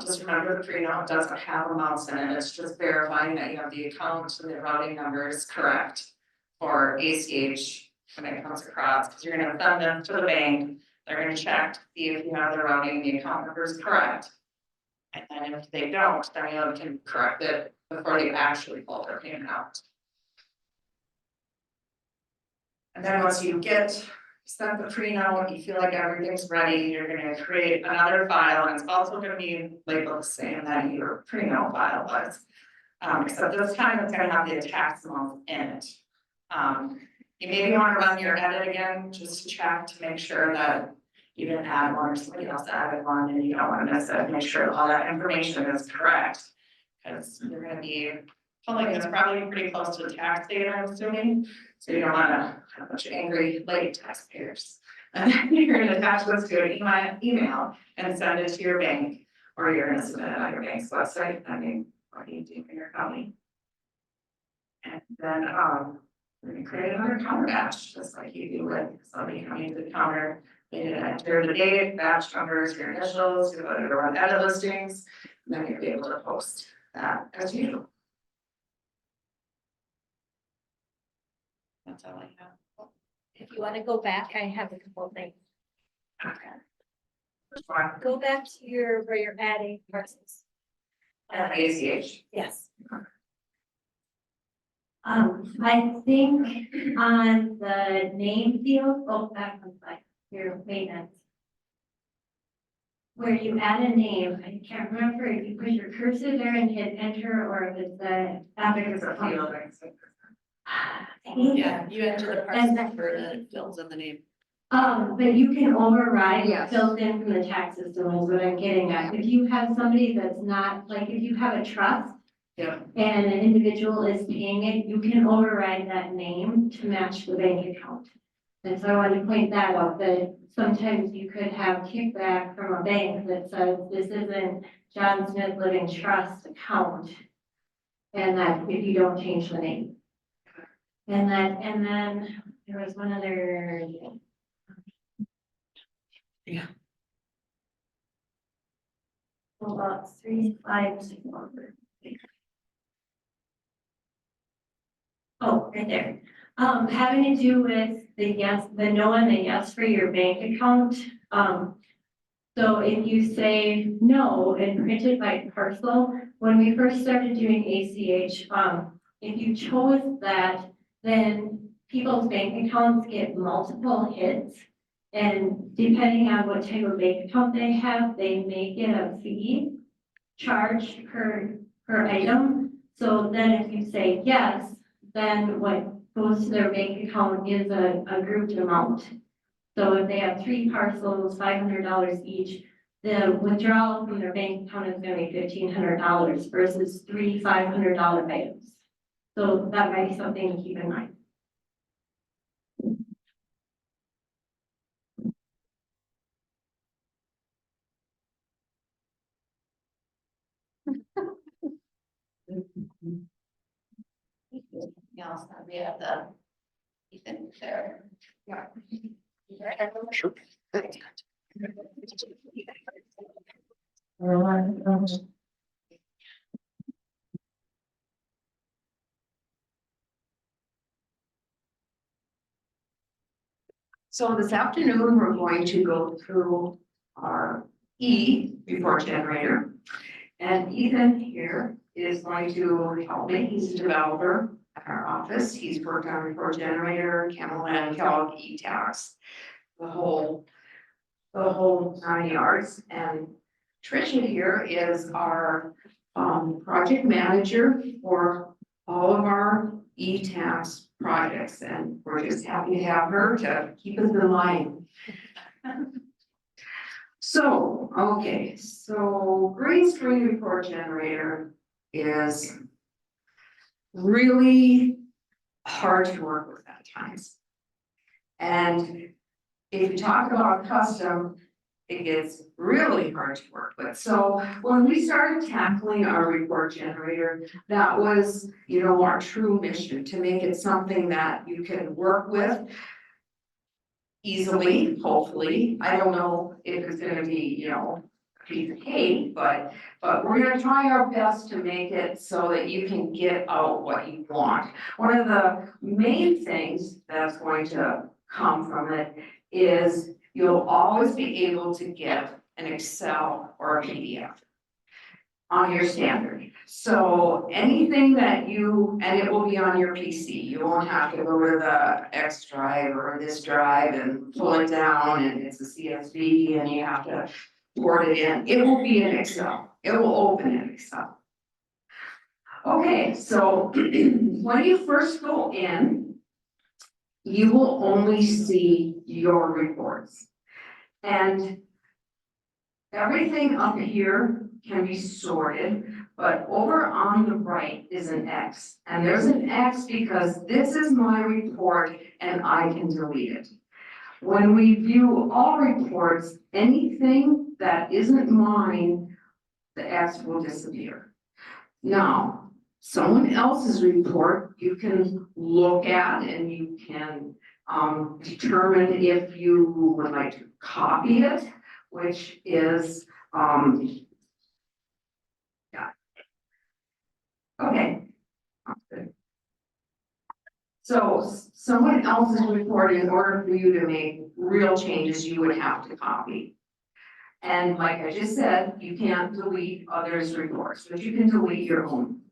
Just remember the pre-note doesn't have amounts in it. It's just verifying that you have the account and the routing numbers correct for ACH when it comes across, because you're gonna send them to the bank. They're gonna check, to see if you have the routing, the account number is correct. And then if they don't, then you can correct it before they actually pull their payment out. And then once you send the pre-note, you feel like everything's ready, you're gonna create another file, and it's also gonna be labeled the same that your pre-note file was. Except this time it's gonna have the tax amount in it. You maybe wanna run your edit again, just to check to make sure that you didn't add one or somebody else added one and you don't wanna miss it, make sure all that information is correct. Cause you're gonna be pulling this probably pretty close to the tax date, I'm assuming, so you don't wanna have a bunch of angry late taxpayers. And then you're gonna attach this to an email and send it to your bank, or you're gonna submit it on your bank's website, what do you do for your county? And then, we're gonna create another counter batch, just like you do with somebody coming to the counter. They didn't enter the date, batch numbers, your initials, you're going to run edit listings, and then you'll be able to post that as usual. That's all I have. If you wanna go back, I have a couple of things. Okay. First one, Go back to where you're adding parcels. ACH. Yes. I think on the name field, back one slide, your maintenance. Where you add a name, I can't remember if you put your cursor there and hit enter, or if it's the. I think it's a field. Yeah, you enter the parcel number and it fills in the name. But you can override Yes. built in from the tax system is what I'm getting at. If you have somebody that's not, like, if you have a trust. Yeah. And an individual is paying it, you can override that name to match the bank account. And so I wanted to point that out, that sometimes you could have kickback from a bank that says, this isn't John Smith Living Trust account. And that if you don't change the name. And then there was one other. Yeah. About 3, 5, 6. Oh, right there. Having to do with the no and the yes for your bank account. So if you say no and print it by parcel, when we first started doing ACH, if you chose that, then people's bank accounts get multiple hits. And depending on what type of bank account they have, they may get a fee charged per item. So then if you say yes, then what goes to their bank account is a grouped amount. So if they have 3 parcels, $500 each, the withdrawal from their bank account is gonna be $1,500 versus 3 $500 items. So that might be something to keep in mind. Else, we have the Ethan there. Yeah. Sure. So this afternoon, we're going to go through our report generator. And Ethan here is going to help me. He's a developer at our office. He's worked on report generator, Camel and Kellogg e-tax, the whole 9 yards. And Tricia here is our project manager for all of our e-tax projects, and we're just happy to have her to keep us in line. So, okay, so green screen report generator is really hard to work with at times. And if you talk about custom, it gets really hard to work with. So when we started tackling our report generator, that was, our true mission, to make it something that you can work with easily, hopefully. I don't know if it's gonna be, piece of cake, but we're gonna try our best to make it so that you can get out what you want. One of the main things that's going to come from it is you'll always be able to get an Excel or a PDF on your standard. So anything that and it will be on your PC, you won't have to go to the X drive or this drive and pull it down and it's a CSV and you have to port it in. It will be in Excel. It will open in Excel. Okay, so when you first go in, you will only see your reports. And everything up here can be sorted, but over on the right is an X. And there's an X because this is my report and I can delete it. When we view all reports, anything that isn't mine, the X will disappear. Now, someone else's report you can look at and you can determine if you would like to copy it, which is yeah. Okay. So someone else's report, in order for you to make real changes, you would have to copy. And like I just said, you can't delete others' reports, but you can delete your own.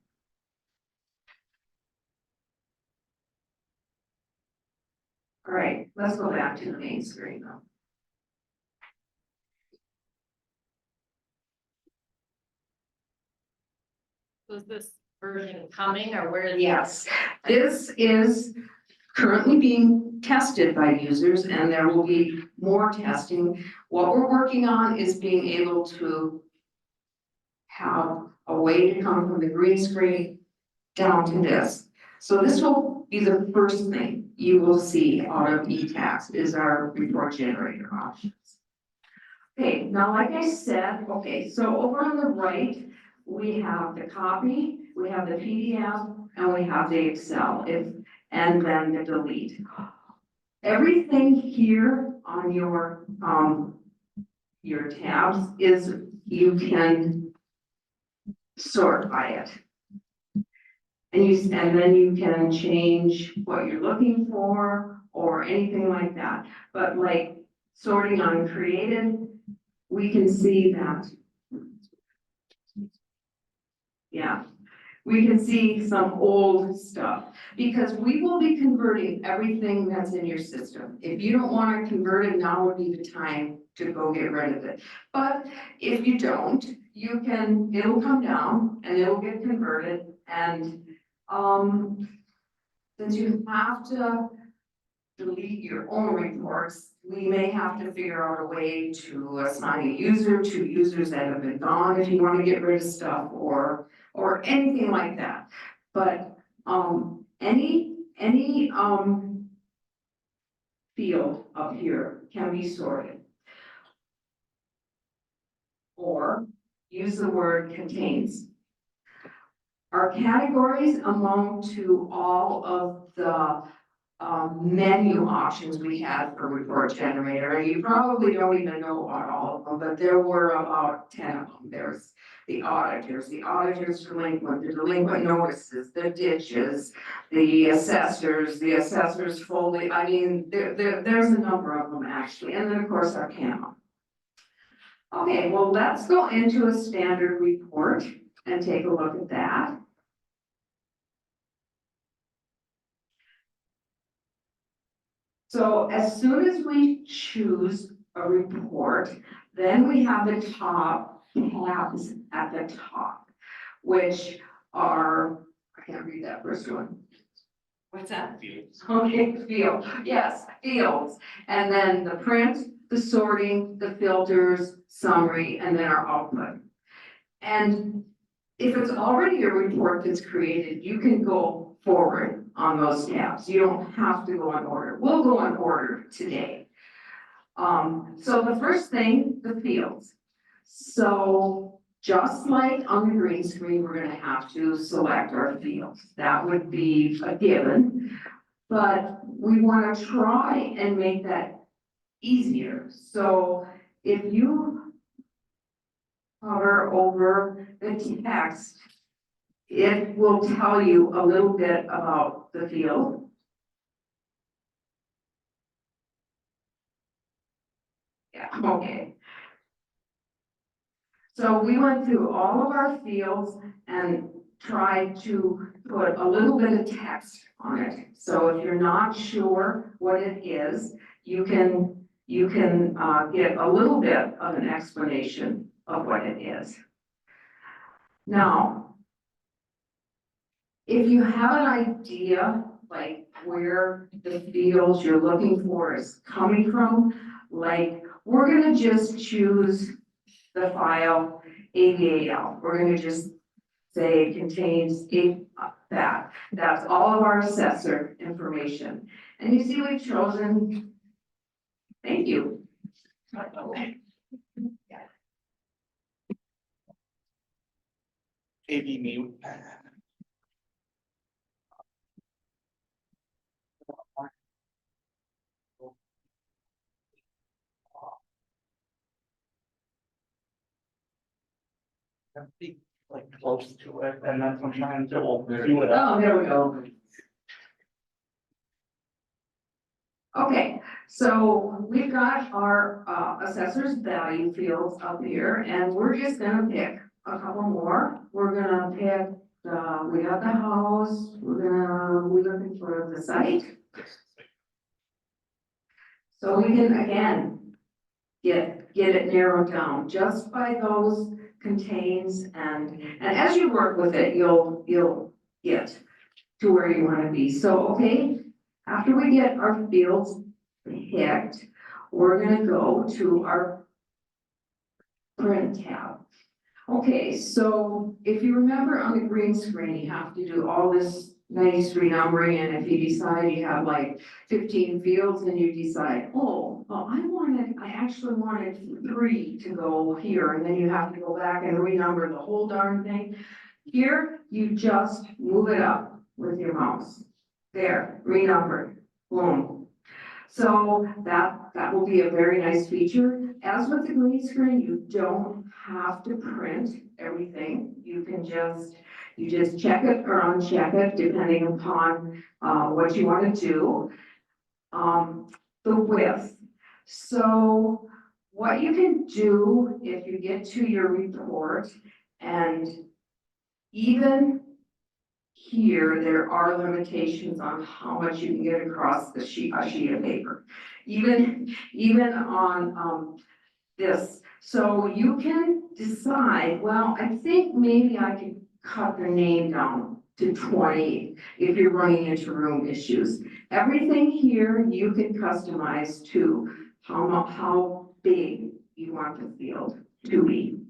All right, let's go back to the main screen though. Was this version coming or where is? Yes, this is currently being tested by users and there will be more testing. What we're working on is being able to have a way to come from the green screen down to this. So this will be the first thing you will see out of eTax is our report generator options. Okay, now like I said, okay, so over on the right, we have the copy, we have the PDF, and we have the Excel, and then the delete. Everything here on your tabs is you can sort by it. And then you can change what you're looking for or anything like that. But like sorting on created, we can see that. Yeah, we can see some old stuff because we will be converting everything that's in your system. If you don't want to convert it, now would be the time to go get rid of it. But if you don't, you can, it'll come down and it'll get converted. And since you have to delete your own reports, we may have to figure out a way to assign a user to users that have been gone if you want to get rid of stuff or anything like that. But any field up here can be sorted. Or use the word contains. Our categories amount to all of the menu options we had for report generator, and you probably don't even know about all of them, but there were about 10 of them. There's the auditor's delinquent, the delinquent notices, the ditches, the assessors fully, I mean, there's a number of them actually, and then of course our camo. Okay, well, let's go into a standard report and take a look at that. So as soon as we choose a report, then we have the top tabs at the top, which are, I can't read that first one. What's that? Fields. Okay, field, yes, fields. And then the print, the sorting, the filters, summary, and then our output. And if it's already a report that's created, you can go forward on those tabs. You don't have to go in order. We'll go in order today. So the first thing, the fields. So just like on the green screen, we're gonna have to select our fields. That would be a given, but we wanna try and make that easier. So if you hover over the text, it will tell you a little bit about the field. Yeah, okay. So we went through all of our fields and tried to put a little bit of text on it. So if you're not sure what it is, you can get a little bit of an explanation of what it is. Now, if you have an idea, like where the fields you're looking for is coming from, like we're gonna just choose the file AVAL. We're gonna just say it contains that. That's all of our assessor information. And you see we've chosen, thank you. AV mute. Be like close to it, and that's what I'm trying to do it. Oh, there we go. Okay, so we've got our assessor's value fields up here, and we're just gonna pick a couple more. We're gonna pick, we got the house, we're looking for the site. So we can, again, get it narrowed down just by those contains, and as you work with it, you'll get to where you wanna be. So, okay, after we get our fields picked, we're gonna go to our print tab. Okay, so if you remember on the green screen, you have to do all this nice renumbering, and if you decide you have like 15 fields and you decide, oh, well, I actually wanted 3 to go here, and then you have to go back and renumber the whole darn thing. Here, you just move it up with your mouse. There, renumbered, boom. So that will be a very nice feature. As with the green screen, you don't have to print everything. You can just check it or uncheck it depending upon what you want to do. The width. So what you can do if you get to your report, and even here, there are limitations on how much you can get across a sheet of paper. Even on this. So you can decide, well, I think maybe I could cut the name down to 20 if you're running into room issues. Everything here you can customize to how big you want the field to be.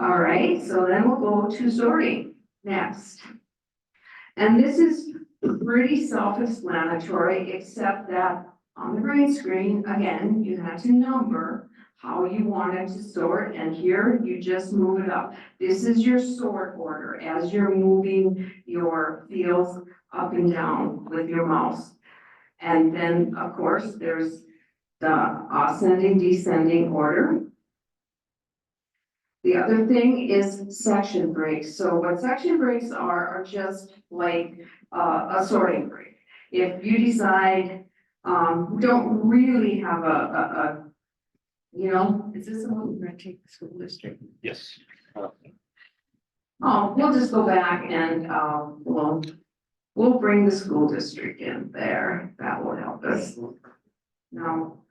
All right, so then we'll go to sorting next. And this is pretty self-explanatory, except that on the green screen, again, you had to number how you wanted to sort, and here you just move it up. This is your sort order as you're moving your fields up and down with your mouse. And then, of course, there's the ascending, descending order. The other thing is section breaks. So what section breaks are just like a sorting break. If you decide, we don't really have you know, is this the one we're gonna take the school district? Yes. Oh, we'll just go back and, we'll bring the school district in there. That will help us. No.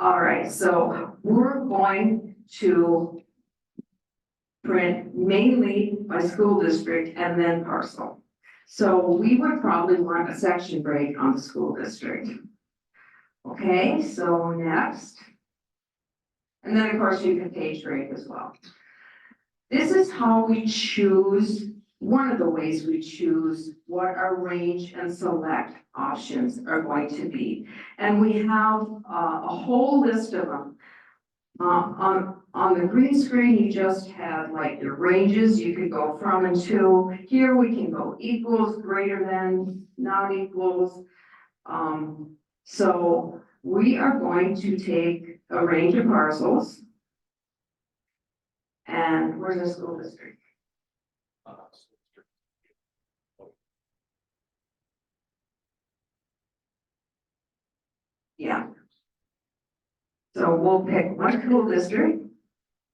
All right, so we're going to print mainly by school district and then parcel. So we would probably want a section break on the school district. Okay, so next. And then of course you can page break as well. This is how we choose, one of the ways we choose what our range and select options are going to be. And we have a whole list of them. On the green screen, you just had like your ranges, you could go from and to. Here we can go equals, greater than, not equals. So we are going to take a range of parcels. And where's the school district? Yeah. So we'll pick one school district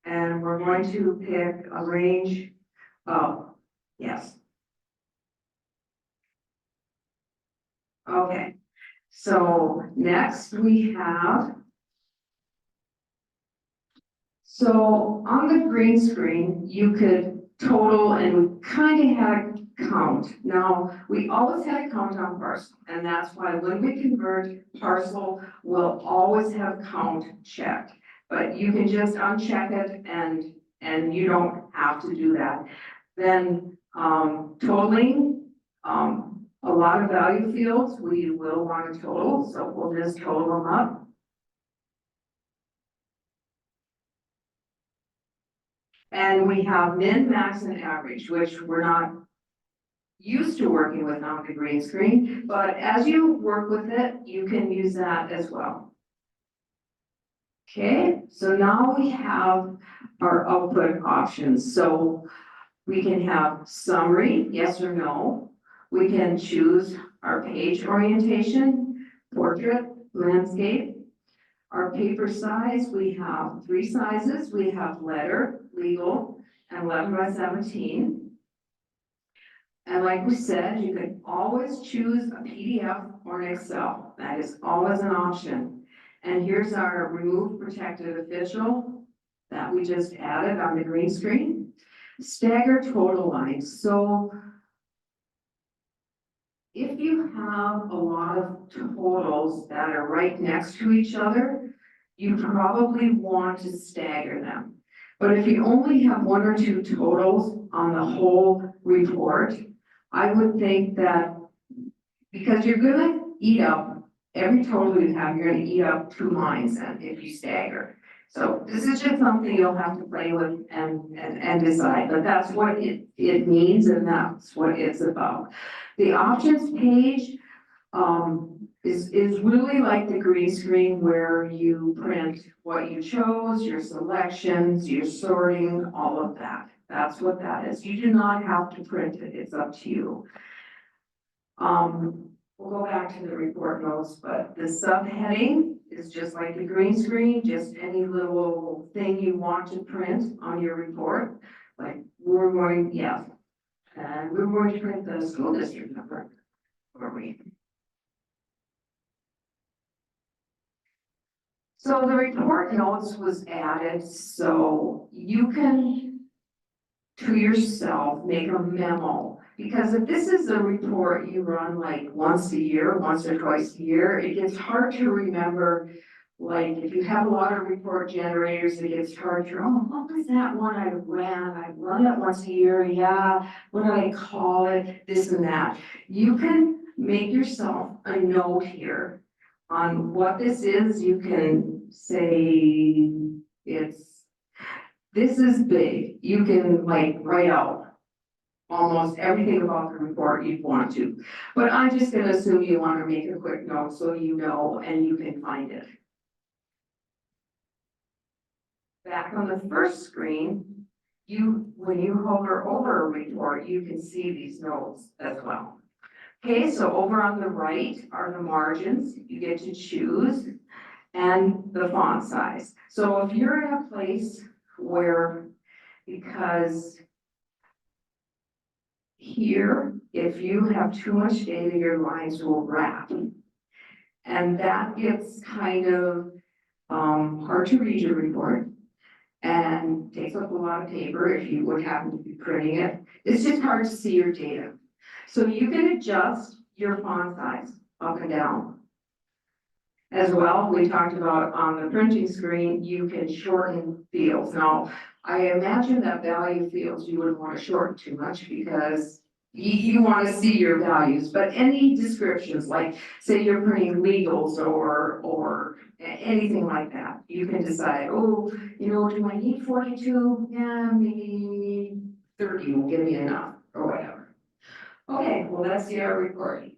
and we're going to pick a range of, yes. Okay, so next we have. So on the green screen, you could total and kind of had a count. Now, we always had a count on parcel, and that's why when we convert parcel, we'll always have count checked. But you can just uncheck it and you don't have to do that. Then, totaling, a lot of value fields, we will want to total, so we'll just total them up. And we have min, max, and average, which we're not used to working with on the green screen, but as you work with it, you can use that as well. Okay, so now we have our output options. So we can have summary, yes or no. We can choose our page orientation, portrait, landscape. Our paper size, we have 3 sizes. We have letter, legal, and 11 by 17. And like we said, you can always choose a PDF or an Excel. That is always an option. And here's our remove protected official that we just added on the green screen. Stagger total lines. So if you have a lot of totals that are right next to each other, you probably want to stagger them. But if you only have 1 or 2 totals on the whole report, I would think that because you're gonna eat up every total you have, you're gonna eat up 2 lines and if you stagger. So this is just something you'll have to play with and decide, but that's what it means and that's what it's about. The options page is really like the green screen where you print what you chose, your selections, your sorting, all of that. That's what that is. You do not have to print it, it's up to you. We'll go back to the report notes, but the subheading is just like the green screen, just any little thing you want to print on your report. Like we're going, yeah, and we're going to print the school district number, or we. So the report notes was added, so you can, to yourself, make a memo. Because if this is a report you run like once a year, once or twice a year, it gets hard to remember. Like if you have a lot of report generators, it gets hard to, oh, what was that one I ran? I run that once a year, yeah. What do I call it? This and that. You can make yourself a note here on what this is. You can say this is big. You can like write out almost everything about the report you'd want to. But I'm just gonna assume you want to make a quick note so you know and you can find it. Back on the first screen, when you hover over a report, you can see these notes as well. Okay, so over on the right are the margins you get to choose and the font size. So if you're in a place where, because here, if you have too much data, your lines will wrap. And that gets kind of hard to read your report and takes up a lot of paper if you would happen to be printing it. It's just hard to see your data. So you can adjust your font size up and down. As well, we talked about on the printing screen, you can shorten fields. Now, I imagine that value fields you wouldn't want to shorten too much because you want to see your values, but any descriptions, like say you're printing legals or anything like that, you can decide, oh, you know, do I need 42? Yeah, maybe 30 will give me enough or whatever. Okay, well, let's see our recording.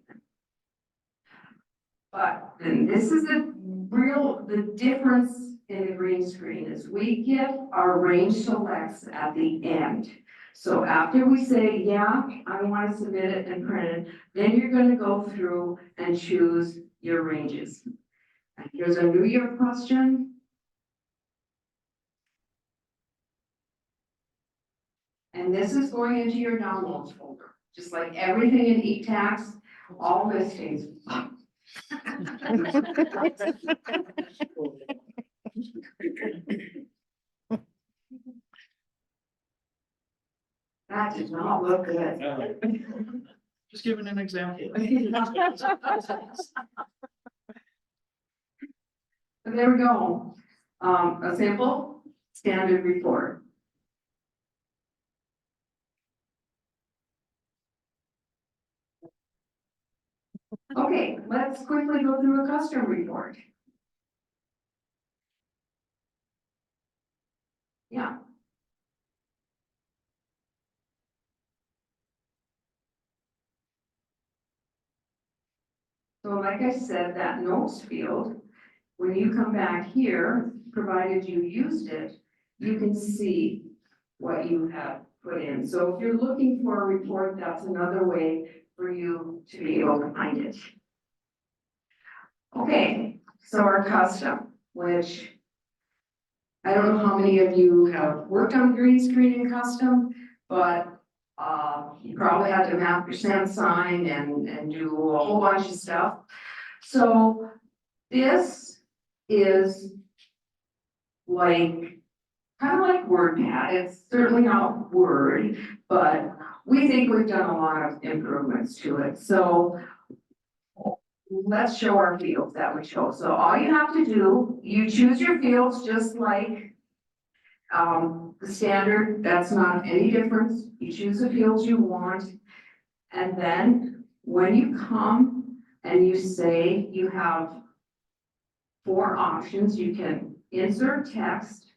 But, and this is the difference in the green screen is we get our range selects at the end. So after we say, yeah, I want to submit it and print it, then you're gonna go through and choose your ranges. And here's a New Year question. And this is going into your downloads folder, just like everything in e-tax, all listings. That did not look good. Just giving an example. But there we go. A simple standard report. Okay, let's quickly go through a custom report. Yeah. So like I said, that notes field, when you come back here, provided you used it, you can see what you have put in. So if you're looking for a report, that's another way for you to be able to find it. Okay, so our custom, which I don't know how many of you have worked on green screen and custom, but you probably had to map your send sign and do a whole bunch of stuff. So this is like, kind of like WordPad. It's certainly not Word, but we think we've done a lot of improvements to it. So let's show our fields that we chose. So all you have to do, you choose your fields just like the standard, that's not any difference. You choose the fields you want. And then when you come and you say you have 4 options, you can insert text,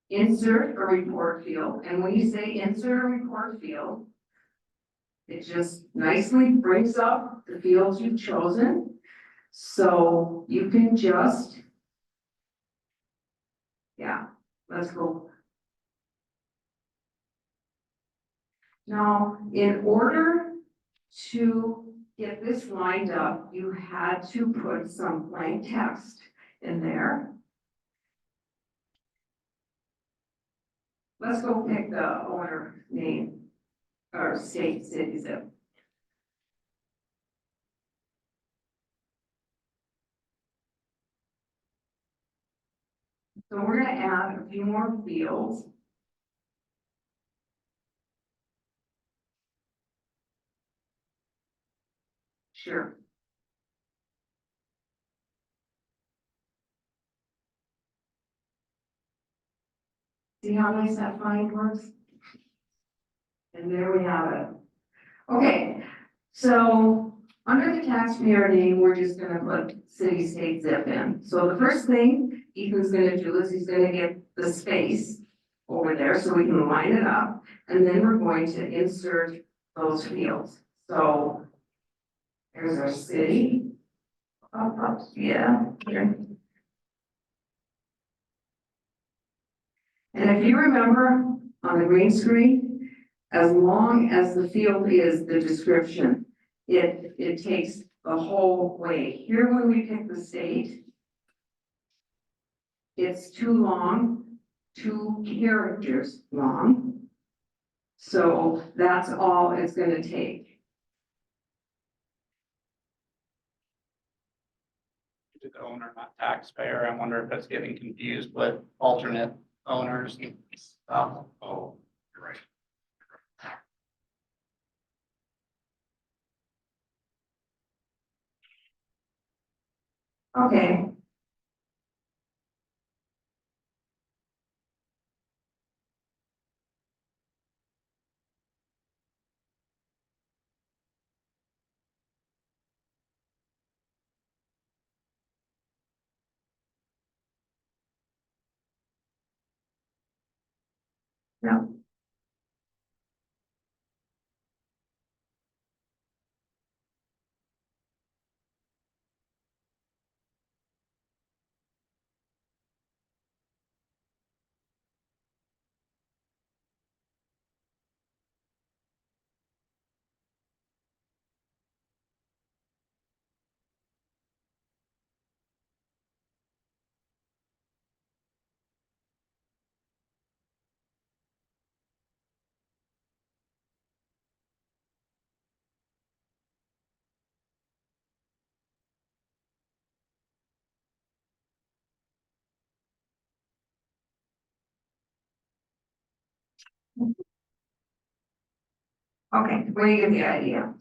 insert a report field. And when you say insert a report field, it just nicely brings up the fields you've chosen. So you can just, yeah, let's go. Now, in order to get this lined up, you had to put some plain text in there. Let's go pick the owner name or state, city, zip. So we're gonna add a few more fields. Sure. See how nice that find works? And there we have it. Okay, so under the taxpayer name, we're just gonna put city, state, zip in. So the first thing Ethan's gonna do is he's gonna get the space over there so we can line it up. And then we're going to insert those fields. So there's our city. Yeah, here. And if you remember on the green screen, as long as the field is the description, it takes the whole way. Here, when we pick the state, it's too long, 2 characters long. So that's all it's gonna take. To the owner, not taxpayer. I wonder if it's getting confused with alternate owners and stuff. Oh, you're right. Okay. Yeah. Okay, well, you get the idea.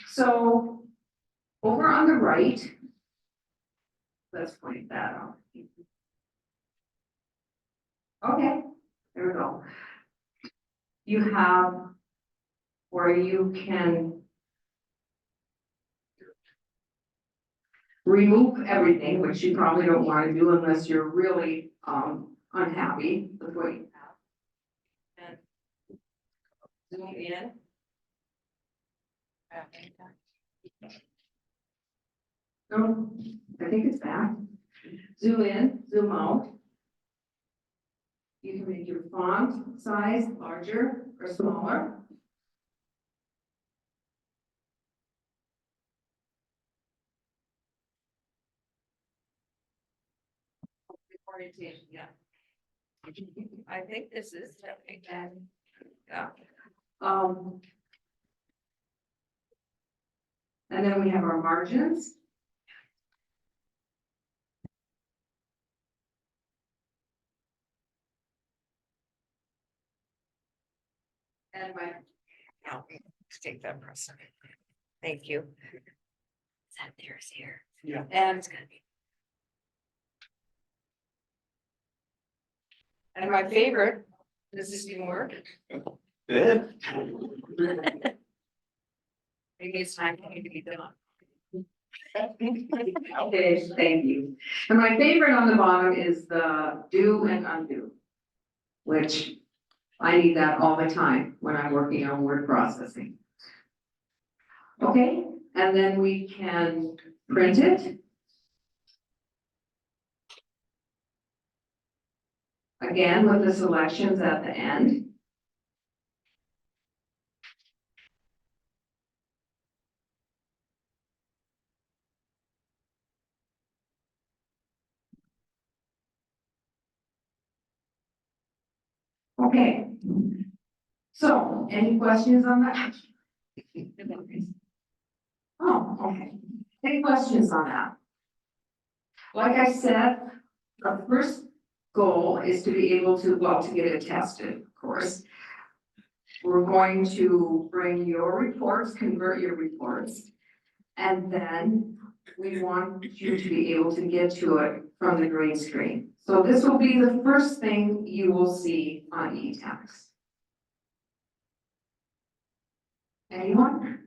So over on the right, let's point that out. Okay, there we go. You have where you can remove everything, which you probably don't want to do unless you're really unhappy with what you have. And zoom in. No, I think it's back. Zoom in, zoom out. You can make your font size larger or smaller. Orientation, yeah. I think this is, yeah. And then we have our margins. And my, now, let's take that precedent. Thank you. That there's here. Yeah. And it's gonna be. And my favorite, does this even work? Yeah. Maybe it's time for me to be done. Okay, thank you. And my favorite on the bottom is the do and undo, which I need that all the time when I'm working on word processing. Okay, and then we can print it. Again, with the selections at the end. Okay. So, any questions on that? Oh, okay. Any questions on that? Like I said, the first goal is to be able to, well, to get it tested, of course. We're going to bring your reports, convert your reports, and then we want you to be able to get to it from the green screen. So this will be the first thing you will see on eTax. Anyone?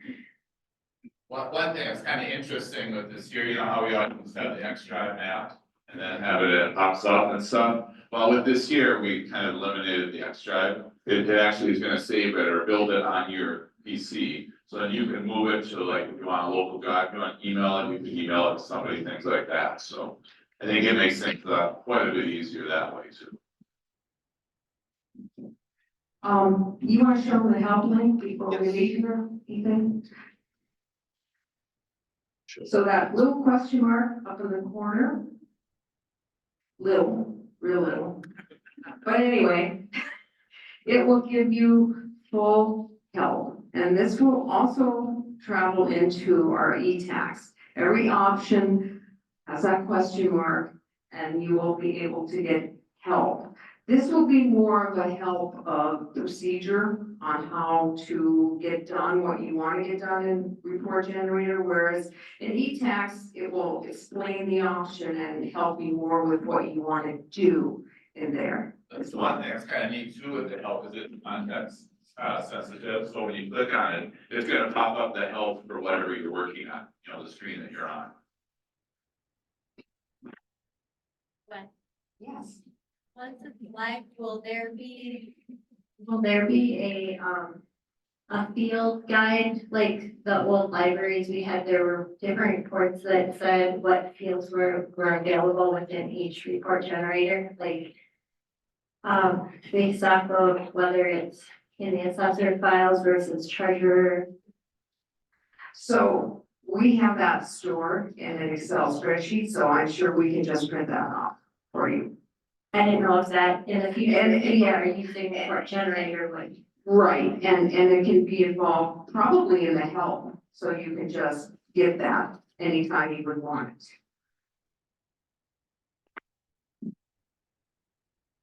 One thing that's kind of interesting with this here, you know how we always have the X drive map and then have it pops up and stuff? Well, with this here, we kind of eliminated the X drive. It actually is gonna save it or build it on your PC. So then you can move it to, like, if you want a local drive, if you want to email it, you can email it to somebody, things like that. So I think it makes things quite a bit easier that way too. You want to show the help link before we leave here, Ethan? Sure. So that little question mark up in the corner. Little, real little. But anyway, it will give you full help. And this will also travel into our eTax. Every option has that question mark and you will be able to get help. This will be more of a help of procedure on how to get done what you want to get done in Report Generator, whereas in eTax, it will explain the option and help you more with what you want to do in there. That's one thing that's kind of neat too with the help, is it's context sensitive, so when you click on it, it's gonna pop up the help for whatever you're working on, you know, the screen that you're on. Yes. Once it's live, will there be a field guide, like the old libraries we had, there were different reports that said what fields were available within each report generator, like based off of whether it's in the assessor files versus treasurer. So we have that stored in an Excel spreadsheet, so I'm sure we can just print that off for you. I didn't know if that in the future, And, if people yeah. are using report generator would. Right, and it can be involved probably in the help, so you can just get that anytime you would want it.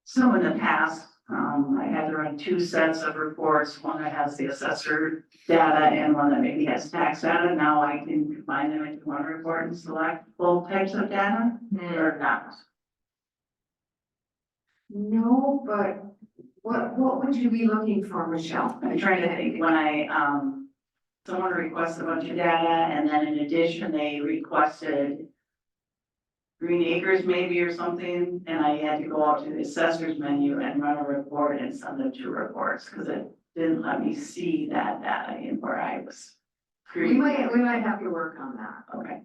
So in the past, I had to run two sets of reports, one that has the assessor data and one that maybe has tax data. Now I can combine them into one report and select both types of data or not. No, but what would you be looking for, Michelle? I'm trying to think when someone requested a bunch of data and then in addition, they requested Green Acres maybe or something, and I had to go out to the assessor's menu and run a report and send them two reports, because it didn't let me see that data in where I was. We might have to work on that. Okay.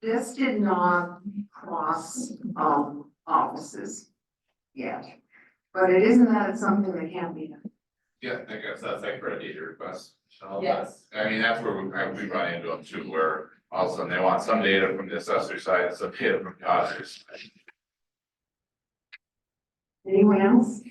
This did not cross, offices yet. But it isn't that it's something that can be done. Yeah, I guess that's like for a data request. So Yes. I mean, that's where we run into them too, where all of a sudden they want some data from the assessor side, some data from the auditor's side. Anyone else?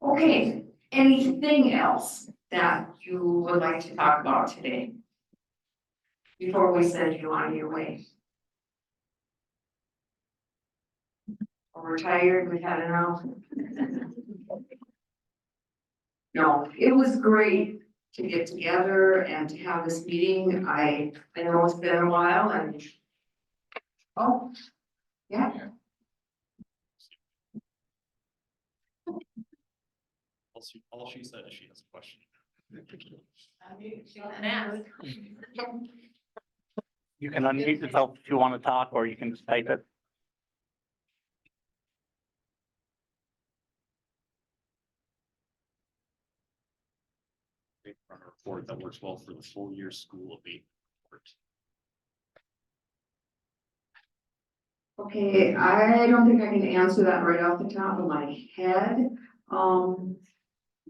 Okay, anything else that you would like to talk about today? Before we send you on your way? We're tired, we've had enough. No, it was great to get together and to have this meeting. I know it's been a while and. Oh, yeah. All she said is she has a question. You can unmute yourself if you want to talk, or you can just type it. From a report that works well for the full year school abatement report. Okay, I don't think I can answer that right off the top of my head.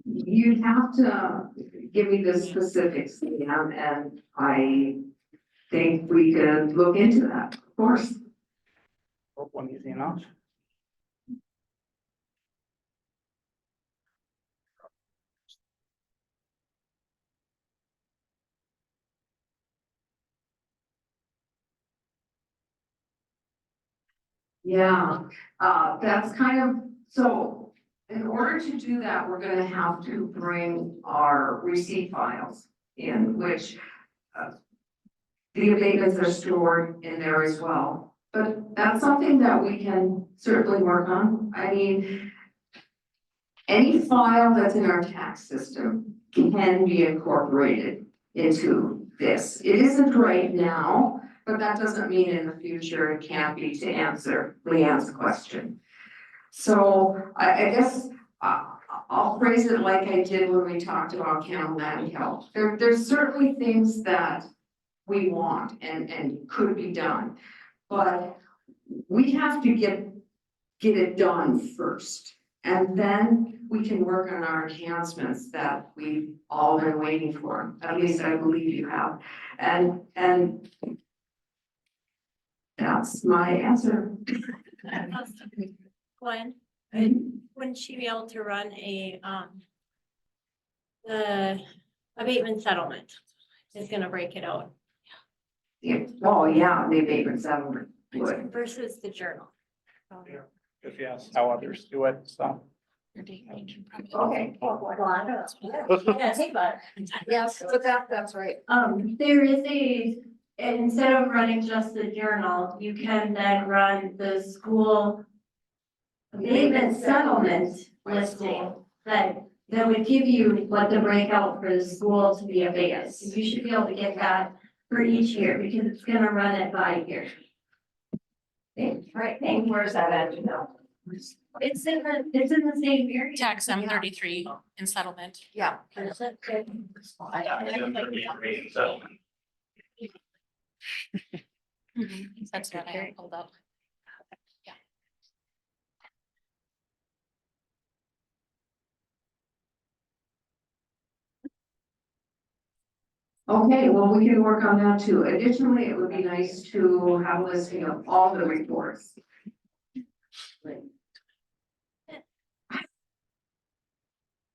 You'd have to give me the specifics, and I think we could look into that, of course. One easy enough. Yeah, that's kind of, so in order to do that, we're gonna have to bring our receipt files in, which the abatements are stored in there as well. But that's something that we can certainly work on. I mean, any file that's in our tax system can be incorporated into this. It isn't right now, but that doesn't mean in the future it can't be, to answer Leanne's question. So I guess I'll phrase it like I did when we talked about Campbell Land Health. There's certainly things that we want and could be done, but we have to get it done first. And then we can work on our enhancements that we've all been waiting for. At least I believe you have. And that's my answer. Gwen, wouldn't she be able to run the abatement settlement is gonna break it out Yeah. Oh, yeah, the abatement settlement would. versus the journal? If yes, how others do it, so. Okay. Yes, but that's right. There is instead of running just the journal, you can then run the school abatement settlement listing that would give you what the breakout for the school to be abated. So you should be able to get that for each year because it's gonna run it by year. Right, and where's that at, you know? It's in the same area. Tax M33 in settlement. Yeah. Is it good? That's what I have pulled up. Okay, well, we can work on that too. Additionally, it would be nice to have a listing of all the reports.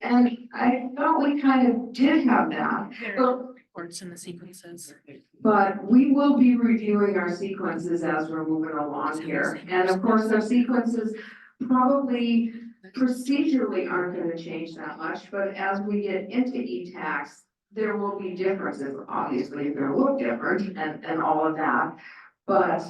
And I thought we kind of did have that, but reports and the sequences. But we will be reviewing our sequences as we're moving along here. And of course, our sequences probably procedurally aren't gonna change that much, but as we get into e-tax, there will be differences, obviously, they're gonna look different and all of that. But,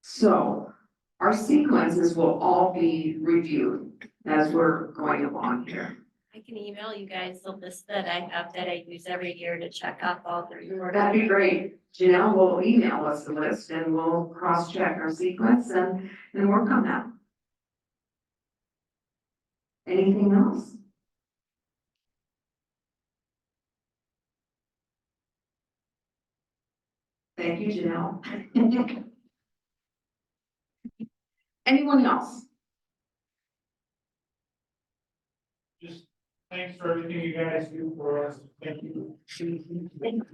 so our sequences will all be reviewed as we're going along here. I can email you guys the list that I have that I use every year to check off all the reports. That'd be great. Janelle will email us the list and we'll cross-check our sequence and work on that. Anything else? Thank you, Janelle. Anyone else? Just thanks for everything you guys do for us. Thank you. Thanks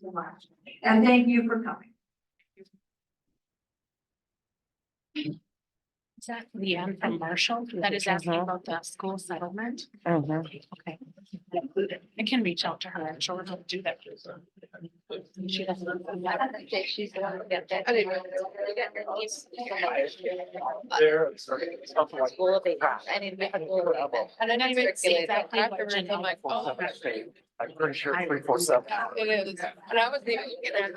so much. And thank you for coming. Is that Leanne from Marshall that is asking about the school settlement? Okay. I can reach out to her. I'm sure she'll do that. She doesn't. She's gonna get that. There, sorry. I need to make a little bit. I don't even see exactly what Janelle. I'm pretty sure 347. It is, and I was even looking at that.